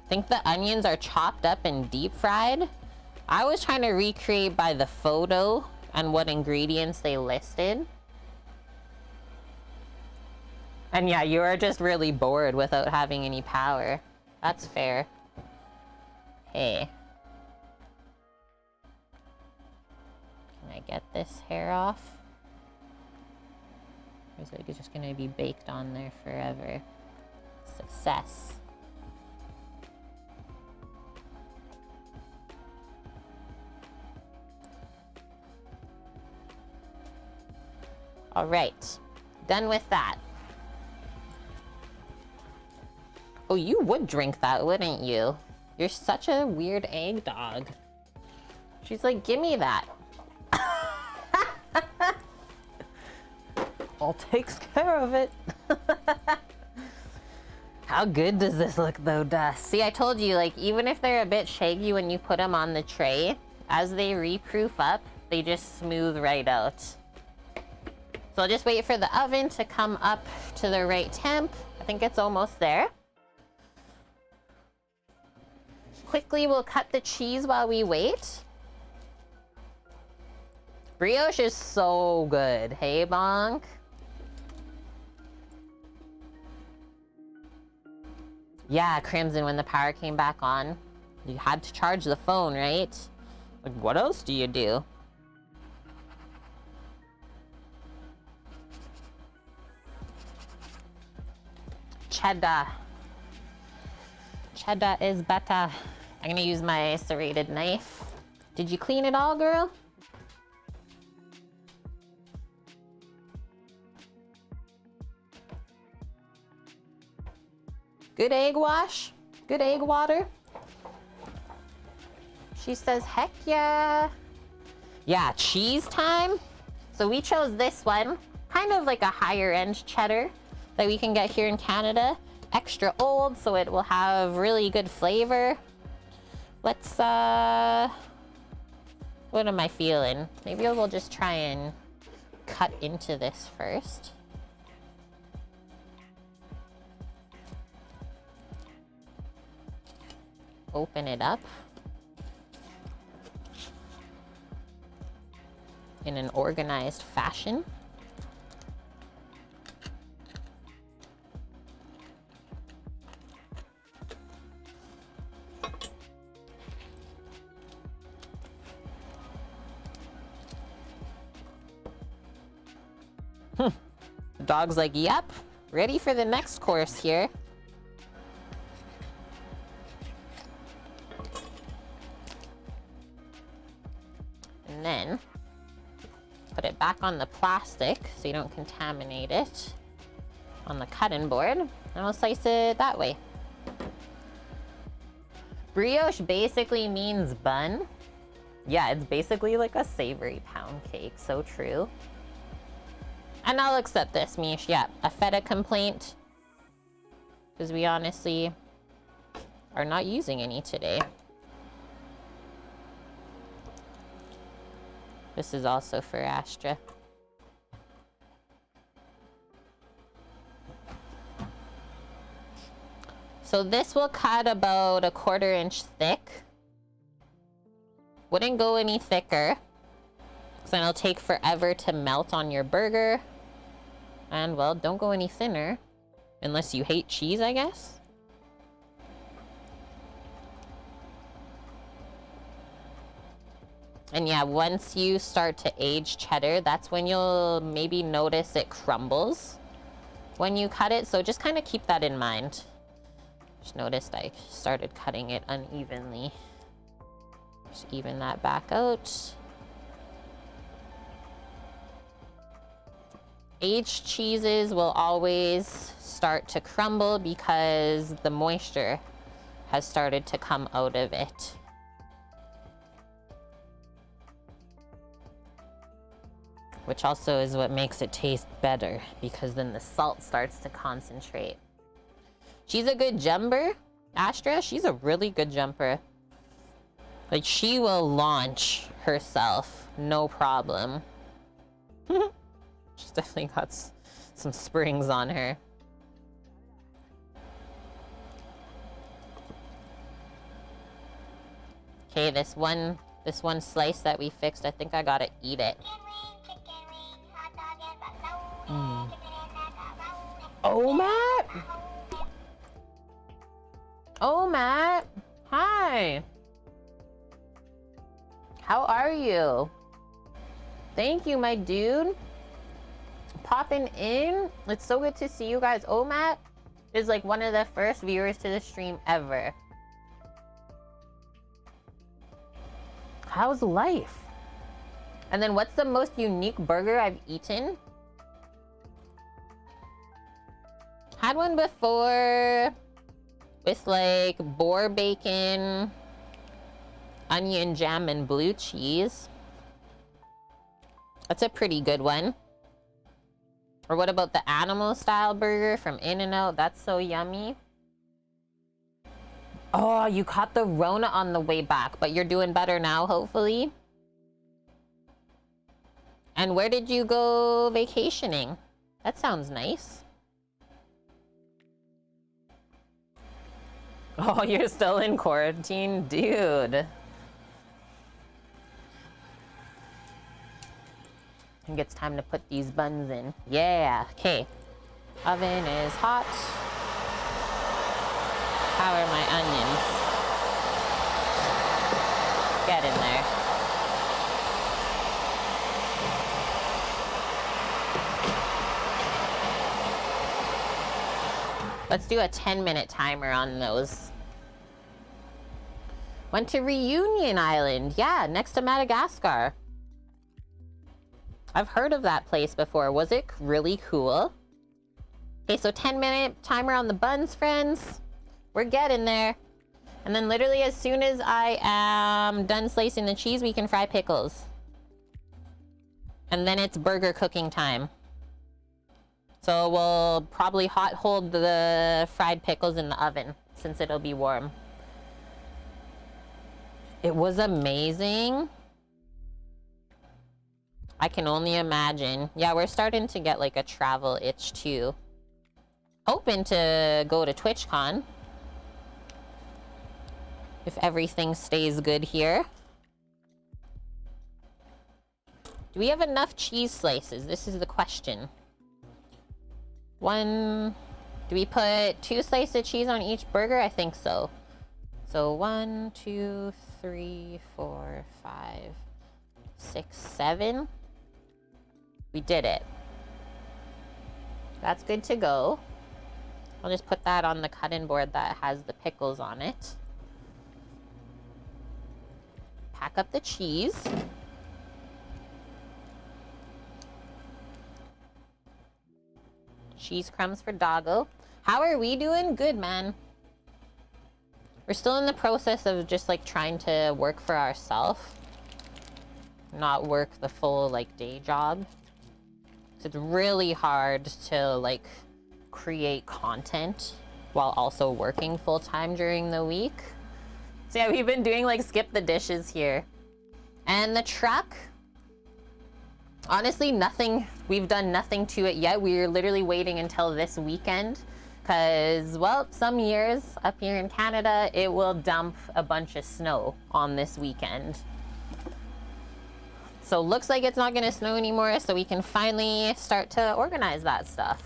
Think the onions are chopped up and deep fried? I was trying to recreate by the photo and what ingredients they listed. And yeah, you are just really bored without having any power. That's fair. Hey. Can I get this hair off? Or is it just gonna be baked on there forever? Success. All right, done with that. Oh, you would drink that, wouldn't you? You're such a weird egg dog. She's like, give me that. All takes care of it. How good does this look though, Dust? See, I told you, like, even if they're a bit shaggy when you put them on the tray, as they re-proof up, they just smooth right out. So I'll just wait for the oven to come up to the right temp. I think it's almost there. Quickly, we'll cut the cheese while we wait. Brioche is so good. Hey, Bonk. Yeah, Crimson, when the power came back on, you had to charge the phone, right? Like, what else do you do? Cheddar. Cheddar is better. I'm gonna use my serrated knife. Did you clean it all, girl? Good egg wash? Good egg water? She says, heck yeah. Yeah, cheese time. So we chose this one, kind of like a higher end cheddar that we can get here in Canada. Extra old, so it will have really good flavor. Let's, what am I feeling? Maybe we'll just try and cut into this first. Open it up in an organized fashion. The dog's like, yep, ready for the next course here. And then put it back on the plastic so you don't contaminate it on the cutting board, and I'll slice it that way. Brioche basically means bun. Yeah, it's basically like a savory pound cake. So true. And I'll accept this, Mish. Yeah, a feta complaint. Because we honestly are not using any today. This is also for Astra. So this will cut about a 1/4 inch thick. Wouldn't go any thicker, because then it'll take forever to melt on your burger. And well, don't go any thinner, unless you hate cheese, I guess. And yeah, once you start to age cheddar, that's when you'll maybe notice it crumbles when you cut it. So just kind of keep that in mind. Just noticed I started cutting it unevenly. Just even that back out. Aged cheeses will always start to crumble because the moisture has started to come out of it. Which also is what makes it taste better, because then the salt starts to concentrate. She's a good jumper, Astra. She's a really good jumper. Like, she will launch herself, no problem. She's definitely got some springs on her. Okay, this one slice that we fixed, I think I gotta eat it. Oh, Matt! Oh, Matt! Hi! How are you? Thank you, my dude. Popping in. It's so good to see you guys. Oh, Matt is like one of the first viewers to the stream ever. How's life? And then what's the most unique burger I've eaten? Had one before with like boar bacon, onion jam, and blue cheese. That's a pretty good one. Or what about the animal style burger from In-N-Out? That's so yummy. Oh, you caught the Rona on the way back, but you're doing better now, hopefully. And where did you go vacationing? That sounds nice. Oh, you're still in quarantine? Dude. I think it's time to put these buns in. Yeah, okay. Oven is hot. How are my onions? Get in there. Let's do a 10-minute timer on those. Went to Reunion Island. Yeah, next to Madagascar. I've heard of that place before. Was it really cool? Okay, so 10-minute timer on the buns, friends. We're getting there. And then literally as soon as I am done slicing the cheese, we can fry pickles. And then it's burger cooking time. So we'll probably hot hold the fried pickles in the oven since it'll be warm. It was amazing. I can only imagine. Yeah, we're starting to get like a travel itch too. Hoping to go to TwitchCon. If everything stays good here. Do we have enough cheese slices? This is the question. Do we put 2 slices of cheese on each burger? I think so. So 1, 2, 3, 4, 5, 6, 7. We did it. That's good to go. I'll just put that on the cutting board that has the pickles on it. Pack up the cheese. Cheese crumbs for Doggo. How are we doing? Good, man. We're still in the process of just like trying to work for ourselves. Not work the full like day job. It's really hard to like create content while also working full time during the week. So yeah, we've been doing like skip the dishes here. And the truck, honestly, nothing, we've done nothing to it yet. We're literally waiting until this weekend because, well, some years up here in Canada, it will dump a bunch of snow on this weekend. So looks like it's not gonna snow anymore, so we can finally start to organize that stuff.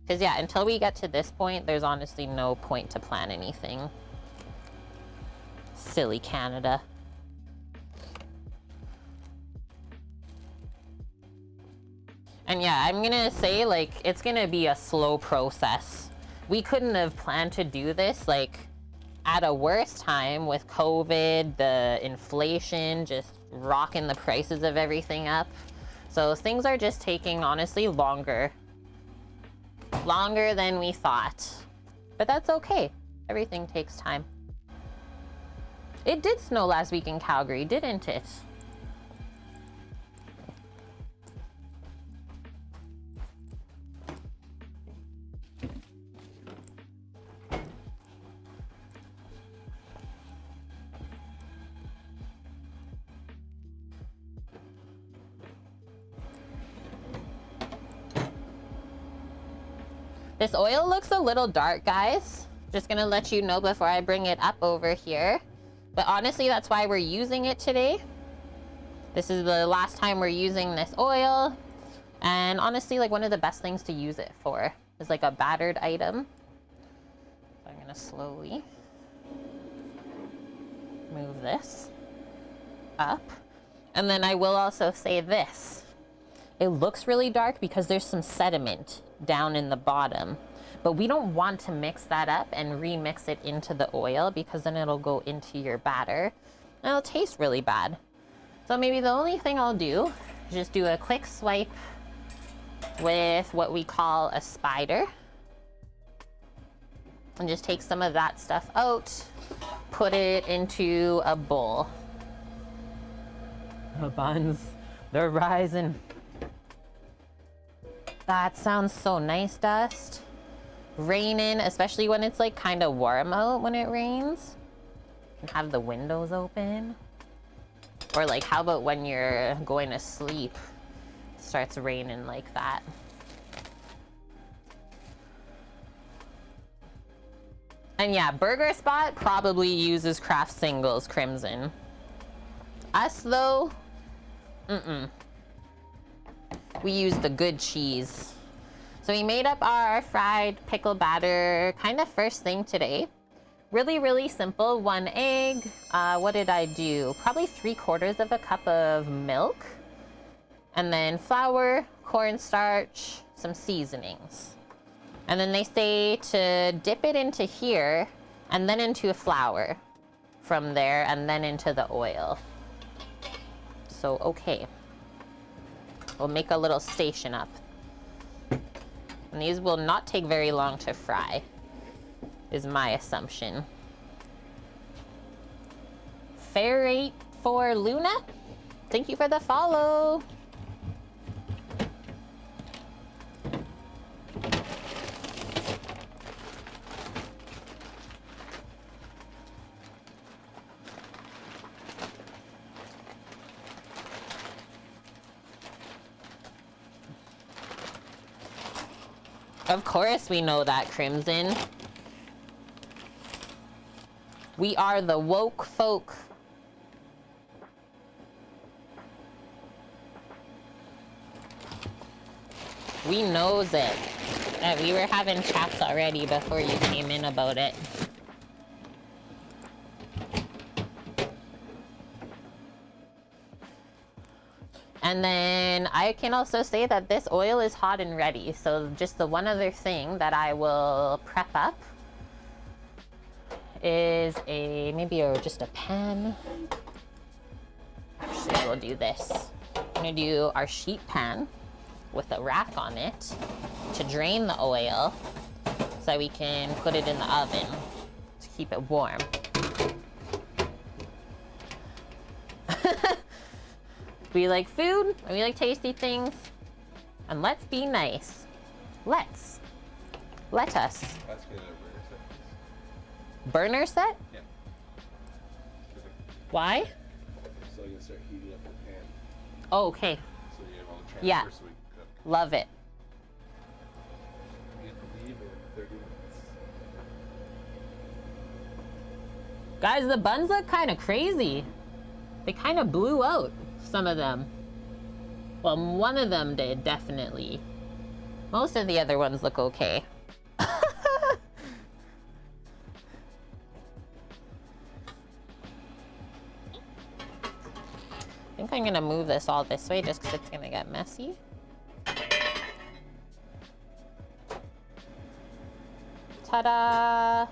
Because yeah, until we get to this point, there's honestly no point to plan anything. Silly Canada. And yeah, I'm gonna say like, it's gonna be a slow process. We couldn't have planned to do this like at a worse time with COVID, the inflation, just rocking the prices of everything up. So things are just taking honestly longer than we thought. But that's okay. Everything takes time. It did snow last week in Calgary, didn't it? This oil looks a little dark, guys. Just gonna let you know before I bring it up over here. But honestly, that's why we're using it today. This is the last time we're using this oil. And honestly, like one of the best things to use it for is like a battered item. So I'm gonna slowly move this up. And then I will also say this. It looks really dark because there's some sediment down in the bottom, but we don't want to mix that up and remix it into the oil because then it'll go into your batter and it'll taste really bad. So maybe the only thing I'll do is just do a quick swipe with what we call a spider and just take some of that stuff out, put it into a bowl. The buns, they're rising. That sounds so nice, Dust. Raining, especially when it's like kind of warm out when it rains. And have the windows open. Or like, how about when you're going to sleep, it starts raining like that. And yeah, Burger Spot probably uses Kraft Singles Crimson. Us though, we use the good cheese. So we made up our fried pickle batter kind of first thing today. Really, really simple. 1 egg. What did I do? Probably 3/4 of a cup of milk. And then flour, cornstarch, some seasonings. And then they say to dip it into here and then into a flour from there and then into the oil. So, okay. We'll make a little station up. And these will not take very long to fry. is my assumption. Fair rate for Luna. Thank you for the follow. Of course we know that, Crimson. We are the woke folk. We knows it. We were having chats already before you came in about it. And then I can also say that this oil is hot and ready. So just the one other thing that I will prep up is just a pan. Actually, we'll do this. I'm gonna do our sheet pan with a rack on it to drain the oil so we can put it in the oven to keep it warm. We like food, and we like tasty things, and let's be nice. Let us. That's good. Burner set? Yeah. Why? So you can start heating up the pan. Oh, okay. So you have all the transfer Yeah. so we can cook. Love it. You can leave in 30 minutes. Guys, the buns look kind of crazy. They kind of blew out, some of them. Well, one of them did, definitely. Most of the other ones look okay. I think I'm gonna move this all this way just because it's gonna get messy. Ta-da!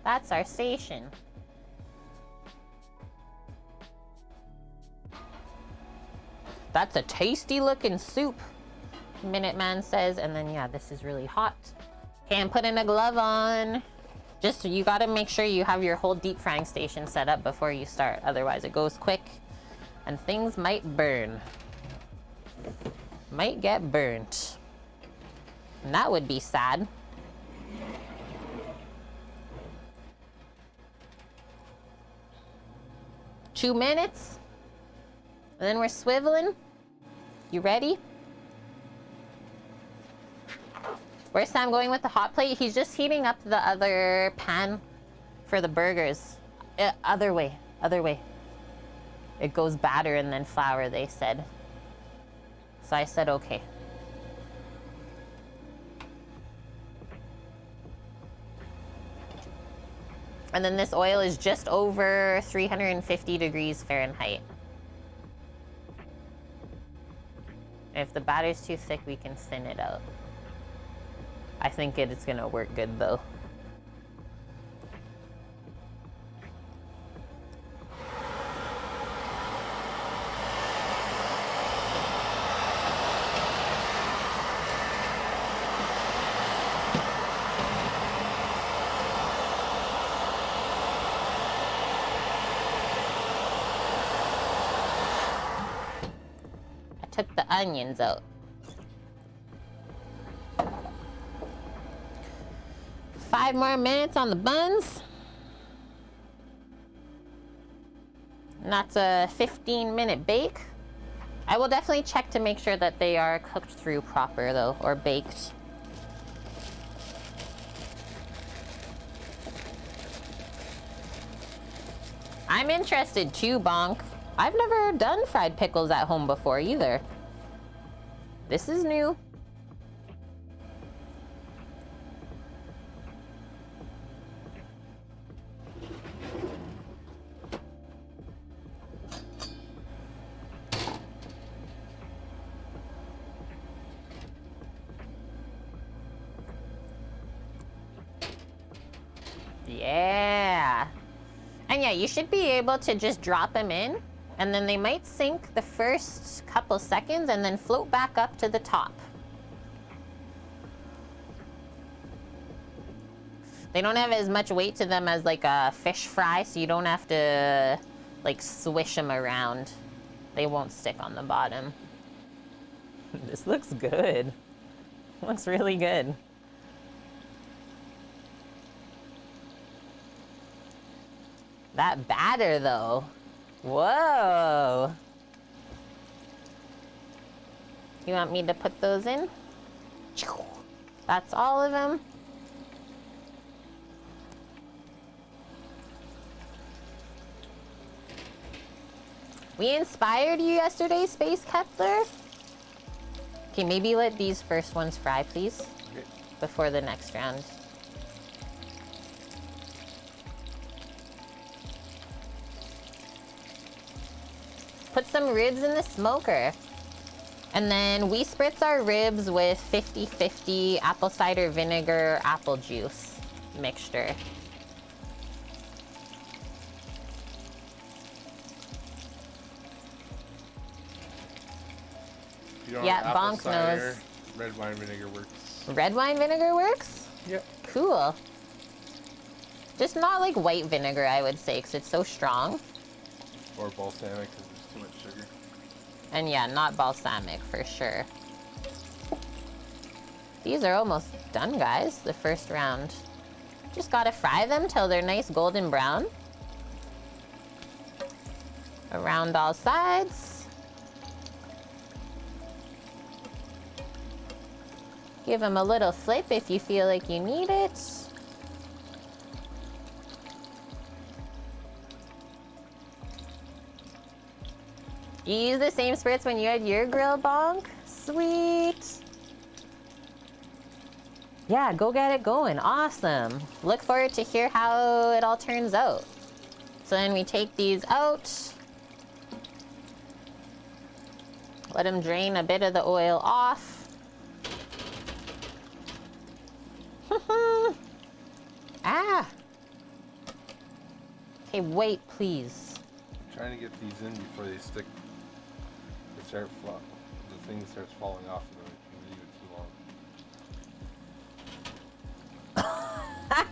That's our station. That's a tasty looking soup, Minuteman says. And then, yeah, this is really hot. Okay, I'm putting a glove on. Just, you gotta make sure you have your whole deep frying station set up before you start. Otherwise, it goes quick and things might burn. Might get burnt. And that would be sad. Two minutes. And then we're swiveling. You ready? Where's Sam going with the hot plate? He's just heating up the other pan for the burgers. Other way. It goes batter and then flour, they said. So I said, okay. And then this oil is just over 350 degrees Fahrenheit. If the batter's too thick, we can thin it out. I think it's gonna work good though. I took the onions out. Five more minutes on the buns. And that's a 15-minute bake. I will definitely check to make sure that they are cooked through proper though, or baked. I'm interested too, Bonk. I've never done fried pickles at home before either. This is new. Yeah. And yeah, you should be able to just drop them in, and then they might sink the first couple seconds and then float back up to the top. They don't have as much weight to them as like a fish fry, so you don't have to like swish them around. They won't stick on the bottom. This looks good. Looks really good. That batter though. Whoa. You want me to put those in? That's all of them. We inspired you yesterday, Space Kepler? Okay, maybe let these first ones fry, please. Okay. Before the next round. Put some ribs in the smoker. And then we spritz our ribs with 50-50 apple cider vinegar, apple juice mixture. If you don't Yeah, have apple bonk cider, knows. red wine vinegar works. Red wine vinegar works? Yep. Cool. Just not like white vinegar, I would say, because it's so strong. Or balsamic because there's too much sugar. And yeah, not balsamic for sure. These are almost done, guys, the first round. Just gotta fry them till they're nice golden brown. Around all sides. Give them a little flip if you feel like you need it. You use the same spritz when you had your grill, Bonk? Sweet. Yeah, go get it going. Awesome. Look forward to hear how it all turns out. So then we take these out. Let them drain a bit of the oil off. Ah. Okay, wait, please. I'm trying to get these in before they stick. They start the thing starts falling off and then if you leave it too long.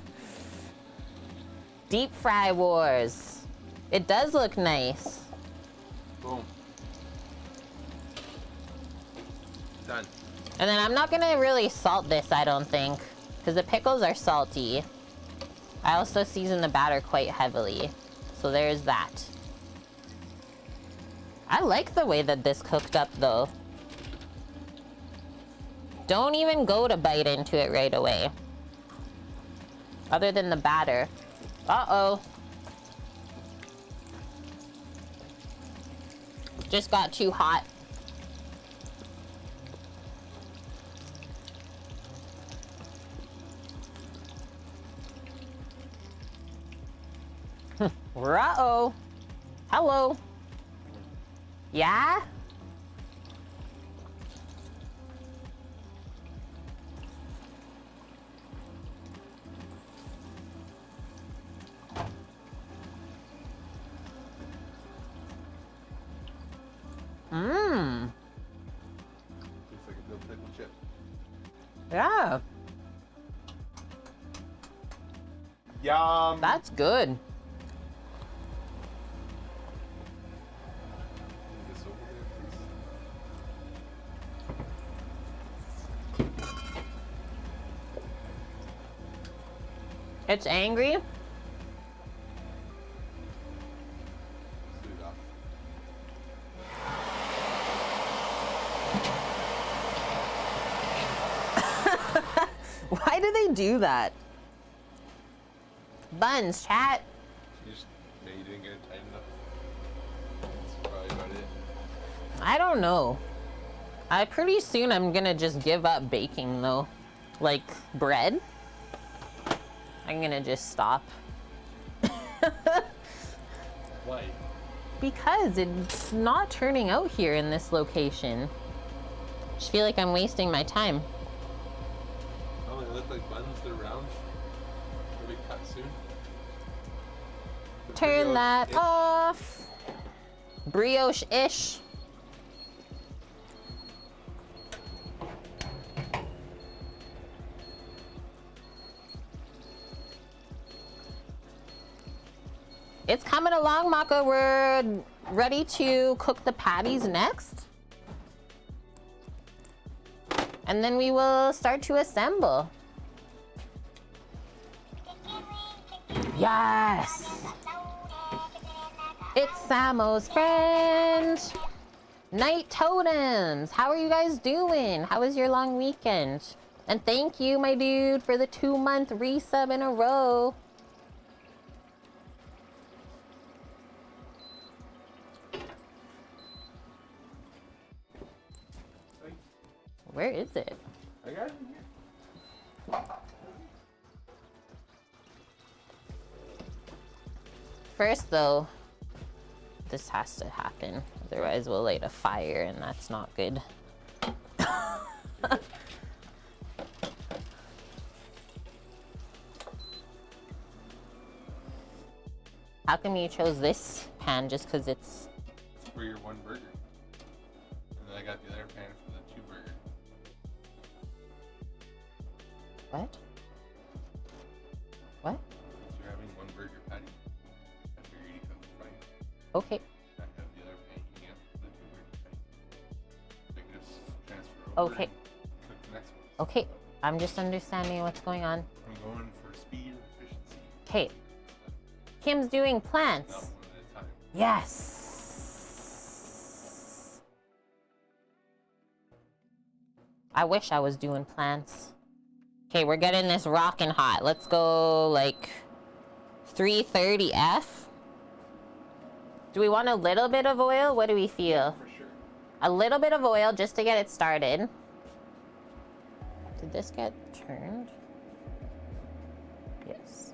Deep fry wars. It does look nice. Boom. Done. And then I'm not gonna really salt this, I don't think, because the pickles are salty. I also season the batter quite heavily, so there's that. I like the way that this cooked up though. Don't even go to bite into it right away. Other than the batter. Uh-oh. Just got too hot. Uh-oh. Hello. Yeah? Mmm. Looks like a good pickle chip. Yeah. Yum. That's good. Move this over there, please. It's angry. Sweet off. Why do they do that? Buns, chat. Yeah, you didn't get it tight enough. That's probably about it. I don't know. Pretty soon I'm gonna just give up baking though. Like bread. I'm gonna just stop. Why? Because it's not turning out here in this location. Just feel like I'm wasting my time. Oh, they look like buns. They're round. They'll be cut soon. The Turn brioche that is- off. Brioche-ish. It's coming along, Maka. We're ready to cook the patties next. And then we will start to assemble. Yes! It's Samo's friend! Night Totems! How are you guys doing? How was your long weekend? And thank you, my dude, for the 2-month resub in a row. Where is it? I got it in here. First, though, this has to happen. Otherwise, we'll light a fire, and that's not good. How come you chose this pan just because it's... For your 1 burger. And then I got the other pan for the 2 burger. What? What? Since you're having 1 burger patty, I figured you could fry it. Okay. I have the other pan heating up for the 2 burger patty. I can just transfer over Okay. and cook the next one. Okay. I'm just understanding what's going on. I'm going for speed and efficiency. Okay. Kim's doing plants. Not one at a time. Yes. I wish I was doing plants. Okay, we're getting this rockin' hot. Let's go like 330 F. Do we want a little bit of oil? What do we feel? For sure. A little bit of oil just to get it started. Did this get turned? Yes.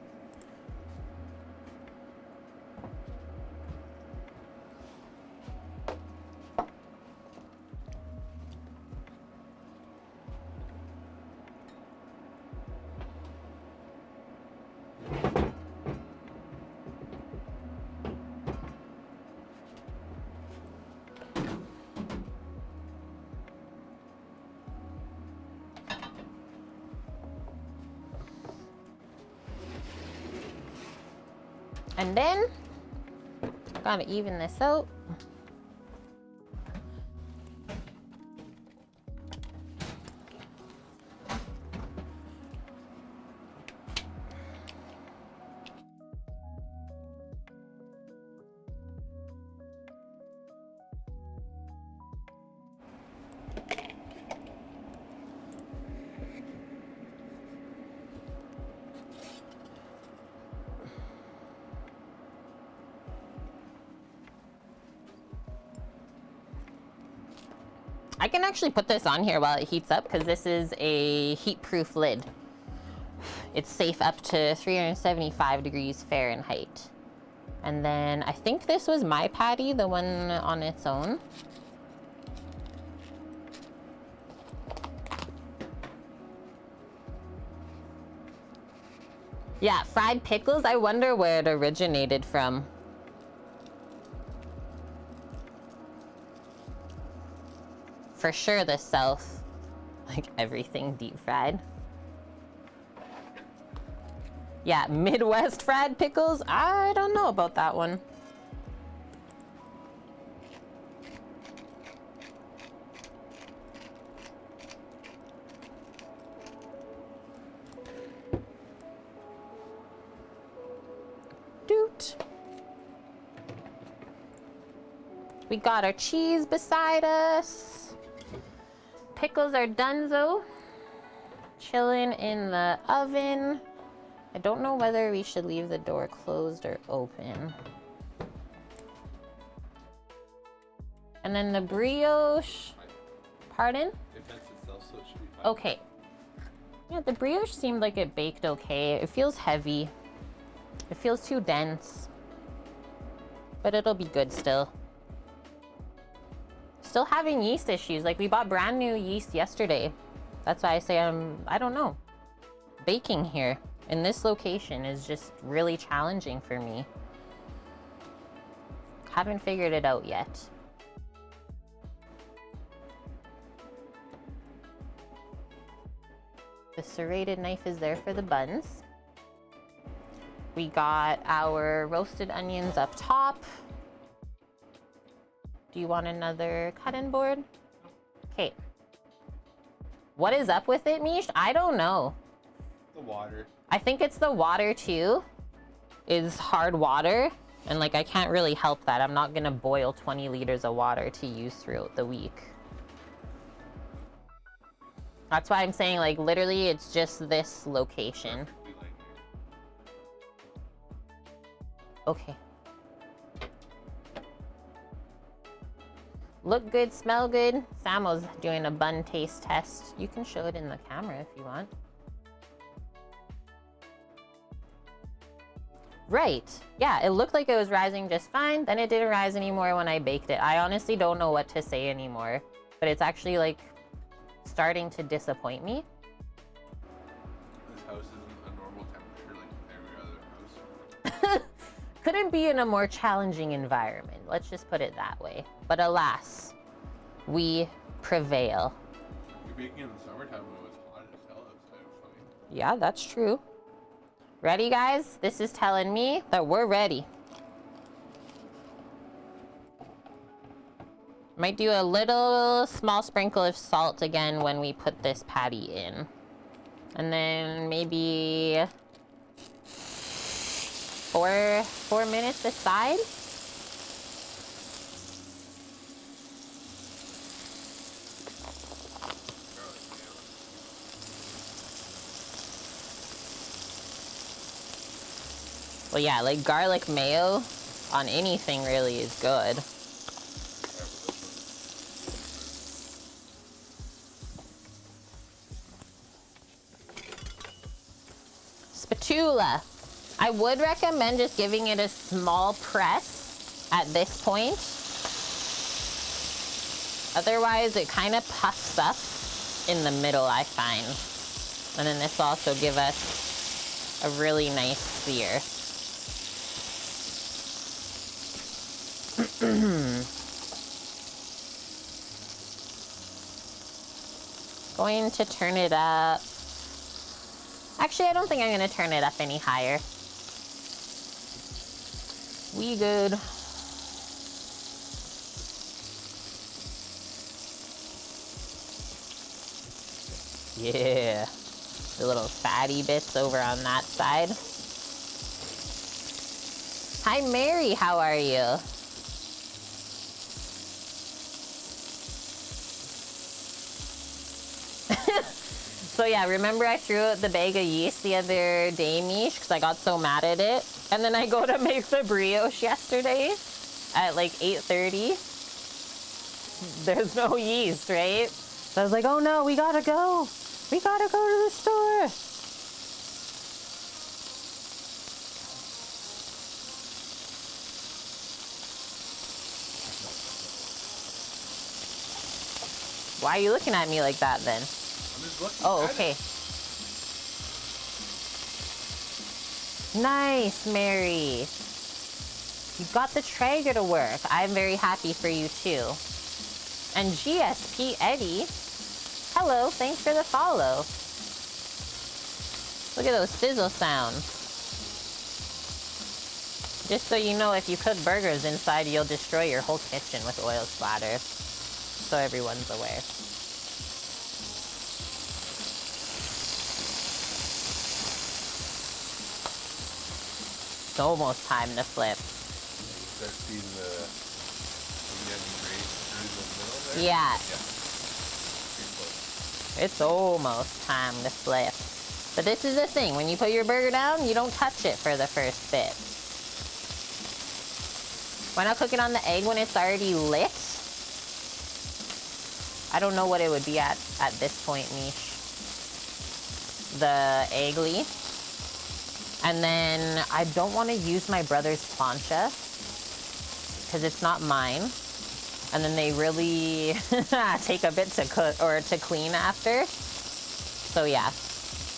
And then, gotta even this out. I can actually put this on here while it heats up because this is a heat-proof lid. It's safe up to 375 degrees Fahrenheit. And then I think this was my patty, the one on its own. Yeah, fried pickles. I wonder where it originated from. For sure the South. Like everything deep fried. Yeah, Midwest fried pickles. I don't know about that one. Doot. We got our cheese beside us. Pickles are donezo. Chilling in the oven. I don't know whether we should leave the door closed or open. And then the brioche. Pardon? It vents itself, so it should be fine. Okay. Yeah, the brioche seemed like it baked okay. It feels heavy. It feels too dense. But it'll be good still. Still having yeast issues. Like, we bought brand new yeast yesterday. That's why I say I don't know. Baking here in this location is just really challenging for me. Haven't figured it out yet. The serrated knife is there for the buns. We got our roasted onions up top. Do you want another cutting board? Okay. What is up with it, Mish? I don't know. The water. I think it's the water too. Is hard water. And like I can't really help that. I'm not gonna boil 20 liters of water to use throughout the week. That's why I'm saying like literally it's just this location. Okay. Look good, smell good. Samo's doing a bun taste test. You can show it in the camera if you want. Right. Yeah, it looked like it was rising just fine. Then it didn't rise anymore when I baked it. I honestly don't know what to say anymore. But it's actually like starting to disappoint me. This house isn't a normal temperature like every other house. Couldn't be in a more challenging environment. Let's just put it that way. But alas, we prevail. You're baking in the summertime when it's hot as hell outside. Fine. Yeah, that's true. Ready, guys? This is telling me that we're ready. Might do a little small sprinkle of salt again when we put this patty in. And then maybe four minutes aside. Well, yeah, like garlic mayo on anything really is good. Spatula. I would recommend just giving it a small press at this point. Otherwise, it kind of puffs up in the middle, I find. And then this will also give us a really nice sear. Going to turn it up. Actually, I don't think I'm going to turn it up any higher. We good. Yeah. The little fatty bits over on that side. Hi, Mary. How are you? So yeah, remember I threw out the bag of yeast the other day, Mish, because I got so mad at it. And then I go to make the brioche yesterday at like 8:30. There's no yeast, right? So I was like, oh no, we gotta go. We gotta go to the store. Why are you looking at me like that then? Oh, okay. Nice, Mary. You got the Traeger to work. I'm very happy for you too. And GSP Eddie, hello, thanks for the follow. Look at those sizzle sounds. Just so you know, if you cook burgers inside, you'll destroy your whole kitchen with oil splatter. So everyone's aware. It's almost time to flip. Start seeing the middle there? Yeah. Yeah. It's almost time to flip. But this is the thing, when you put your burger down, you don't touch it for the first bit. Why not cook it on the egg when it's already lit? I don't know what it would be at this point, Mish. The egg leaf. And then I don't want to use my brother's plancha because it's not mine. And then they really take a bit to cook or to clean after. So yeah,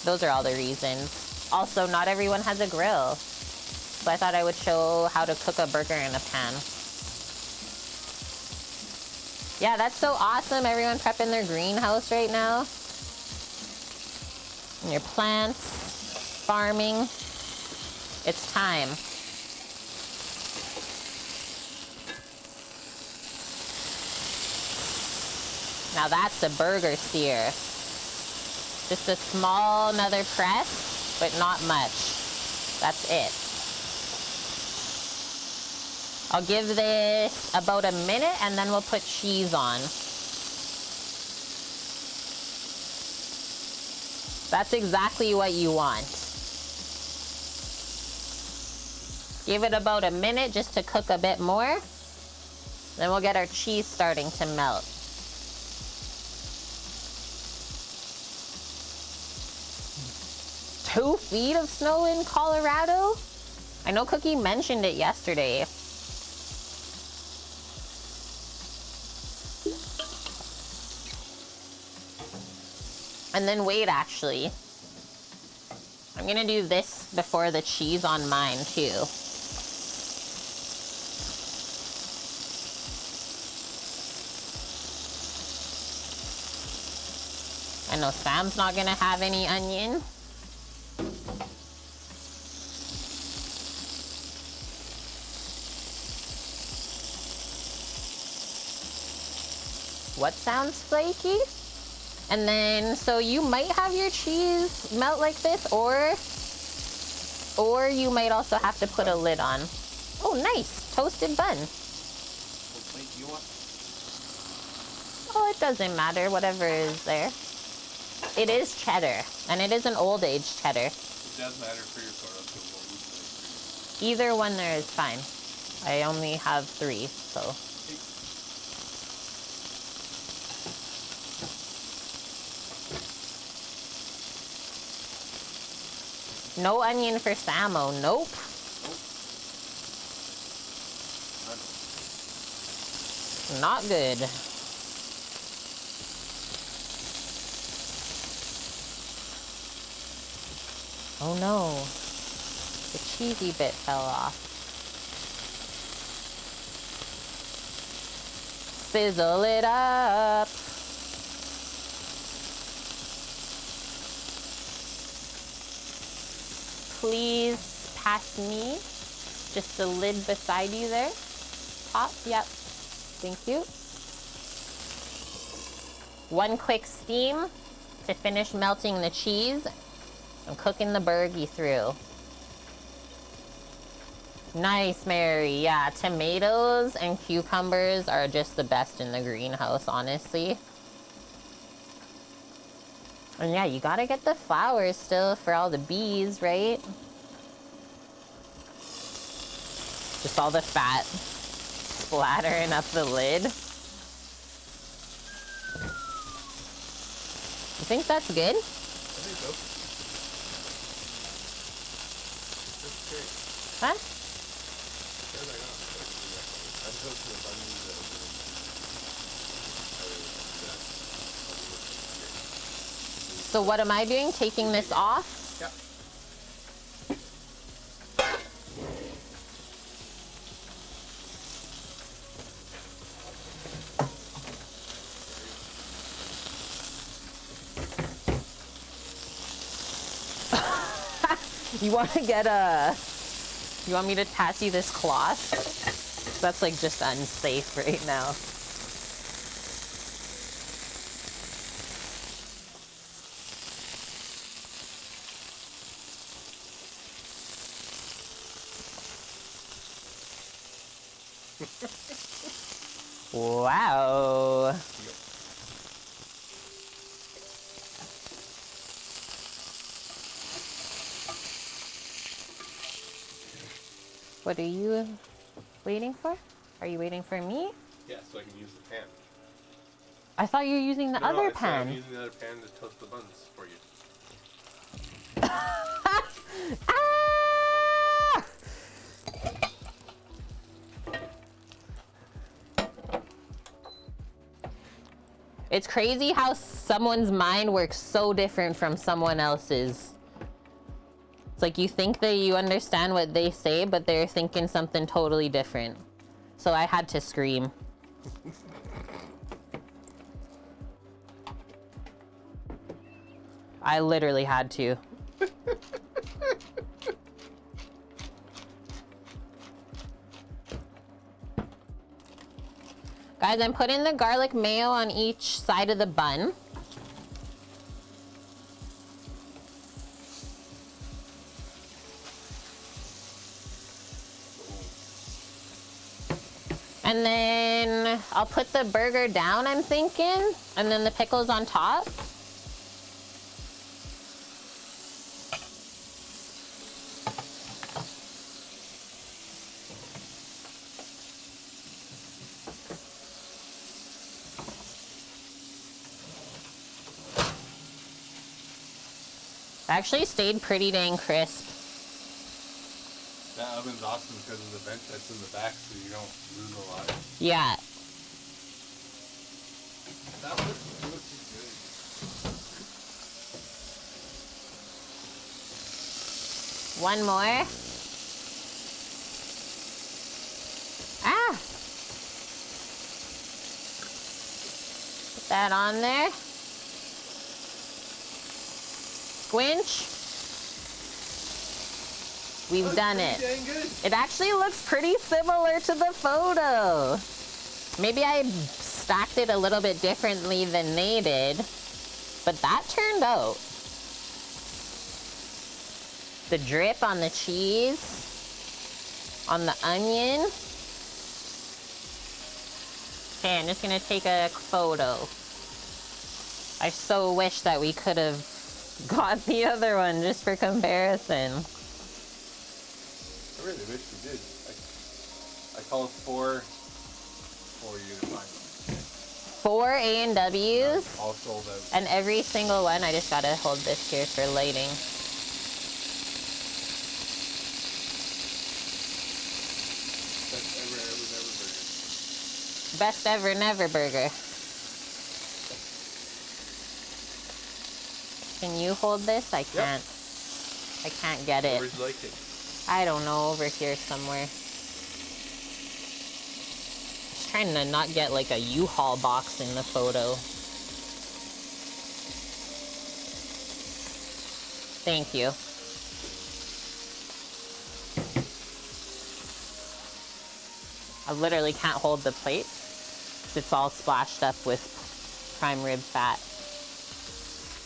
those are all the reasons. Also, not everyone has a grill. So I thought I would show how to cook a burger in a pan. Yeah, that's so awesome. Everyone prepping their greenhouse right now. And your plants, farming. It's time. Now that's a burger sear. Just a small another press, but not much. That's it. I'll give this about a minute and then we'll put cheese on. That's exactly what you want. Give it about a minute just to cook a bit more. Then we'll get our cheese starting to melt. Two feet of snow in Colorado? I know Cookie mentioned it yesterday. And then wait, actually. I'm gonna do this before the cheese on mine too. I know Sam's not gonna have any onion. What sounds flaky? And then, so you might have your cheese melt like this, or you might also have to put a lid on. Oh, nice, toasted bun. What plate do you want? Oh, it doesn't matter, whatever is there. It is cheddar, and it is an old age cheddar. It does matter for your sort of. Either one there is fine. I only have 3, so. No onion for Samo, nope. Not good. Oh no, the cheesy bit fell off. Sizzle it up. Please pass me just the lid beside you there. Top, yep, thank you. One quick steam to finish melting the cheese. I'm cooking the burgie through. Nice, Mary. Yeah, tomatoes and cucumbers are just the best in the greenhouse, honestly. And yeah, you gotta get the flowers still for all the bees, right? Just all the fat splattering up the lid. You think that's good? I think so. That's great. Huh? I'm toasting the buns So what am I doing? Taking this off? Yep. You want to get a... You want me to pass you this cloth? That's like just unsafe right now. Wow. What are you waiting for? Are you waiting for me? Yeah, so I can use the pan. I thought you were using the other pan. I'm using the other pan to toast the buns for you. Ah! It's crazy how someone's mind works so different from someone else's. It's like you think that you understand what they say, but they're thinking something totally different. So I had to scream. I literally had to. Guys, I'm putting the garlic mayo on each side of the bun. And then I'll put the burger down, I'm thinking, and then the pickles on top. Actually stayed pretty dang crisp. That oven's awesome because of the vent that's in the back, so you don't lose a lot. Yeah. That looks good. One more. Ah! Put that on there. Squinch. We've done it. Dang good. It actually looks pretty similar to the photo. Maybe I stacked it a little bit differently than they did, but that turned out. The drip on the cheese, on the onion. Okay, I'm just gonna take a photo. I so wish that we could have got the other one just for comparison. I really wish we did. I called four for you to find. 4 A&Ws, All sold out. and every single one, I just gotta hold this here for lighting. Best ever, never burger. Best ever, never burger. Can you hold this? I can't. I can't get it. Where'd you like it? I don't know, over here somewhere. Just trying to not get like a U-Haul box in the photo. Thank you. I literally can't hold the plate. It's all splashed up with prime rib fat.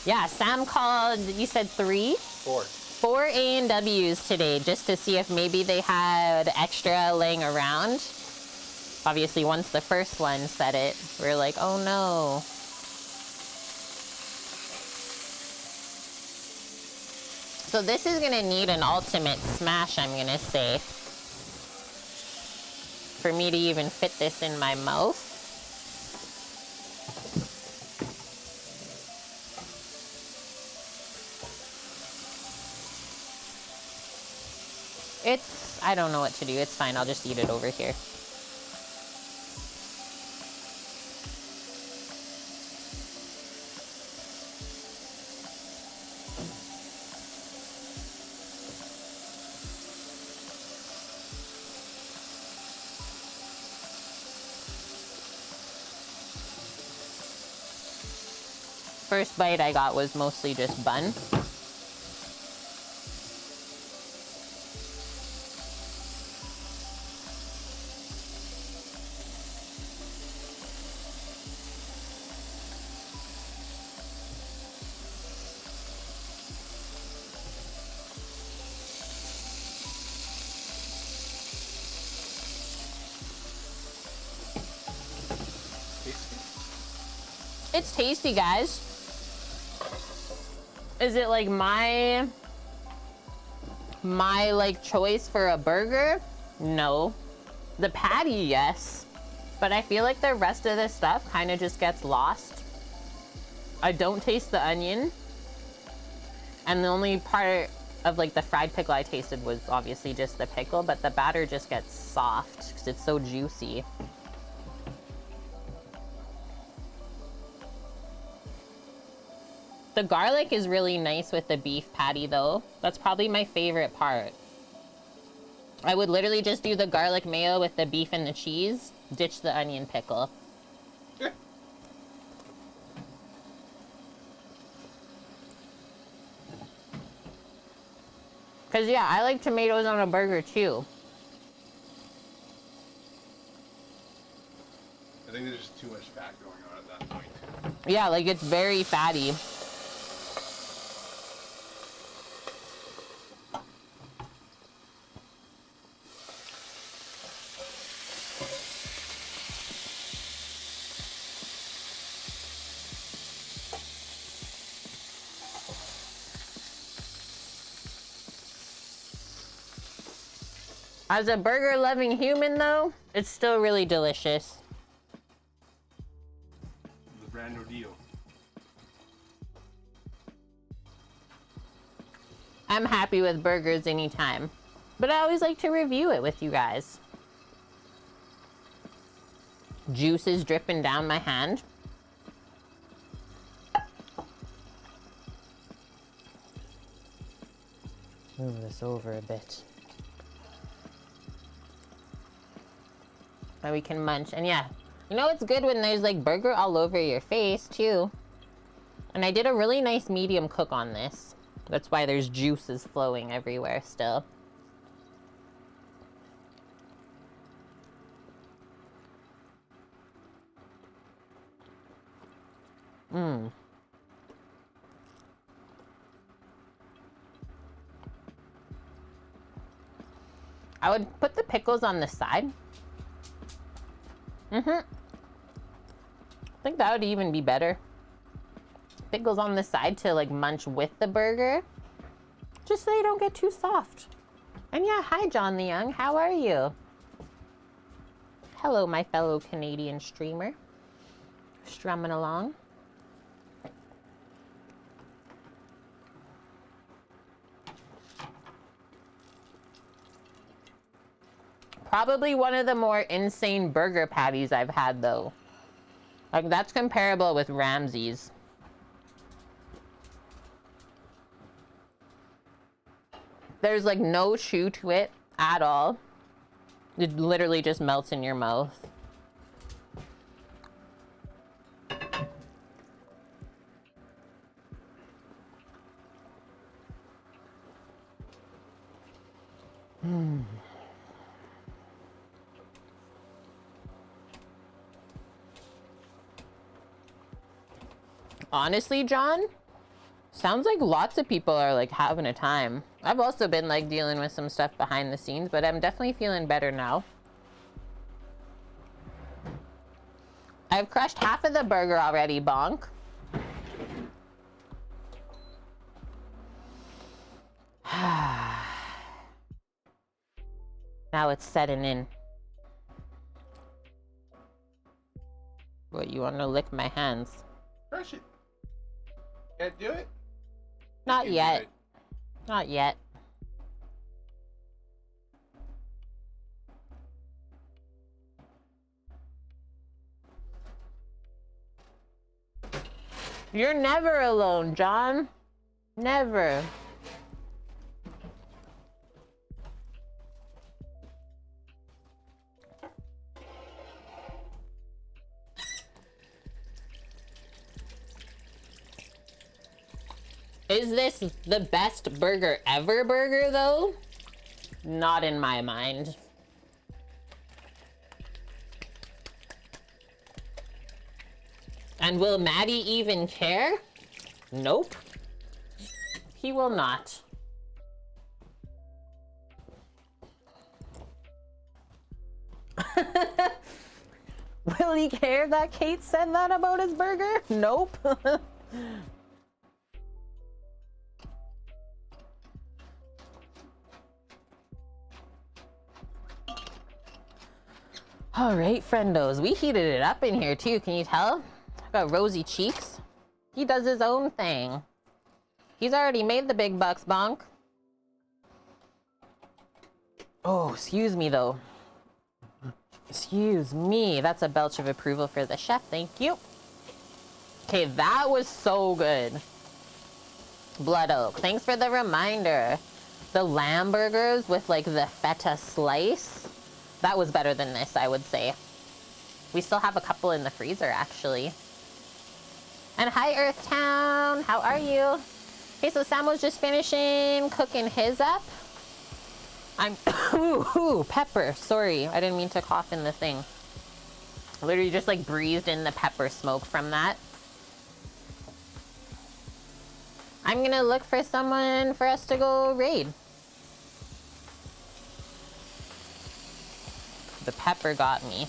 Yeah, Sam called, you said 3? 4. 4 A&Ws today, just to see if maybe they had extra laying around. Obviously, once the first one said it, we were like, oh no. So this is gonna need an ultimate smash, I'm gonna say, for me to even fit this in my mouth. I don't know what to do. It's fine. I'll just eat it over here. First bite I got was mostly just bun. It's tasty, guys. Is it like my like choice for a burger? No. The patty, yes. But I feel like the rest of this stuff kind of just gets lost. I don't taste the onion. And the only part of like the fried pickle I tasted was obviously just the pickle, but the batter just gets soft because it's so juicy. The garlic is really nice with the beef patty though. That's probably my favorite part. I would literally just do the garlic mayo with the beef and the cheese, ditch the onion pickle. Cause yeah, I like tomatoes on a burger too. think there's just too much fat going on at that point. Yeah, like it's very fatty. As a burger-loving human, though, it's still really delicious. The brand ordeal. I'm happy with burgers anytime, but I always like to review it with you guys. Juice is dripping down my hand. Move this over a bit. So we can munch. And yeah, you know it's good when there's like burger all over your face too. And I did a really nice medium cook on this. That's why there's juices flowing everywhere still. Mmm. I would put the pickles on the side. I think that would even be better. Pickles on the side to like munch with the burger. Just so they don't get too soft. And yeah, hi John the Young, how are you? Hello, my fellow Canadian streamer. Strumming along. Probably one of the more insane burger patties I've had though. Like that's comparable with Ramsay's. There's like no chew to it at all. It literally just melts in your mouth. Honestly, John, sounds like lots of people are like having a time. I've also been like dealing with some stuff behind the scenes, but I'm definitely feeling better now. I've crushed half of the burger already, bonk. Now it's setting in. What, you want to lick my hands? Crush it. Can't do it? Not You yet. do it. Not yet. You're never alone, John. Never. Is this the best burger ever burger, though? Not in my mind. And will Matty even care? Nope. He will not. Will he care that Kate said that about his burger? Nope. All right, friendos, we heated it up in here too. Can you tell? Got rosy cheeks. He does his own thing. He's already made the big bucks, bonk. Oh, excuse me though. Excuse me. That's a belch of approval for the chef. Thank you. Okay, that was so good. Blood Oak, thanks for the reminder. The lamb burgers with like the feta slice. That was better than this, I would say. We still have a couple in the freezer, actually. And hi, Earthtown. How are you? Okay, so Sam was just finishing cooking his up. I'm... ooh, pepper. Sorry, I didn't mean to cough in the thing. Literally just like breathed in the pepper smoke from that. I'm gonna look for someone for us to go raid. The pepper got me.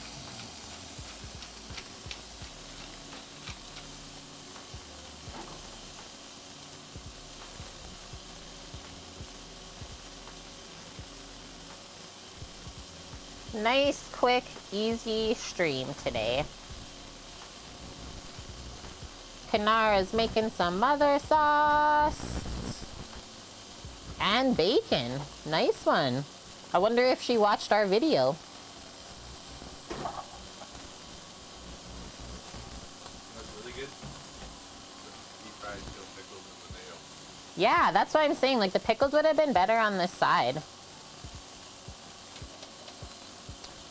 Nice, quick, easy stream today. Kanara's making some mother sauce. And bacon. Nice one. I wonder if she watched our video. That's really good. Deep fried dill pickles in the mayo. Yeah, that's what I'm saying. Like, the pickles would have been better on this side.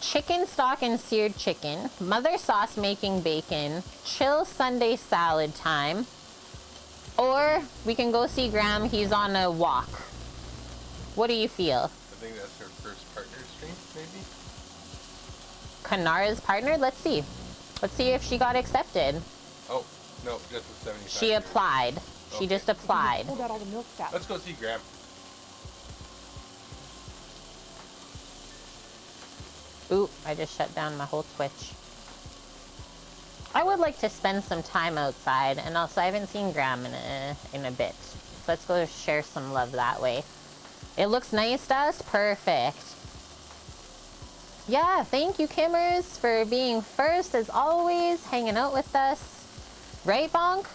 Chicken stock and seared chicken, mother sauce making bacon, chill Sunday salad time, or we can go see Graham, he's on a walk. What do you feel? I think that's her first partner stream, maybe? Kanara's partner? Let's see. Let's see if she got accepted. Oh, no, just the 75. She applied. She Okay. just applied. Pulled out all the milk fat. Let's go see Graham. Ooh, I just shut down my whole Twitch. I would like to spend some time outside, and also I haven't seen Graham in a bit. So let's go share some love that way. It looks nice to us? Perfect. Yeah, thank you, Kimmers, for being first, as always, hanging out with us. Right, Bonk?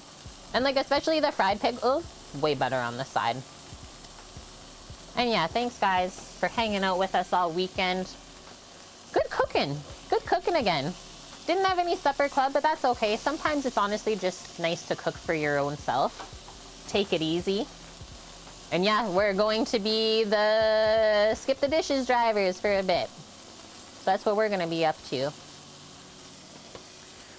And, like, especially the fried pig. Oh, way better on the side. And yeah, thanks, guys, for hanging out with us all weekend. Good cooking. Good cooking again. Didn't have any supper club, but that's okay. Sometimes it's honestly just nice to cook for your own self. Take it easy. And yeah, we're going to be the skip the dishes drivers for a bit. So that's what we're going to be up to.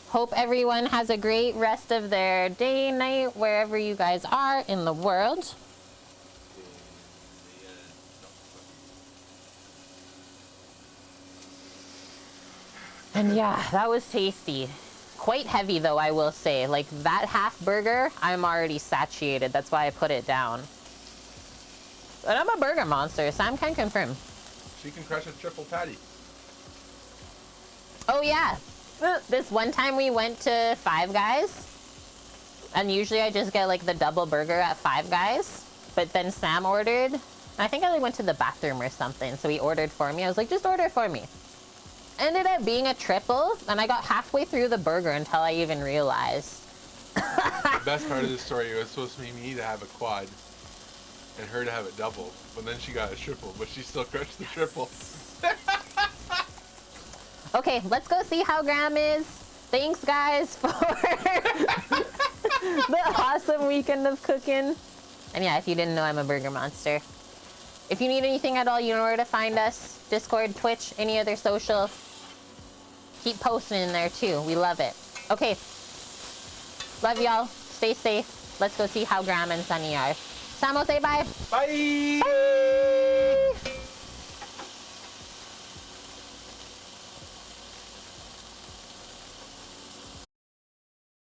Hope everyone has a great rest of their day, night, wherever you guys are in the world. And yeah, that was tasty. Quite heavy though, I will say. Like that half burger, I'm already satiated. That's why I put it down. But I'm a burger monster, Sam can confirm. She can crush a triple patty. Oh yeah, this one time we went to Five Guys, and usually I just get like the double burger at Five Guys, but then Sam ordered, I think I like went to the bathroom or something, so he ordered for me. I was like, just order for me. Ended up being a triple, and I got halfway through the burger until I even realized. The best part of this story was supposed to be me to have a quad and her to have a double, but then she got a triple, but she still crushed the triple. Okay, let's go see how Graham is. Thanks, guys, for the awesome weekend of cooking. And yeah, if you didn't know, I'm a burger monster. If you need anything at all, you know where to find us. Discord, Twitch, any other social. Keep posting in there, too. We love it. Okay. Love y'all. Stay safe. Let's go see how Graham and Sunny are. Samo, say bye. Bye! Bye!